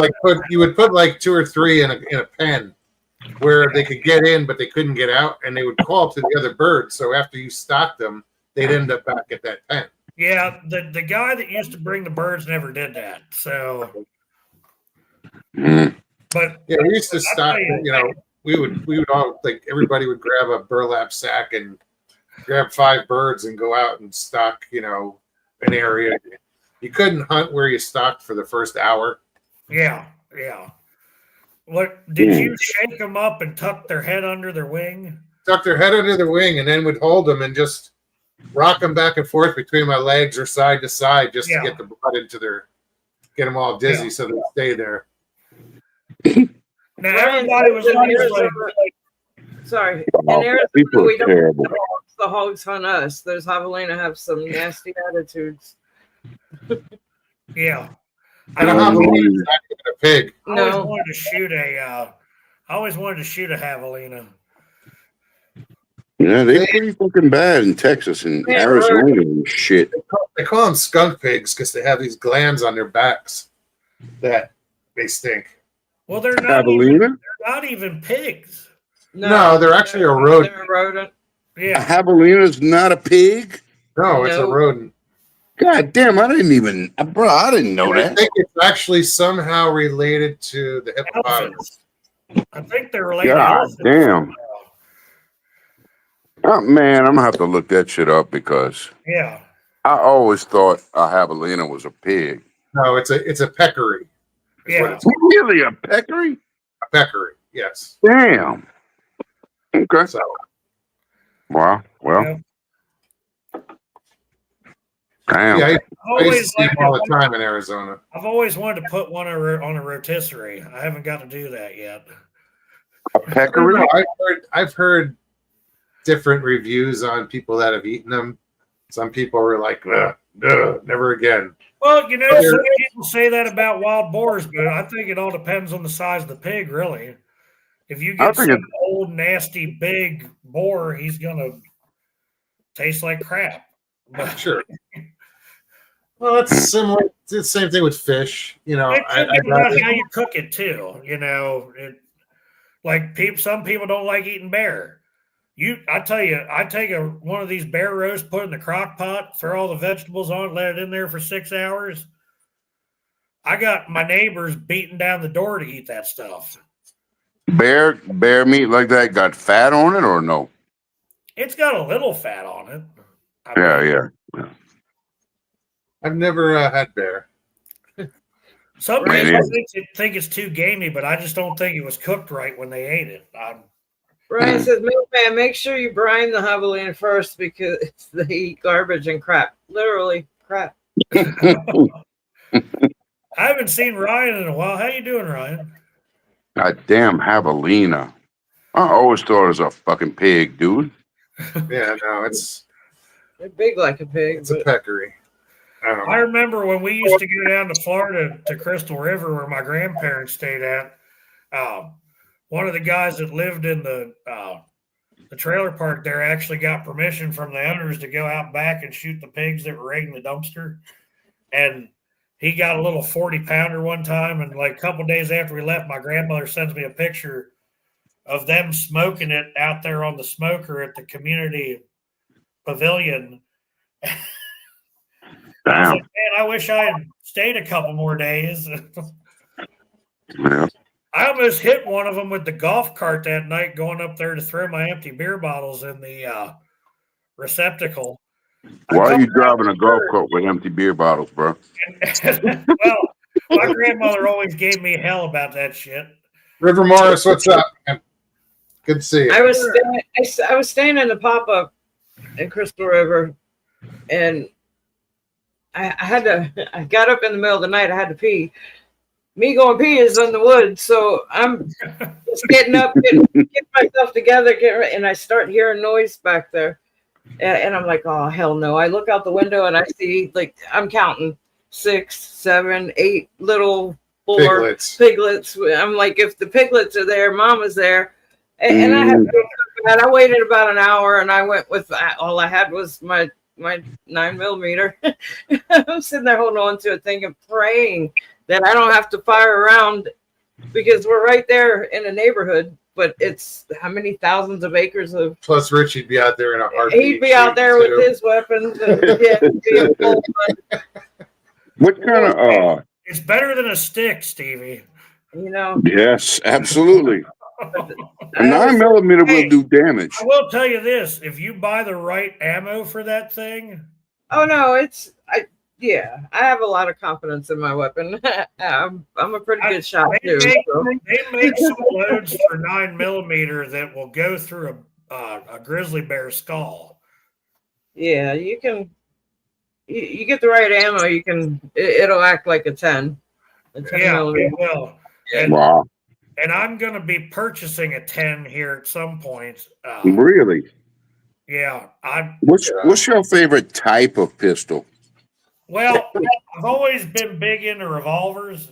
put like 2 or 3 in a pen where they could get in but they couldn't get out, and they would call to the other birds. So after you stocked them, they'd end up back at that pen. Yeah, the guy that used to bring the birds never did that. So, Mm. but Yeah, we used to I'll stock. tell you, We would all like everybody would grab a burlap sack and grab 5 birds and go out and stock. An area. You couldn't hunt where you stocked for the first hour. yeah. What did you shake them up and tuck their head under their wing? Tuck their head under their wing and then would hold them and just rock them back and forth between my legs or side to side just to get the blood get them all dizzy so they stay there. Now everybody was always like, Sorry. Wow, In Arizona, people we are don't terrible. hunt the hogs. The hogs hunt us. Those javelina have some nasty attitudes. yeah. I don't have a pig. I always No. wanted to shoot a javelina. Yeah, they're pretty fucking bad in Texas and Yeah, Arizona and shit. They call them skunk pigs because they have these glands on their backs that they stink. Well, they're not Javelina? even pigs. No, they're actually a rodent. They're a rodent. A Yeah. javelina's not a pig? No, it's a No. rodent. God damn, I didn't know I that. think it's actually somehow related to the hippopotamus. Elephants. I think they're related to God elephants. damn. Oh, man, I'm gonna have to look that shit up because Yeah. I always thought a javelina was a pig. No, it's a peccary. is what Yeah. it's Really, a peccary? a peccary. Yes. Damn. Okay. So Wow. Well, Yeah. damn. yeah, I used to Always see them liked all it. the time in Arizona. I've always wanted to put one on a rotisserie. I haven't got to do that yet. A I don't peccary? know. I've heard different reviews on people that have eaten them. Some people were like, never again. Well, some people say that about wild boars, but I think it all depends on the size of the pig, really. If you I get think some old, nasty, big boar, he's gonna taste like crap. But Sure. Well, it's similar. It's the same thing with fish. it could be about how you cook it too. Some people don't like eating bear. I tell you, I take one of these bear roasts, put it in the crock pot, throw all the vegetables on it, let it in there for 6 hours. I got my neighbors beating down the door to eat that stuff. Bear meat like that got fat on it or no? It's got a little fat on it. Yeah. I've never had bear. Some Man, people think it's too gamey, but I just don't think it was cooked right when they ate it. Brian says, "Milkman, make sure you brine the javelin first because they eat garbage and crap. Literally crap." I haven't seen Ryan in a while. How you doing, Ryan? God damn javelina. I always thought it was a fucking pig, dude. Yeah, no, They're big like a pig. it's a peccary. I remember when we used to go down to Florida to Crystal River where my grandparents stayed at. One of the guys that lived in the trailer park there actually got permission from the owners to go out back and shoot the pigs that were raiding the dumpster. And he got a little 40-pounder one time. And like a couple days after we left, my grandmother sends me a picture of them smoking it out there on the smoker at the community pavilion. I was like, man, I wish I had stayed a couple more days. Yeah. I almost hit one of them with the golf cart that night going up there to throw my empty beer bottles in the receptacle. Why are you driving a golf cart with empty beer bottles, bro? Well, my grandmother always gave me hell about that shit. River Morris, what's up? Man? Good to see you. I was staying in the pop-up in Crystal River, and I got up in the middle of the night. I had to pee. Me going pee is in the woods, so I'm just getting up, getting myself together, and I start hearing noise back there, and I'm like, oh hell no! I look out the window and I see, like, I'm counting 6, 7, 8 little boar piglets. I'm like, if the piglets are there, Mama's there, and I had to go to bed. I waited about an hour, and I went with all I had was my 9mm. I'm sitting there holding on to it, thinking, praying that I don't have to fire around because we're right there in a neighborhood, but it's how many thousands of acres of. Plus, Richie'd be out there in a heartbeat. He'd be out there with his weapons. And, What kind of It's better than a stick, Stevie. Yes, absolutely. A 9mm will do damage. I will tell you this: if you buy the right ammo for that thing. Oh no, I have a lot of confidence in my weapon. I'm a pretty good shot too. They make some loads for 9mm that will go through a grizzly bear skull. Yeah, you can. You get the right ammo, it'll act like a 10. Yeah, it will. Wow. And I'm going to be purchasing a 10 here at some point. Really? Yeah. What's your favorite type of pistol? Well, I've always been big into revolvers.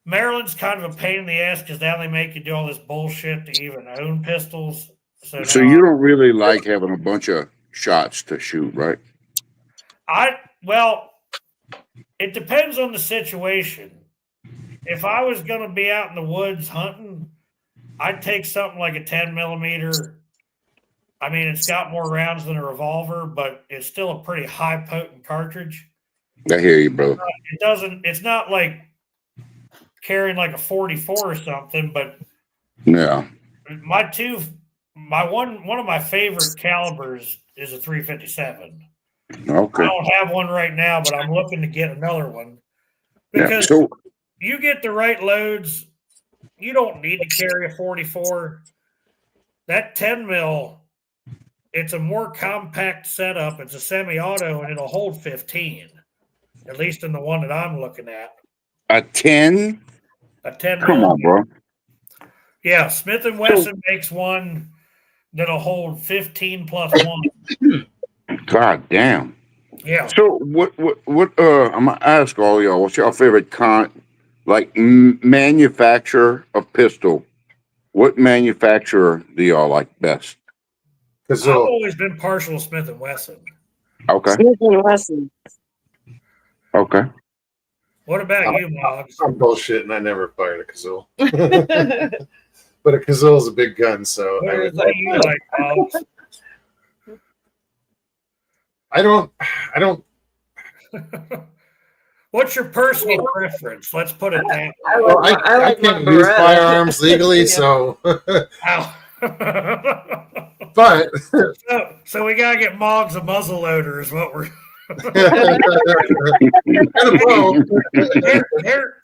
Maryland's kind of a pain in the ass because now they make you do all this bullshit to even own pistols. So you don't really like having a bunch of shots to shoot, right? Well, it depends on the situation. If I was going to be out in the woods hunting, I'd take something like a 10mm. I mean, it's got more rounds than a revolver, but it's still a pretty high potent cartridge. I hear you, bro. It's not like carrying like a 44 or something, but yeah. One of my favorite calibers is a 357. Okay. I don't have one right now, but I'm looking to get another one because you get the right loads. You don't need to carry a 44. That 10mm, it's a more compact setup. It's a semi-auto, and it'll hold 15, at least in the one that I'm looking at. A 10? A 10. Come on, bro. Yeah, Smith & Wesson makes one that'll hold 15 plus 1. God damn. Yeah. So what I'm gonna ask all y'all, what's your favorite manufacturer of pistol? What manufacturer do y'all like best? I've Kazoo. always been partial to Smith and Wesson. Okay. Smith and Wesson. Okay. What about you, Moggs? I'm bullshitting. I never fired a Kazoo. But a Kazoo is a big gun, so What I do you like, Moggs? don't. What's your personal preference? Let's put it that way. Well, I can't use Beretta. firearms legally, Yeah. so. Ow. But so we gotta get Moggs a muzzle loader, is what we're.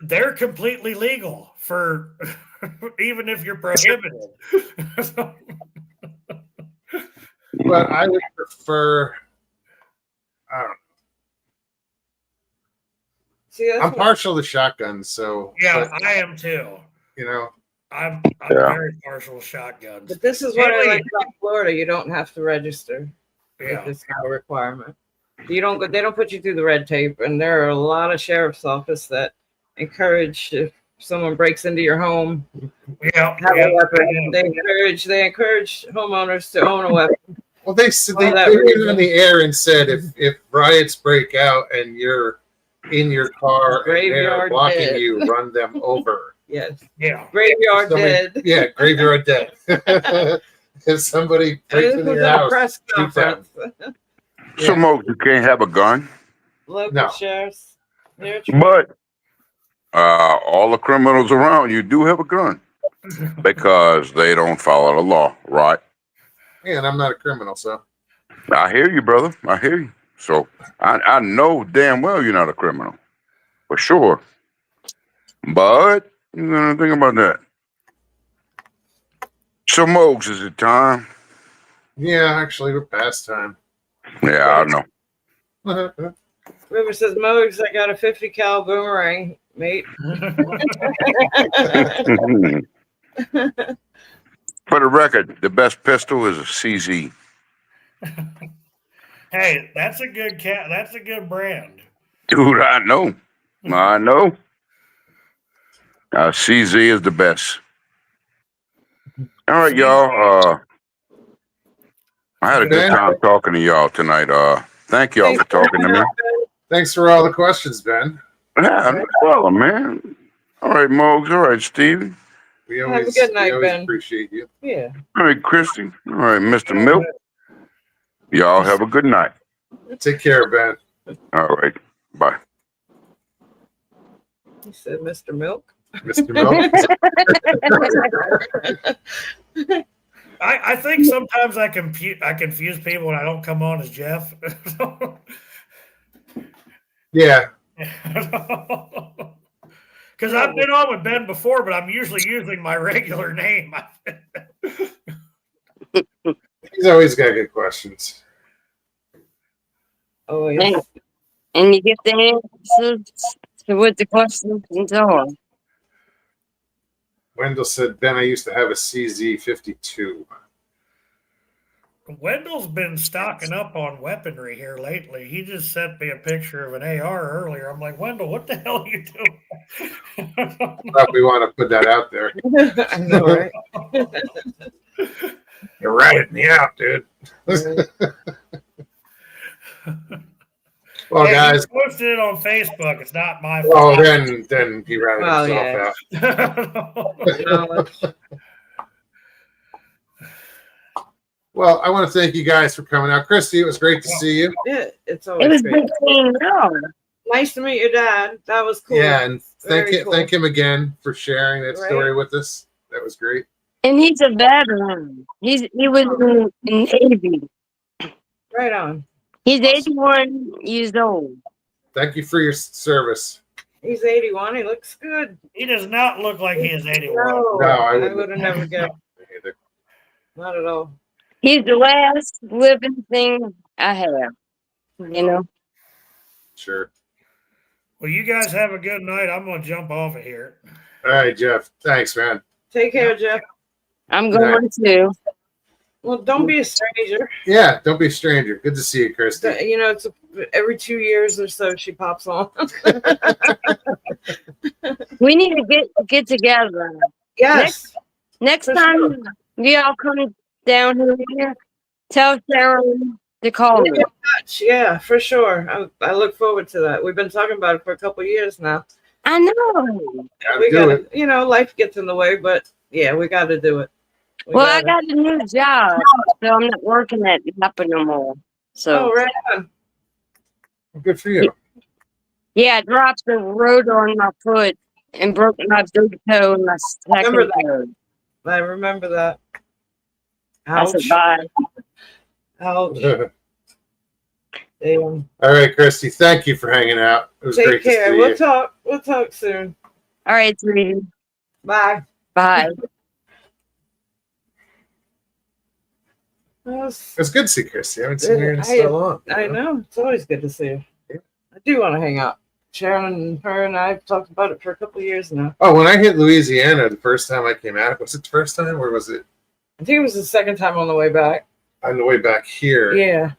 They're completely legal for even if you're prohibited. but I would prefer. I don't know. See, that's I'm what- partial to shotguns, so Yeah, but, I am too. you know, I'm Yeah. very partial to shotguns. but this is what I Haley- like about Florida. You don't have to register. Yeah. It's not a requirement. You don't go. They don't put you through the red tape, and there are a lot of sheriff's office that encourage if someone breaks into your home, Yeah. have yeah, a weapon. yeah. They encourage homeowners to own a weapon. well, they said Well, that they put it reason. in the air and said if riots break out and you're in your car and they're Graveyard blocking dead. you, run them over. Yes, Yeah. graveyard Somebody- dead. Yeah, graveyard dead. If somebody breaks This into was your at a house, press shoot them. conference. So Mo, you can't have a gun, Local No. sheriffs. They're but all the criminals around you do have a gun because they don't follow the law, right? Yeah, and I'm not a criminal, so I hear you, brother. I hear you. So I know damn well you're not a criminal, for sure. But you gonna think about that. So Mogs, is it time? yeah, actually we're past time. Yeah, I know. River says, Mogs, I got a 50 cal boomerang, mate. For the record, the best pistol is a CZ. Hey, that's a good cat. That's a good brand. Dude, I know. I know. CZ is the best. All right, y'all. I had a good time talking to y'all tonight. Thank y'all for talking to me. Thanks for all the questions, Ben. Yeah, no problem, man. All right, Mogs. All right, Stevie. We Have a always, good night, we always Ben. appreciate you. Yeah. All right, Christy. All right, Mr. Milk. Y'all have a good night. Take care, Ben. All right. Bye. He said, Mr. Milk. Mr. Milk. I think sometimes I confuse people when I don't come on as Jeff. Yeah. Because I've been on with Ben before, but I'm usually using my regular name. He's always got good questions. Oh, yes. And you get the answers to what the questions are. Wendell said, Ben, I used to have a CZ52. Wendell's been stocking up on weaponry here lately. He just sent me a picture of an AR earlier. I'm like, Wendell, what the hell are you doing? Thought we want to put that out there. I know, right? You're ratting me out, dude. Well, Hey, guys. he posted it on Facebook. It's not my Well, fault. then he ratted Well, himself yeah. out. Well, I want to thank you guys for coming out. Christy, it was great to see you. Yeah, it's It always was great. good seeing you. Nice to meet your dad. That was cool. Yeah, and Very cool. thank him again for sharing that Right. story with us. That was great. And he's a veteran. He was in Navy. Right on. He's 81 years old. Thank you for your service. He's 81. He looks good. He does not look like he is 81. No, I I wouldn't- would have never guessed. Not at all. He's the last living thing I have. You know? Sure. Well, you guys have a good night. I'm going to jump off of here. All right, Jeff. Thanks, man. Take care, Jeff. I'm going to. Well, don't be a stranger. Yeah, don't be a stranger. Good to see you, Christy. You know, it's every 2 years or so she pops on. We need to get together. Yes. Next For time sure. we all come down here, tell Sarah to call me. Yeah, for sure. I look forward to that. We've been talking about it for a couple of years now. I know. Gotta We do gotta, it. you know, life gets in the way, but yeah, we got to do it. Well, I got a new job, so I'm not working at Napa no more. So Oh, right on. Good for you. yeah, I dropped the rotor on my foot and broke my big toe and my Remember second toe. I remember that. I Ouch. said bye. Ouch. All Damn. right, Christy. Thank you for hanging out. It was Take great care. to see We'll you. talk. We'll talk soon. All right, sweetie. Bye. Bye. It's good to see Christy. I haven't seen her in so long. you I know? know. It's always good to see you. Yeah. I do want to hang out. Sharon and her and I have talked about it for a couple of years now. Oh, when I hit Louisiana the first time I came out, was it the first time or was it I think it was the second time on the way back. on the way back here? Yeah.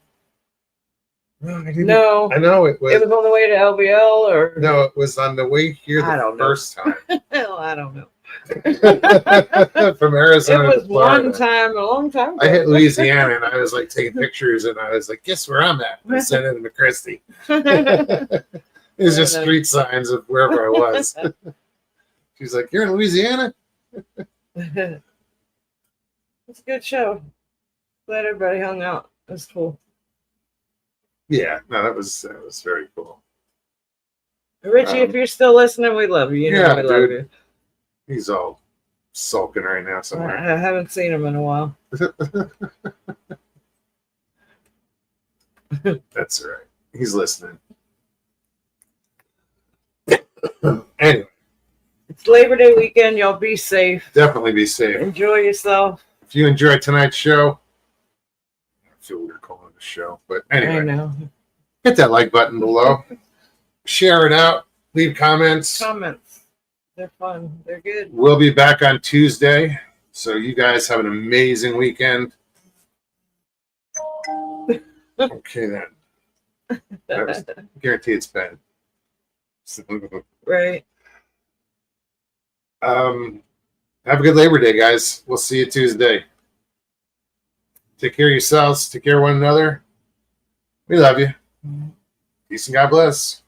No, I didn't. No. I know it was. It was on the way to LBL or No, it was on the way here I the don't know. first time. Hell, I don't know. From It Arizona was to Florida. one time, a long time ago. I hit Louisiana and I was like taking pictures and I was like, guess where I'm at? I sent it to Christy. It was just street signs of wherever I was. She's like, you're in Louisiana? It's a good show. Glad everybody hung out. That's cool. Yeah, no, that was very cool. Richie, if you're still listening, we love you. You know yeah, we love dude. He's all sulking right now you. somewhere. I haven't seen him in a while. That's all right. He's listening. Anyway, It's Labor Day weekend. Y'all be safe. definitely be safe. Enjoy yourself. If you enjoyed tonight's show, I feel weird calling it a show, but I anyway, know. hit that like button below. Share it out. Leave comments. Comments. They're fun. They're good. We'll be back on Tuesday. So you guys have an amazing weekend. Okay, then. That was, guarantee it's bad. Right. Have a good Labor Day, guys. We'll see you Tuesday. Take care of yourselves. Take care of one another. We love you. Peace and God bless.